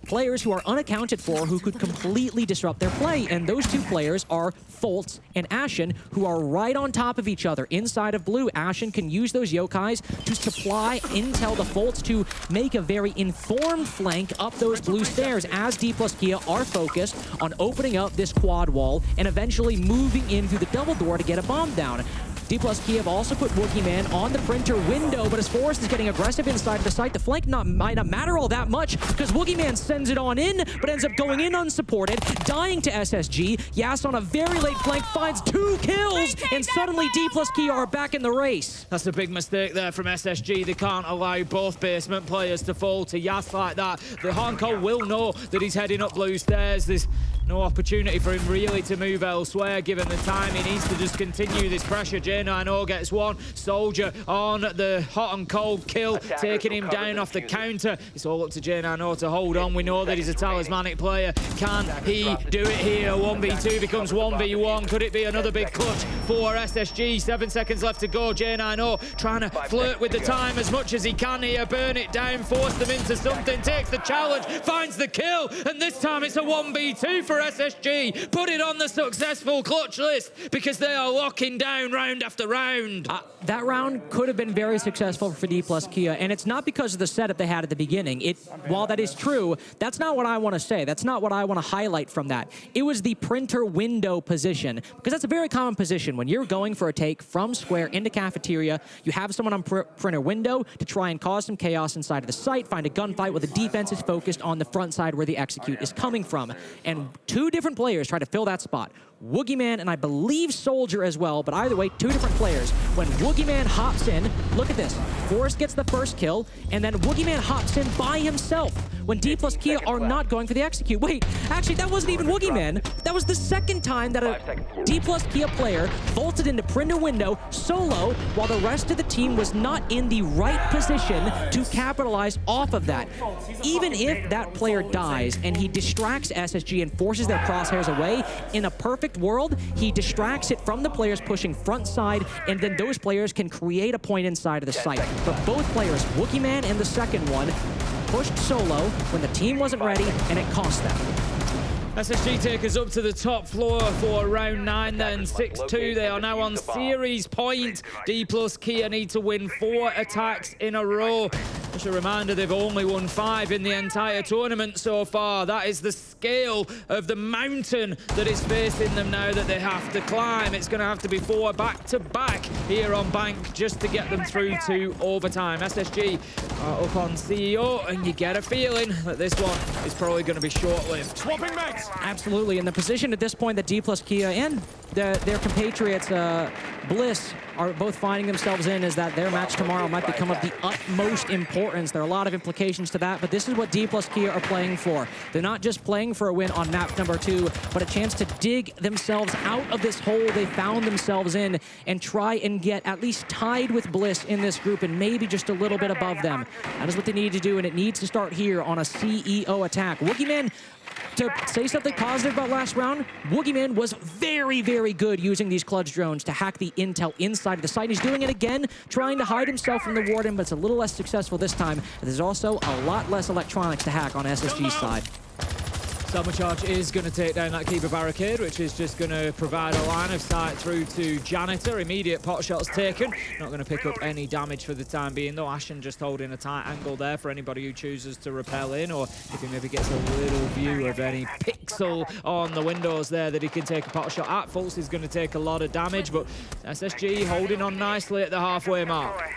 players who are unaccounted for who could completely disrupt their play, and those two players are Foltz and Ashen, who are right on top of each other inside of blue. Ashen can use those yokais to supply intel to Foltz to make a very informed flank up those blue stairs as Dplus Kia are focused on opening up this quad wall and eventually moving in through the double door to get a bomb down. Dplus Kia have also put Woogieman on the printer window, but as Forrest is getting aggressive inside of the site, the flank might not matter all that much because Woogieman sends it on in, but ends up going in unsupported, dying to SSG. Yas on a very late flank finds 2 kills, and suddenly Dplus Kia are back in the race. That's a big mistake there from SSG. They can't allow both basement players to fall to Yas like that. The Honko will know that he's heading up blue stairs. There's no opportunity for him really to move elsewhere given the time. He needs to just continue this pressure. J90 gets one. Soldier on the hot and cold kill, taking him down off the counter. It's all up to J90 to hold on. We know that he's a talismanic player. Can he do it here? 1v2 becomes 1v1. Could it be another big clutch for SSG? 7 seconds left to go. J90 trying to flirt with the time as much as he can here. Burn it down, force them into something, takes the challenge, finds the kill, and this time it's a 1v2 for SSG. Put it on the successful clutch list because they are locking down round after round. That round could have been very successful for Dplus Kia, and it's not because of the setup they had at the beginning. While that is true, that's not what I want to say. That's not what I want to highlight from that. It was the printer window position, because that's a very common position. When you're going for a take from square into cafeteria, you have someone on printer window to try and cause some chaos inside of the site, find a gunfight where the defense is focused on the front side where the execute is coming from. And 2 different players try to fill that spot. Woogieman and I believe Soldier as well, but either way, 2 different players. When Woogieman hops in, look at this. Forrest gets the first kill, and then Woogieman hops in by himself when Dplus Kia are not going for the execute. Wait, actually, that wasn't even Woogieman. That was the second time that a Dplus Kia player vaulted into printer window solo while the rest of the team was not in the right position to capitalize off of that. Even if that player dies and he distracts SSG and forces their crosshairs away, in a perfect world, he distracts it from the players pushing front side, and then those players can create a point inside of the site. But both players, Woogieman and the second one, pushed solo when the team wasn't ready, and it cost them. SSG take us up to the top floor for round 9 then, 6-2. They are now on series point. Dplus Kia need to win 4 attacks in a row. Just a reminder, they've only won 5 in the entire tournament so far. That is the scale of the mountain that is facing them now that they have to climb. It's going to have to be 4 back-to-back here on Bank just to get them through to overtime. SSG are up on CEO, and you get a feeling that this one is probably going to be short-lived. Swapping mags! Absolutely, and the position at this point that Dplus Kia and their compatriots Bliss are both finding themselves in is that their match tomorrow might become of the utmost importance. There are a lot of implications to that, but this is what Dplus Kia are playing for. They're not just playing for a win on map number 2, but a chance to dig themselves out of this hole they found themselves in and try and get at least tied with Bliss in this group and maybe just a little bit above them. That is what they need to do, and it needs to start here on a CEO attack. Woogieman, to say something positive about last round, Woogieman was very, very good using these clutch drones to hack the intel inside of the site. He's doing it again, trying to hide himself from the warden, but it's a little less successful this time. There's also a lot less electronics to hack on SSG's side. Sabotage is going to take down that keeper barricade, which is just going to provide a line of sight through to Janitor. Immediate pot shots taken. Not going to pick up any damage for the time being, though. Ashen just holding a tight angle there for anybody who chooses to rappel in, or if he maybe gets a little view of any pixel on the windows there that he can take a pot shot at. Fultz is going to take a lot of damage, but SSG holding on nicely at the halfway mark.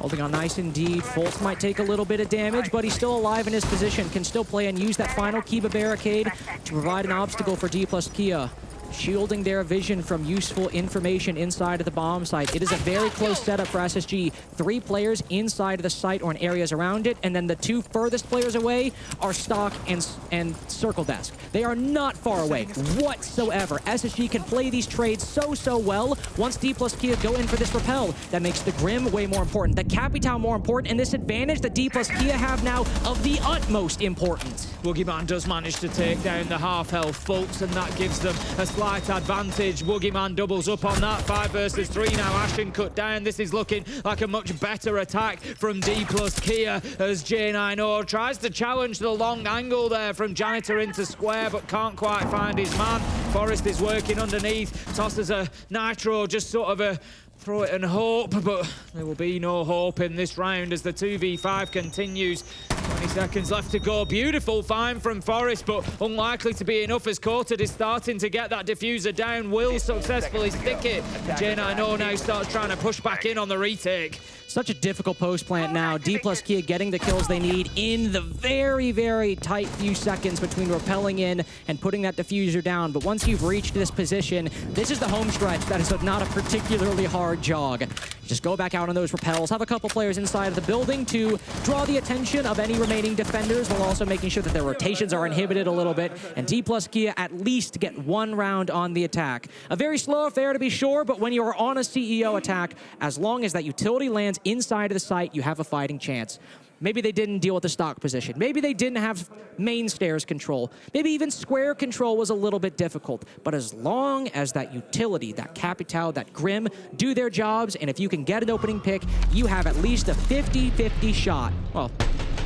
Holding on nice indeed. Fultz might take a little bit of damage, but he's still alive in his position. Can still play and use that final Kiva barricade to provide an obstacle for Dplus Kia. Shielding their vision from useful information inside of the bomb site. It is a very close setup for SSG. 3 players inside of the site or in areas around it, and then the 2 furthest players away are Stock and Circle Desk. They are not far away whatsoever. SSG can play these trades so well. Once Dplus Kia go in for this repel, that makes the Grim way more important, the Capital more important, and this advantage that Dplus Kia have now of the utmost importance. Woogieman does manage to take down the half-health Fultz, and that gives them a slight advantage. Woogieman doubles up on that. 5 versus 3 now. Ashen cut down. This is looking like a much better attack from Dplus Kia as J9O tries to challenge the long angle there from Janitor into square, but can't quite find his man. Forest is working underneath. Tosses a Nitro, just sort of a throw it and hope, but there will be no hope in this round as the 2v5 continues. 20 seconds left to go. Beautiful find from Forest, but unlikely to be enough as Corted is starting to get that diffuser down. Will successfully stick it. J9O now starts trying to push back in on the retake. Such a difficult post plant now. Dplus Kia getting the kills they need in the very tight few seconds between repelling in and putting that diffuser down. But once you've reached this position, this is the home stretch. That is not a particularly hard jog. Just go back out on those repels, have a couple players inside of the building to draw the attention of any remaining defenders, while also making sure that their rotations are inhibited a little bit, and Dplus Kia at least get 1 round on the attack. A very slow affair to be sure, but when you're on a CEO attack, as long as that utility lands inside of the site, you have a fighting chance. Maybe they didn't deal with the stock position. Maybe they didn't have main stairs control. Maybe even square control was a little bit difficult. But as long as that utility, that Capital, that Grim do their jobs, and if you can get an opening pick, you have at least a 50-50 shot. Well,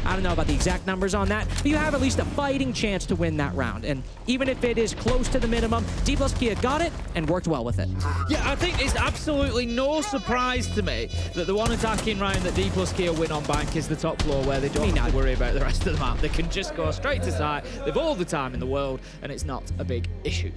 I don't know about the exact numbers on that, but you have at least a fighting chance to win that round. And even if it is close to the minimum, Dplus Kia got it and worked well with it. Yeah, I think it's absolutely no surprise to me that the one attacking round that Dplus Kia win on bank is the top floor, where they don't have to worry about the rest of the map. They can just go straight to site. They've all the time in the world, and it's not a big issue.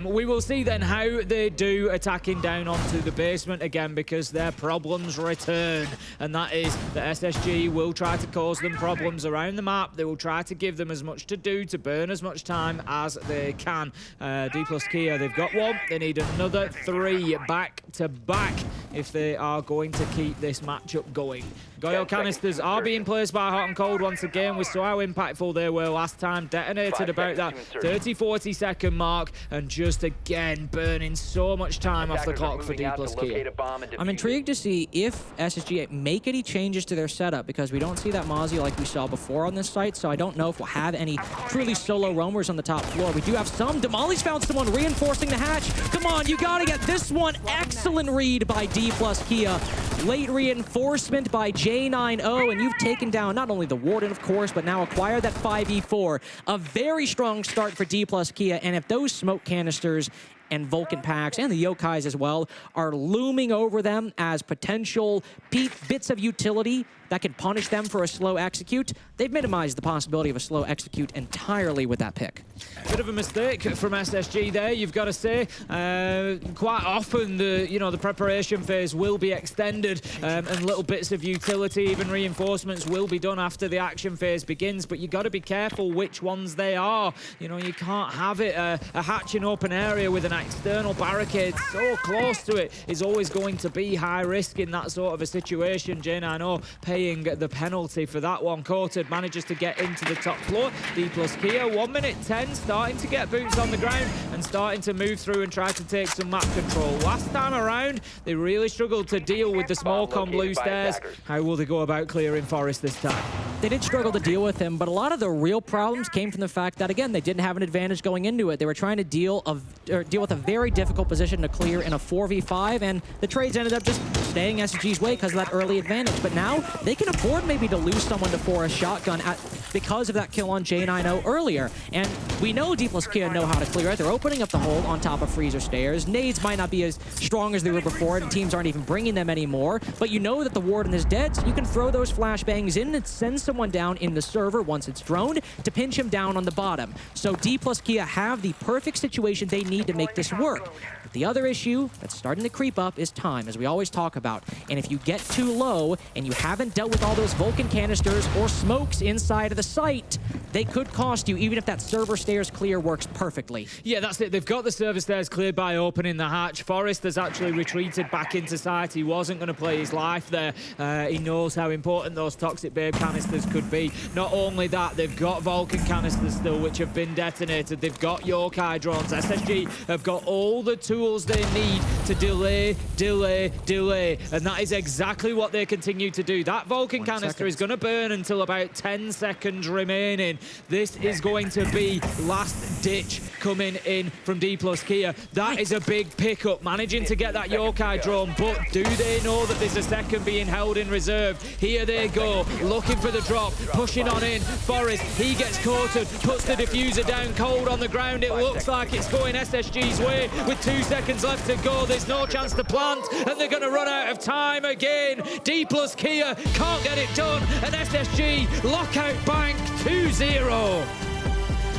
We will see then how they do attacking down onto the basement again, because their problems return, and that is that SSG will try to cause them problems around the map. They will try to give them as much to do to burn as much time as they can. Dplus Kia, they've got 1. They need another 3 back to back if they are going to keep this matchup going. Goyle canisters are being placed by Hot and Cold once again. We saw how impactful they were last time. Detonated about that 30-40 second mark, and just again burning so much time off the clock for Dplus Kia. I'm intrigued to see if SSG make any changes to their setup, because we don't see that Mozzie like we saw before on this site, so I don't know if we'll have any truly solo roamers on the top floor. We do have some. Damali's found someone reinforcing the hatch. Come on, you gotta get this one. Excellent read by Dplus Kia. Late reinforcement by J9O, and you've taken down not only the Warden, of course, but now acquired that 5v4. A very strong start for Dplus Kia, and if those smoke canisters and Vulcan packs and the Yokais as well are looming over them as potential bits of utility that can punish them for a slow execute, they've minimized the possibility of a slow execute entirely with that pick. Bit of a mistake from SSG there, you've got to say. Quite often the preparation phase will be extended, and little bits of utility, even reinforcements, will be done after the action phase begins, but you got to be careful which ones they are. You know, you can't have it a hatch in open area with an external barricade so close to it is always going to be high risk in that sort of a situation. J9O paying the penalty for that one. Courted manages to get into the top floor. Dplus Kia, 1 minute 10, starting to get boots on the ground and starting to move through and try to take some map control. Last time around, they really struggled to deal with the smoke on blue stairs. How will they go about clearing Forest this time? They did struggle to deal with him, but a lot of the real problems came from the fact that, again, they didn't have an advantage going into it. They were trying to deal with a very difficult position to clear in a 4v5, and the trades ended up just staying SSG's way because of that early advantage. But now they can afford maybe to lose someone to Forest shotgun because of that kill on J9O earlier. And we know Dplus Kia know how to clear it. They're opening up the hole on top of freezer stairs. Nades might not be as strong as they were before, and teams aren't even bringing them anymore. But you know that the Warden is dead, so you can throw those flashbangs in and send someone down in the server once it's droned to pinch him down on the bottom. So Dplus Kia have the perfect situation they need to make this work. The other issue that's starting to creep up is time, as we always talk about. And if you get too low and you haven't dealt with all those Vulcan canisters or smokes inside of the site, they could cost you, even if that server stairs clear works perfectly. Yeah, that's it. They've got the server stairs cleared by opening the hatch. Forrest has actually retreated back into site. He wasn't going to play his life there. He knows how important those Toxic Babe canisters could be. Not only that, they've got Vulcan canisters still, which have been detonated. They've got Yokai drones. SSG have got all the tools they need to delay. And that is exactly what they continue to do. That Vulcan canister is going to burn until about 10 seconds remaining. This is going to be last ditch coming in from Dplus Kia. That is a big pickup, managing to get that Yokai drone, but do they know that there's a second being held in reserve? Here they go, looking for the drop, pushing on in. Forrest, he gets coated, puts the diffuser down cold on the ground. It looks like it's going SSG's way with 2 seconds left to go. There's no chance to plant, and they're going to run out of time again. Dplus Kia can't get it done, and SSG lockout bank 2-0.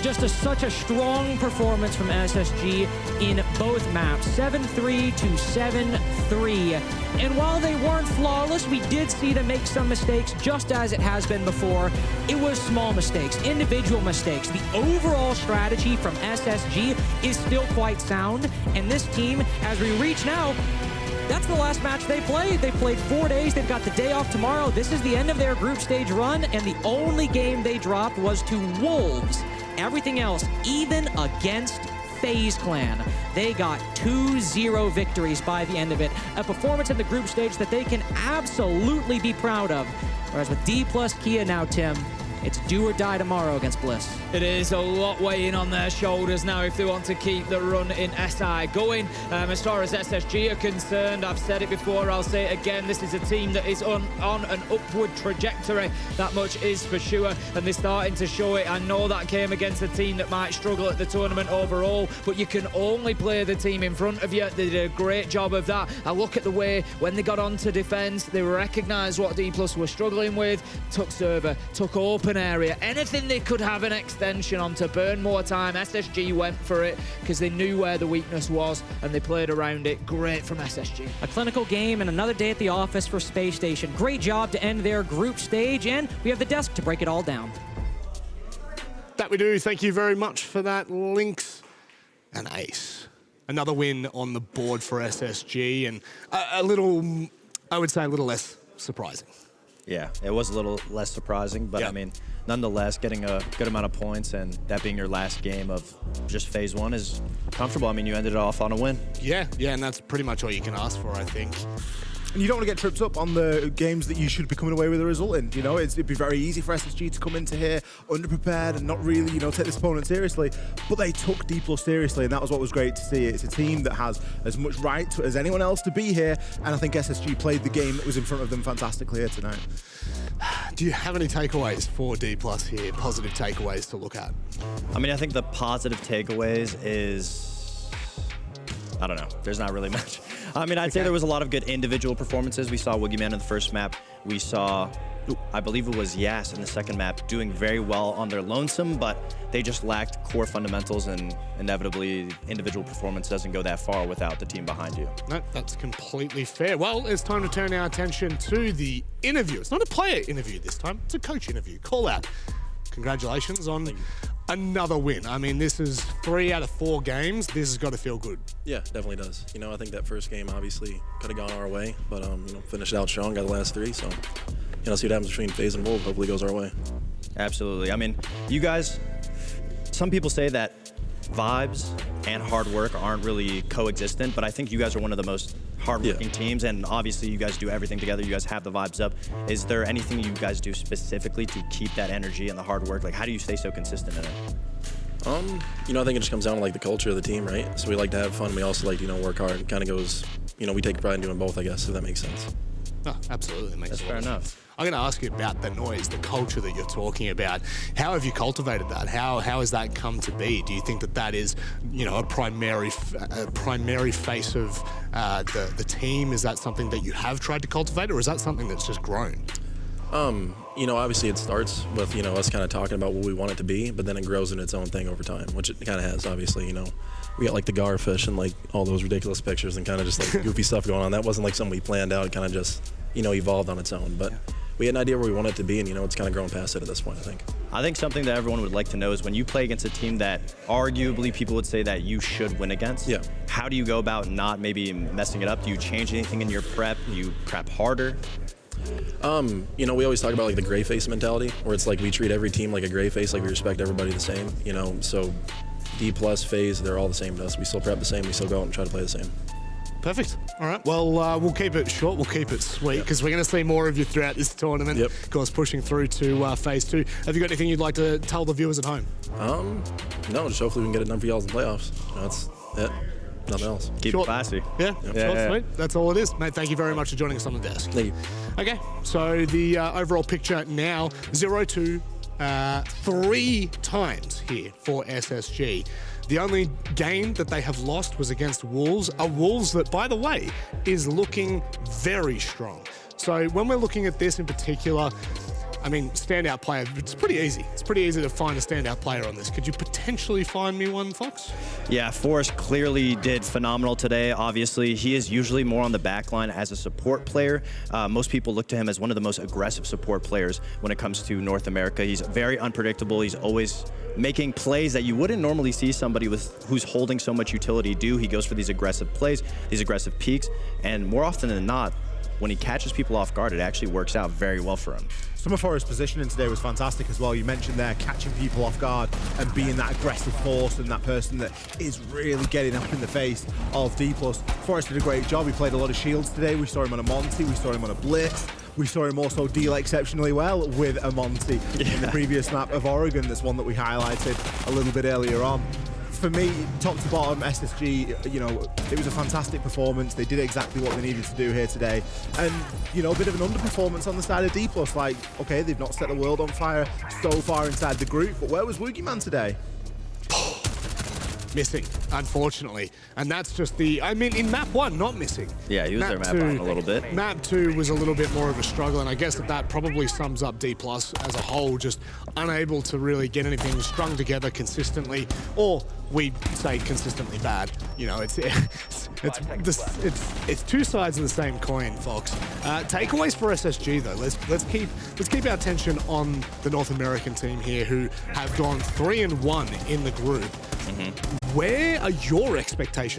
Just such a strong performance from SSG in both maps, 7-3 to 7-3. And while they weren't flawless, we did see them make some mistakes, just as it has been before. It was small mistakes, individual mistakes. The overall strategy from SSG is still quite sound, and this team, as we reach now, that's the last match they played. They played 4 days. They've got the day off tomorrow. This is the end of their group stage run, and the only game they dropped was to Wolves. Everything else, even against FaZe Clan, they got 2-0 victories by the end of it. A performance in the group stage that they can absolutely be proud of. Whereas with Dplus Kia now, Tim, it's do or die tomorrow against Bliss. It is a lot weighing on their shoulders now if they want to keep the run in SI going. As far as SSG are concerned, I've said it before, I'll say it again, this is a team that is on an upward trajectory. That much is for sure, and they're starting to show it. I know that came against a team that might struggle at the tournament overall, but you can only play the team in front of you. They did a great job of that. I look at the way when they got onto defense, they recognized what Dplus were struggling with, took server, took open area, anything they could have an extension on to burn more time. SSG went for it because they knew where the weakness was and they played around it. Great from SSG. A clinical game and another day at the office for Spacestation. Great job to end their group stage, and we have the desk to break it all down. That we do. Thank you very much for that, Lynx and Ace. Another win on the board for SSG, and a little, I would say, a little less surprising. Yeah, it was a little less surprising, but I mean, nonetheless, getting a good amount of points and that being your last game of just phase one is comfortable. I mean, you ended it off on a win. Yeah, and that's pretty much all you can ask for, I think. And you don't want to get tripped up on the games that you should be coming away with a result in. You know, it'd be very easy for SSG to come into here underprepared and not really, you know, take this opponent seriously. But they took Dplus seriously, and that was what was great to see. It's a team that has as much right as anyone else to be here, and I think SSG played the game that was in front of them fantastically here tonight. Do you have any takeaways for Dplus here, positive takeaways to look at? I mean, I think the positive takeaways is, I don't know, there's not really much. I mean, I'd say there was a lot of good individual performances. We saw Woogieman in the first map. We saw, I believe it was Yas in the second map, doing very well on their lonesome, but they just lacked core fundamentals, and inevitably individual performance doesn't go that far without the team behind you. No, that's completely fair. Well, it's time to turn our attention to the interview. It's not a player interview this time, it's a coach interview. Call out. Congratulations on another win. I mean, this is 3 out of 4 games. This has got to feel good. Yeah, definitely does. You know, I think that first game obviously could have gone our way, but you know, finished out strong, got the last 3. So, you know, see what happens between FaZe and Wolf. Hopefully, goes our way. Absolutely. I mean, you guys. Some people say that vibes and hard work aren't really coexistent, but I think you guys are one of the most hardworking teams, and obviously you guys do everything together. You guys have the vibes up. Is there anything you guys do specifically to keep that energy and the hard work? Like, how do you stay so consistent in it? You know, I think it just comes down to like the culture of the team, right? So we like to have fun. We also like, you know, work hard. It kind of goes, you know, we take pride in doing both, I guess, if that makes sense. Oh, absolutely. That's fair enough. I'm going to ask you about the noise, the culture that you're talking about. How have you cultivated that? How has that come to be? Do you think that that is, you know, a primary face of the team? Is that something that you have tried to cultivate, or is that something that's just grown? You know, obviously it starts with, you know, us kind of talking about what we want it to be, but then it grows in its own thing over time, which it kind of has, obviously, you know. We got like the garfish and like all those ridiculous pictures and kind of just like goofy stuff going on. That wasn't like something we planned out. It kind of just, you know, evolved on its own. But we had an idea where we wanted it to be, and, you know, it's kind of grown past it at this point, I think. I think something that everyone would like to know is when you play against a team that arguably people would say that you should win against, Yeah. how do you go about not maybe messing it up? Do you change anything in your prep? Do you prep harder? You know, we always talk about like the gray face mentality, where it's like we treat every team like a gray face, like we respect everybody the same, you know. So D+, FaZe, they're all the same to us. We still prep the same, we still go out and try to play the same. Perfect. All right. Well, we'll keep it short. We'll keep it sweet because we're going to see more of you throughout this tournament. Yep. Of course, pushing through to Phase 2. Have you got anything you'd like to tell the viewers at home? No, just hopefully we can get it done for y'all in the playoffs. You know, that's it. Nothing else. Keep Short. it classy. Yeah, Yeah. short, sweet. That's all it is. Mate, thank you very much for joining us on the desk. Thank you. Okay, so the overall picture now, 0-2, 3 times here for SSG. The only game that they have lost was against Wolves, a Wolves that, by the way, is looking very strong. So when we're looking at this in particular, I mean, standout player, it's pretty easy. It's pretty easy to find a standout player on this. Could you potentially find me one, Fox? Yeah, Forrest clearly did phenomenal today. Obviously, he is usually more on the back line as a support player. Most people look to him as one of the most aggressive support players when it comes to North America. He's very unpredictable. He's always making plays that you wouldn't normally see somebody who's holding so much utility do. He goes for these aggressive plays, these aggressive peaks, and more often than not, when he catches people off guard, it actually works out very well for him. Some of Forrest's positioning today was fantastic as well. You mentioned there catching people off guard and being that aggressive force and that person that is really getting up in the face of Dplus. Forrest did a great job. He played a lot of shields today. We saw him on a Monty. We saw him on a Blitz. We saw him also deal exceptionally well with a Monty in the previous map of Oregon. That's one that we highlighted a little bit earlier on. For me, top to bottom, SSG, you know, it was a fantastic performance. They did exactly what they needed to do here today. And, you know, a bit of an underperformance on the side of Dplus. Like, okay, they've not set the world on fire so far inside the group, but where was Woogieman today? Missing, unfortunately. And that's just I mean, in map 1, not missing. Yeah, he was there map 1 a little bit. Map 2 was a little bit more of a struggle, and I guess that probably sums up D+ as a whole, just unable to really get anything strung together consistently, or we say consistently bad. You know, it's two sides of the same coin, Fox. Takeaways for SSG though. Let's keep our attention on the North American team here, who have gone 3-1 in the group. Where are your expectations